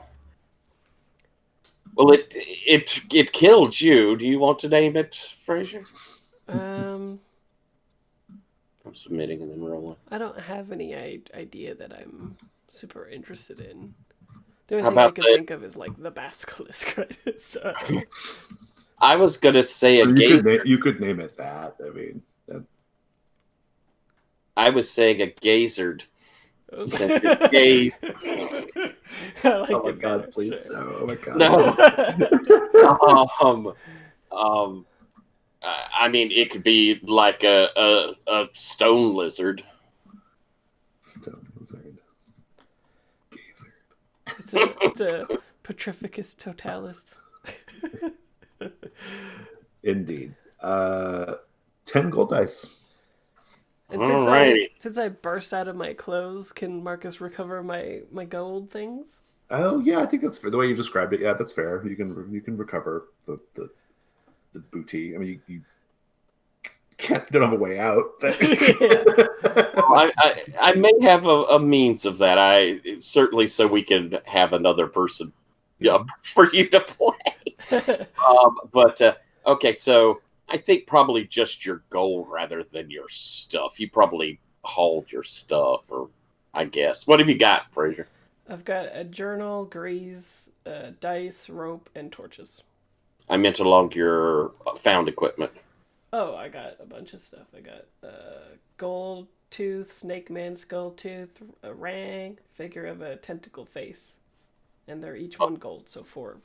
Well, it killed you. Do you want to name it, Fraser? um, I'm submitting and then rolling. I don't have any idea that I'm super interested in. The only How thing I about could the? think of is like the basilisk, right? So, I was gonna say a Or gazer. you could name it that. I mean, that, I was saying a gazered. Since it's I gaze. oh like my it better. god, please Sure. no. Oh my No. god. um. Um. I mean, it could be like a stone lizard. Stone lizard. Gazer. It's a Petrificus totalis. Indeed. 10 gold dice. And Alrighty. since I burst out of my clothes, can Marcus recover my gold things? Oh yeah, I think that's fair. The way you described it, yeah, that's fair. You can recover the booty. I mean, you can't don't have a way out. But Yeah. I may have a means of that. I certainly so we can have another person for you to play. But okay, so I think probably just your gold rather than your stuff. You probably hauled your stuff, or I guess. What have you got, Fraser? I've got a journal, grease, dice, rope, and torches. I meant along your found equipment. Oh, I got a bunch of stuff. I got gold tooth, snake man skull tooth, a rang, figure of a tentacle face, and they're each one gold. So four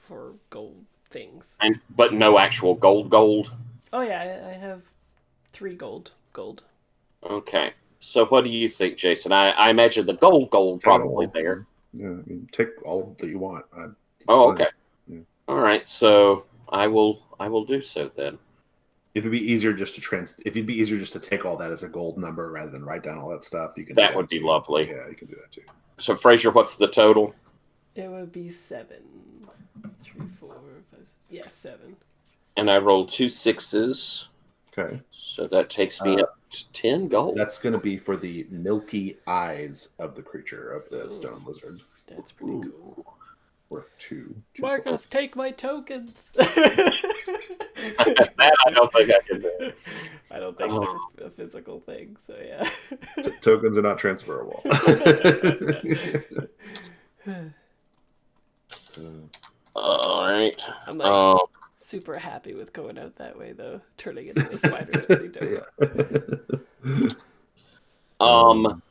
gold things. But no actual gold. Oh yeah, I have 3 gold. Gold. Okay. So what do you think, Jason? I imagine the gold Take it probably all. there. Yeah, I mean, take all that you want. It's Oh, fine. okay. Yeah. All right. So I will do so then. If it'd be easier just to take all that as a gold number rather than write down all that stuff, you can do That that would be too. lovely. Yeah, you can do that too. So Fraser, what's the total? It would be 7. 3, 4, 5. Yeah, 7. And I rolled 2 6s. Okay. So that takes me up to 10 gold. That's going to be for the milky eyes of the creature, of the Ooh. stone lizard. That's pretty cool. Worth 2. Marcus, take my tokens. That I don't think I can do. I don't think they're a physical thing, so yeah. Tokens are not transferable. All right. I'm like super happy with going out that way, though. Turning into a spider is pretty dope.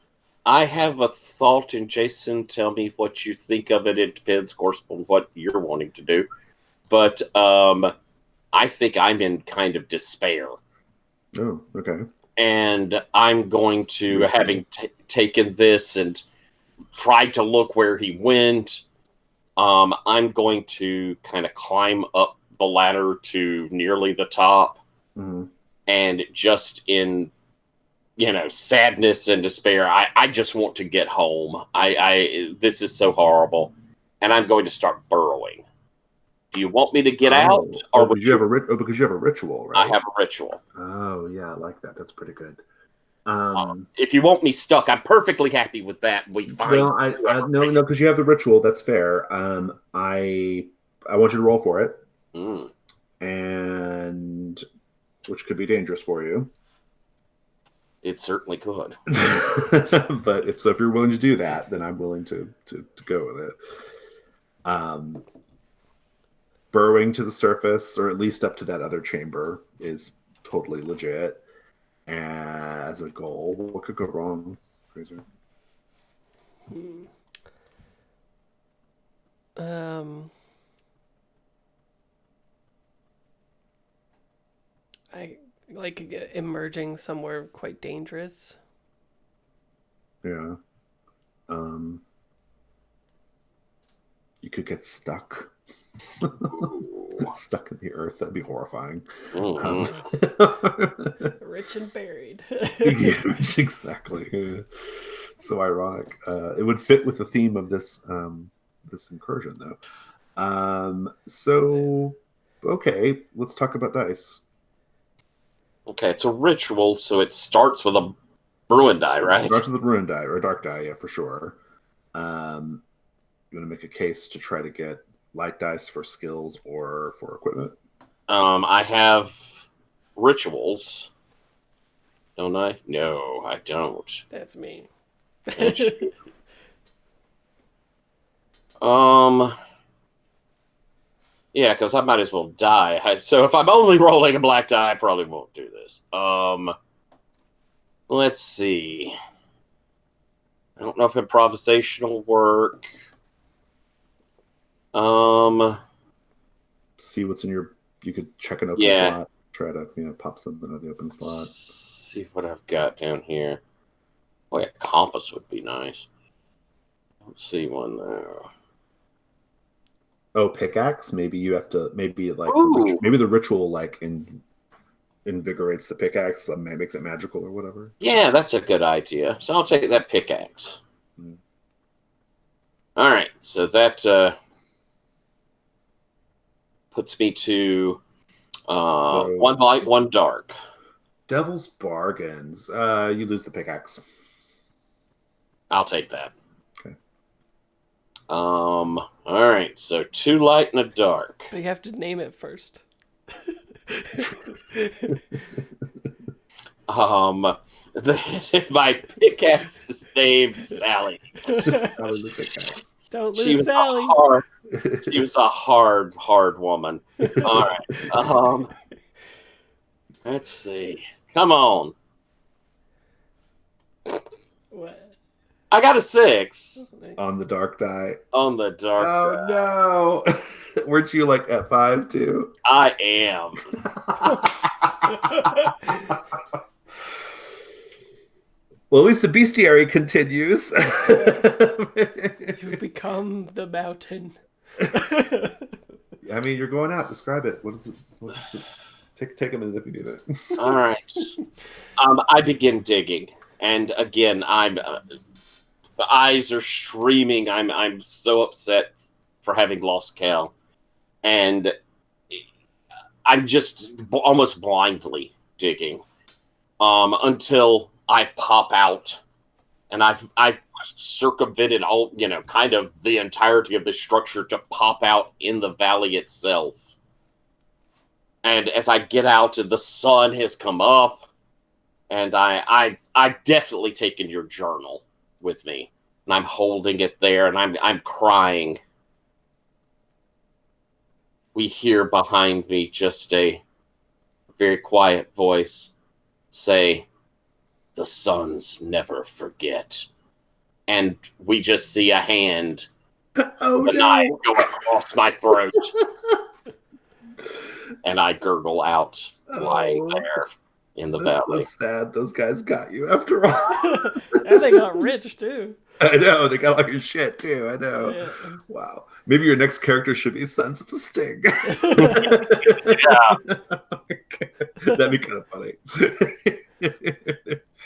I have a thought, and Jason, tell me what you think of it. It depends, of course, on what you're wanting to do. But I think I'm in kind of despair. Oh, okay. And I'm going to, having taken this and tried to look where he went, I'm going to kind of climb up the ladder to nearly the top. Mm-hmm. And just in, sadness and despair, I just want to get home. This is so horrible. And I'm going to start burrowing. Do you want me to get out? Or because you have a ritual, right? I have a ritual. Oh, yeah, I like that. That's pretty good. If you want me stuck, I'm perfectly happy with that. We find no, because you have the ritual. That's fair. I want you to roll for it, and which could be dangerous for you. It certainly could. But if you're willing to do that, then I'm willing to go with it. Burrowing to the surface, or at least up to that other chamber, is totally legit. As a goal, what could go wrong, Fraser? I like emerging somewhere quite dangerous. Yeah. You could get stuck. Stuck in the earth. That'd be horrifying. Rich and buried. Yeah, exactly. So ironic. It would fit with the theme of this this incursion, though. So, okay, let's talk about dice. Okay, it's a ritual, so it starts with a ruin die, right? It starts with a ruin die or a dark die, yeah, for sure. You want to make a case to try to get light dice for skills or for equipment? I have rituals. Don't I? No, I don't. That's me. Yeah, because I might as well die. So if I'm only rolling a black die, I probably won't do this. Let's see. I don't know if improvisation will work. See what's in your. You could check an open slot. Try to pop something out of the open slot. See what I've got down here. Oh, a compass would be nice. Let's see one there. Oh, pickaxe. Maybe you have to. Maybe Ooh. the ritual invigorates the pickaxe. Makes it magical or whatever. Yeah, that's a good idea. So I'll take that pickaxe. All right, so that puts me to 1 light, 1 dark. Devil's bargains. You lose the pickaxe. I'll take that. Okay. All right, so 2 light and a dark. But you have to name it first. My pickaxe is named Sally. Sally the pickaxe. Don't lose Sally. She was a hard woman. All right. Let's see. Come on. What? I got a 6 on the dark die. On the dark die. Oh no! Weren't you like at 5 too? I am. Well, at least the bestiary continues. You become the mountain. I mean, you're going out. Describe it. What is it? What is it? Take a minute if you need it. All right. I begin digging, and again, the eyes are streaming. I'm so upset for having lost Cal, and I'm just almost blindly digging until I pop out, and I've circumvented all, kind of the entirety of the structure to pop out in the valley itself. And as I get out, and the sun has come up, and I've definitely taken your journal with me, and I'm holding it there, and I'm crying. We hear behind me just a very quiet voice say, "The sons never forget." And we just see a hand Oh with a knife go across my throat. And I gurgle out, lying there in the That's valley. so sad. Those guys got you after all. And they got rich too. I know. They got all your shit too. I know. Yeah. Wow. Maybe your next character should be Sons of the Sting. Yeah. Okay. That'd be kind of funny.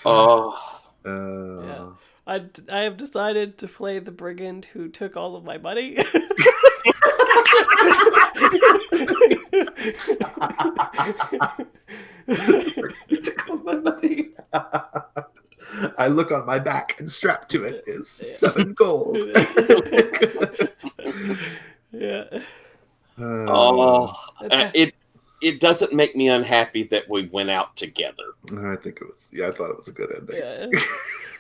Oh, Yeah. I have decided to play the brigand who took all of my money. I look on my back, and strapped to it is 7 gold. Yeah. it doesn't make me unhappy that we went out together. I think it was. Yeah, I thought it was a good ending. Yeah.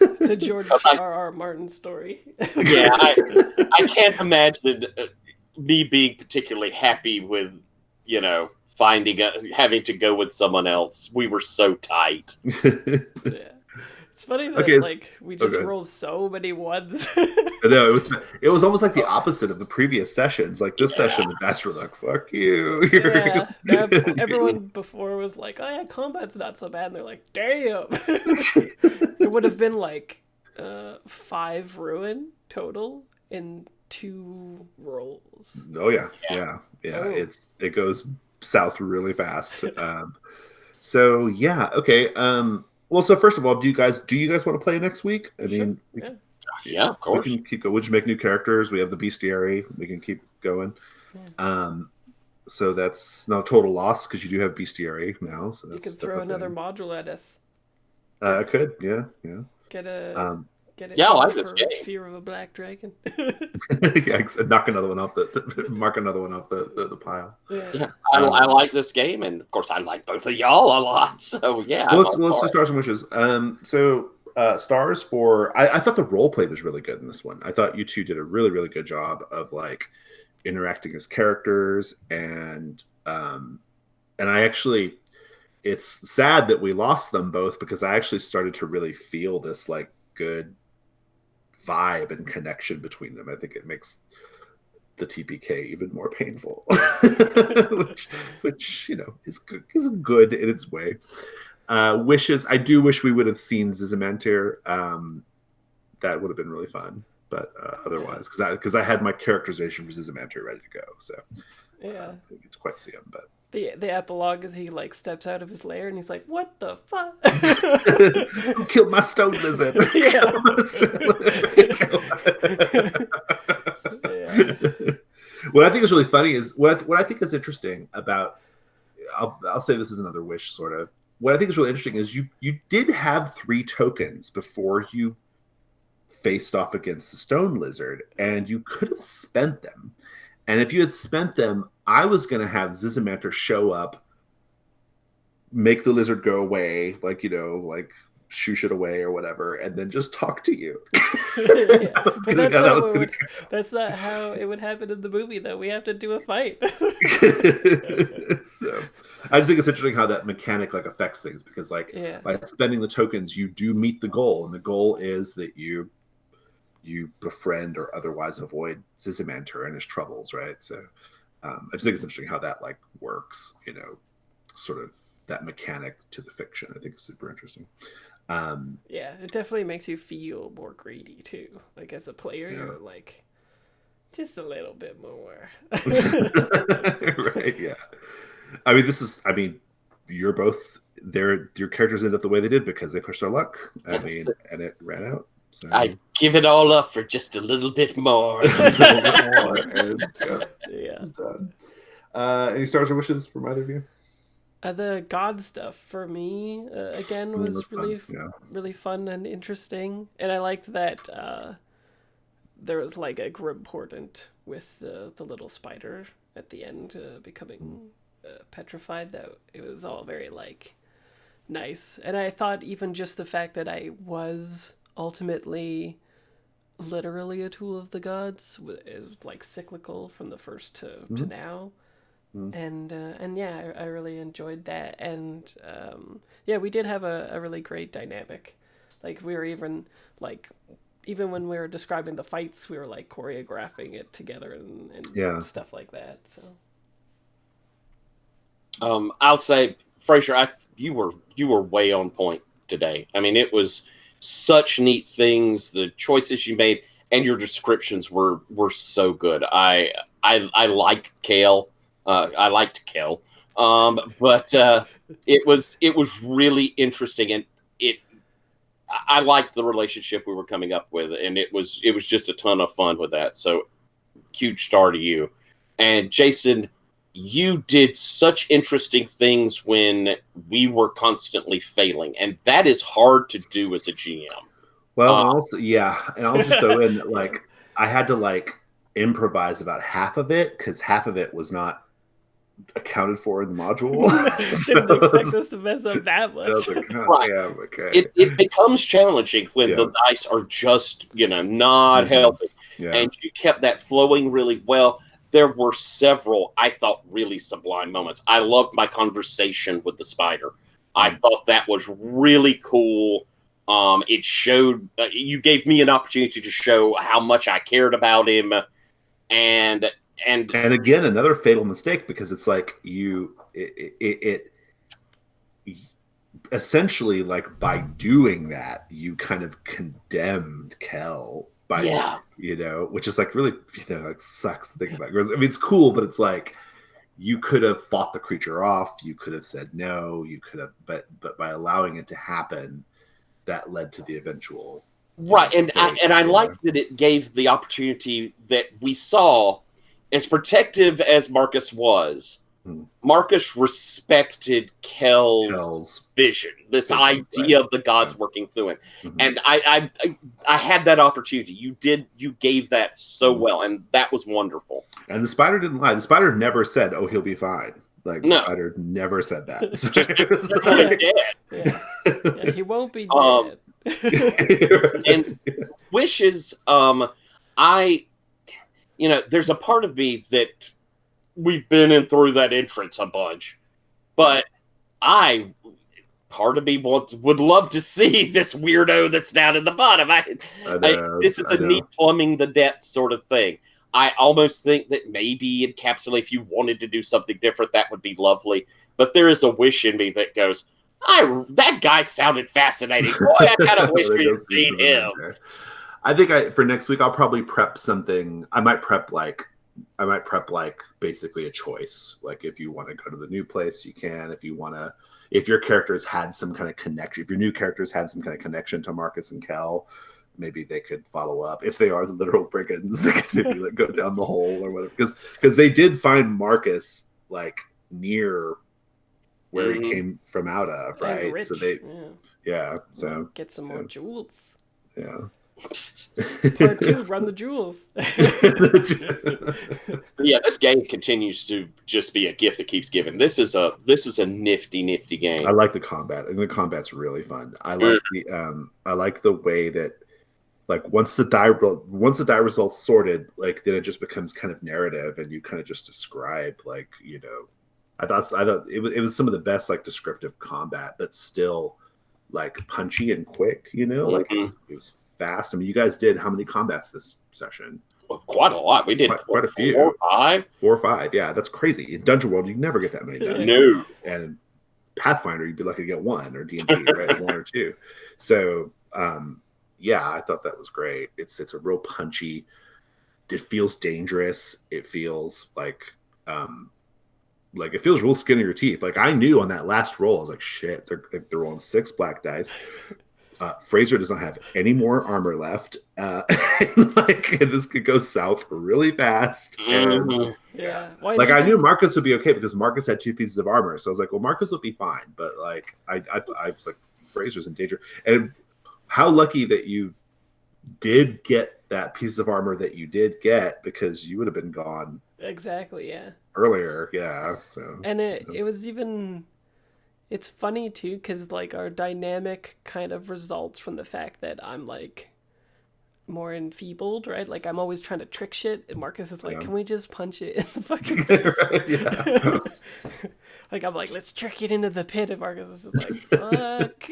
It's a George R.R. Martin story. Yeah, I can't imagine me being particularly happy with, having to go with someone else. We were so tight. Yeah. It's funny that we just rolled so many ones. I know it was almost like the opposite of the previous sessions. Like this session, the bats were like, "Fuck you." Yeah, everyone before was like, "Oh yeah, combat's not so bad," and they're like, "Damn." It would have been like 5 ruin total in 2 rolls. Oh yeah. Oh. It goes south really fast. So yeah, okay. Well, so first of all, do you guys want to play next week? I mean, yeah, of course. We can keep going. We'll just make new characters. We have the bestiary. We can keep going. Yeah. So that's not a total loss because you do have bestiary now. So you can throw another module at us. I could, yeah. Get it. Yeah, I like this game. Fear of a Black Dragon. Yeah, knock another one off mark another one off the pile. Yeah, I like this game, and of course, I like both of y'all a lot. So yeah. Well, let's do stars and wishes. Stars for I thought the role play was really good in this one. I thought you two did a really, really good job of like interacting as characters, and I actually, it's sad that we lost them both because I actually started to really feel this like good vibe and connection between them. I think it makes the TPK even more painful, which is good in its way. Wishes, I do wish we would have seen Zizimantir. That would have been really fun, but otherwise, because I had my characterization for Zizimantir ready to go, so yeah, I didn't get to quite see him, but the epilogue is he like steps out of his lair and he's like, "What the fuck? Who killed my stone lizard?" Yeah. What I think is really funny is what I think is interesting about. I'll say this is another wish, sort of. What I think is really interesting is you did have 3 tokens before you faced off against the stone lizard, and you could have spent them. And if you had spent them, I was going to have Zizimantir show up, make the lizard go away, like shoosh it away or whatever, and then just talk to you. That's not how it would happen in the movie, though. We have to do a fight. So I just think it's interesting how that mechanic like affects things, because by spending the tokens, you do meet the goal, and the goal is that you befriend or otherwise avoid Zizimantir and his troubles, right? So I just think it's interesting how that like works, sort of that mechanic to the fiction. I think it's super interesting. Yeah, it definitely makes you feel more greedy too. Like as a player, Yeah. you're like just a little bit more. Right, yeah. I mean, you're both your characters ended up the way they did because they pushed their luck. I mean, and it ran out. So I give it all up for just a little bit more. just a little bit more, and Yeah. it's done. Any stars or wishes from either of you? The god stuff for me again was That's fun. Yeah. really fun and interesting, and I liked that there was like a grim portent with the little spider at the end becoming petrified. That it was all very like nice, and I thought even just the fact that I was ultimately literally a tool of the gods is like cyclical from the first to now. And yeah, I really enjoyed that, and yeah, we did have a really great dynamic. Like we were even when we were describing the fights, we were like choreographing it together and stuff like that. So I'll say, Fraser, you were way on point today. I mean, it was such neat things. The choices you made and your descriptions were so good. I like Kale. I liked Kel, but it was really interesting, and I liked the relationship we were coming up with, and it was just a ton of fun with that. So, huge star to you. And Jason, you did such interesting things when we were constantly failing, and that is hard to do as a GM. Well, and also, and I'll just throw in that like I had to like improvise about half of it because half of it was not accounted for in the module. Didn't expect us to mess up that much. Right. Okay. It becomes challenging when the dice are just not helping, and you kept that flowing really well. There were several, I thought, really sublime moments. I loved my conversation with the spider. I thought that was really cool. It showed you gave me an opportunity to show how much I cared about him, and again another fatal mistake because it's like it essentially like by doing that you kind of condemned Kel by which is like really like sucks to think about. I mean, it's cool, but it's like you could have fought the creature off, you could have said no, you could have, but by allowing it to happen, that led to the eventual I liked that it gave the opportunity that we saw. As protective as Marcus was, Marcus respected Kel's vision, this idea of the gods working through him. And I had that opportunity. You gave that so well, and that was wonderful. And the spider didn't lie. The spider never said, "Oh, he'll be fine." Like the spider never said that. He won't be dead. And wishes, there's a part of me that we've been in through that entrance a bunch, but part of me would love to see this weirdo that's down in the bottom. This is a neat plumbing the depths sort of thing. I almost think that maybe encapsulate, if you wanted to do something different, that would be lovely. But there is a wish in me that goes, that guy sounded fascinating. Boy, I kind of wish we had seen him. I think for next week I'll probably prep something. I might prep like basically a choice. Like if you want to go to the new place, you can. If your characters had some kind of connection, if your new characters had some kind of connection to Marcus and Kel, maybe they could follow up. If they are the literal brigands, they could maybe go down the hole or whatever. Because they did find Marcus like near where he came from out of, right? Rich. So so get some more jewels. Yeah. Part 2, run the jewels. This game continues to just be a gift that keeps giving. This is a nifty game. I like the combat, and the combat's really fun. I like the way that like once the die results sorted, like then it just becomes kind of narrative, and you kind of just describe like I thought it was some of the best like descriptive combat, but still like punchy and quick. Like it was fast. I mean, you guys did how many combats this session? Well, quite a lot. We did quite a few. 4 or 5. 4 or 5. Yeah, that's crazy. In Dungeon World, you never get that many done. No. And Pathfinder, you'd be lucky to get one, or D&D, right? One or two. So yeah, I thought that was great. It's a real punchy. It feels dangerous. It feels like it feels real skin in your teeth. Like I knew on that last roll, I was like, shit, they're rolling 6 black dice. Fraser does not have any more armor left. And this could go south really fast. And Yeah. Why like do you I knew think- Marcus would be okay because Marcus had 2 pieces of armor. So I was like, well, Marcus will be fine. But like I was like, Fraser's in danger. And how lucky that you did get that piece of armor that you did get, because you would have been gone Exactly, yeah. earlier. Yeah. So And it was even, it's funny too, because like our dynamic kind of results from the fact that I'm like more enfeebled, right? Like I'm always trying to trick shit, and Marcus is like, Yeah. "Can we just punch it in the fucking face?" Right, yeah. Like I'm like, "Let's trick it into the pit," and Marcus is just like, "Fuck."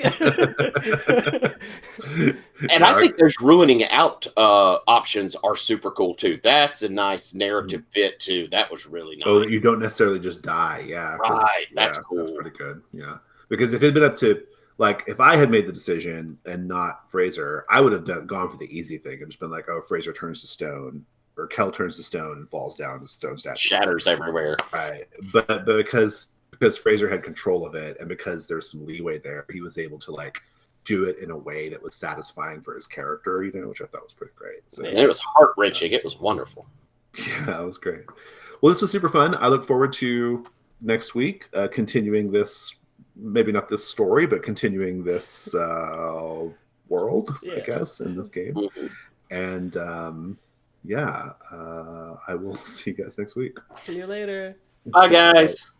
And I think those ruining out options are super cool too. That's a nice narrative bit too. That was really nice. Oh, that you don't necessarily just die. Yeah. Right. That's yeah, cool. That's pretty good. Yeah. Because if it had been up to, like, if I had made the decision and not Fraser, I would have gone for the easy thing and just been like, oh, Fraser turns to stone, or Kel turns to stone and falls down the stone statue. Shatters everywhere. Right. But because Fraser had control of it, and because there's some leeway there, he was able to like do it in a way that was satisfying for his character, which I thought was pretty great. So And it was heart wrenching. It was wonderful. yeah, that was great. Well, this was super fun. I look forward to next week, continuing this, maybe not this story, but continuing this world, I guess, in this game. Mm-hmm. And I will see you guys next week. See you later. Bye, guys.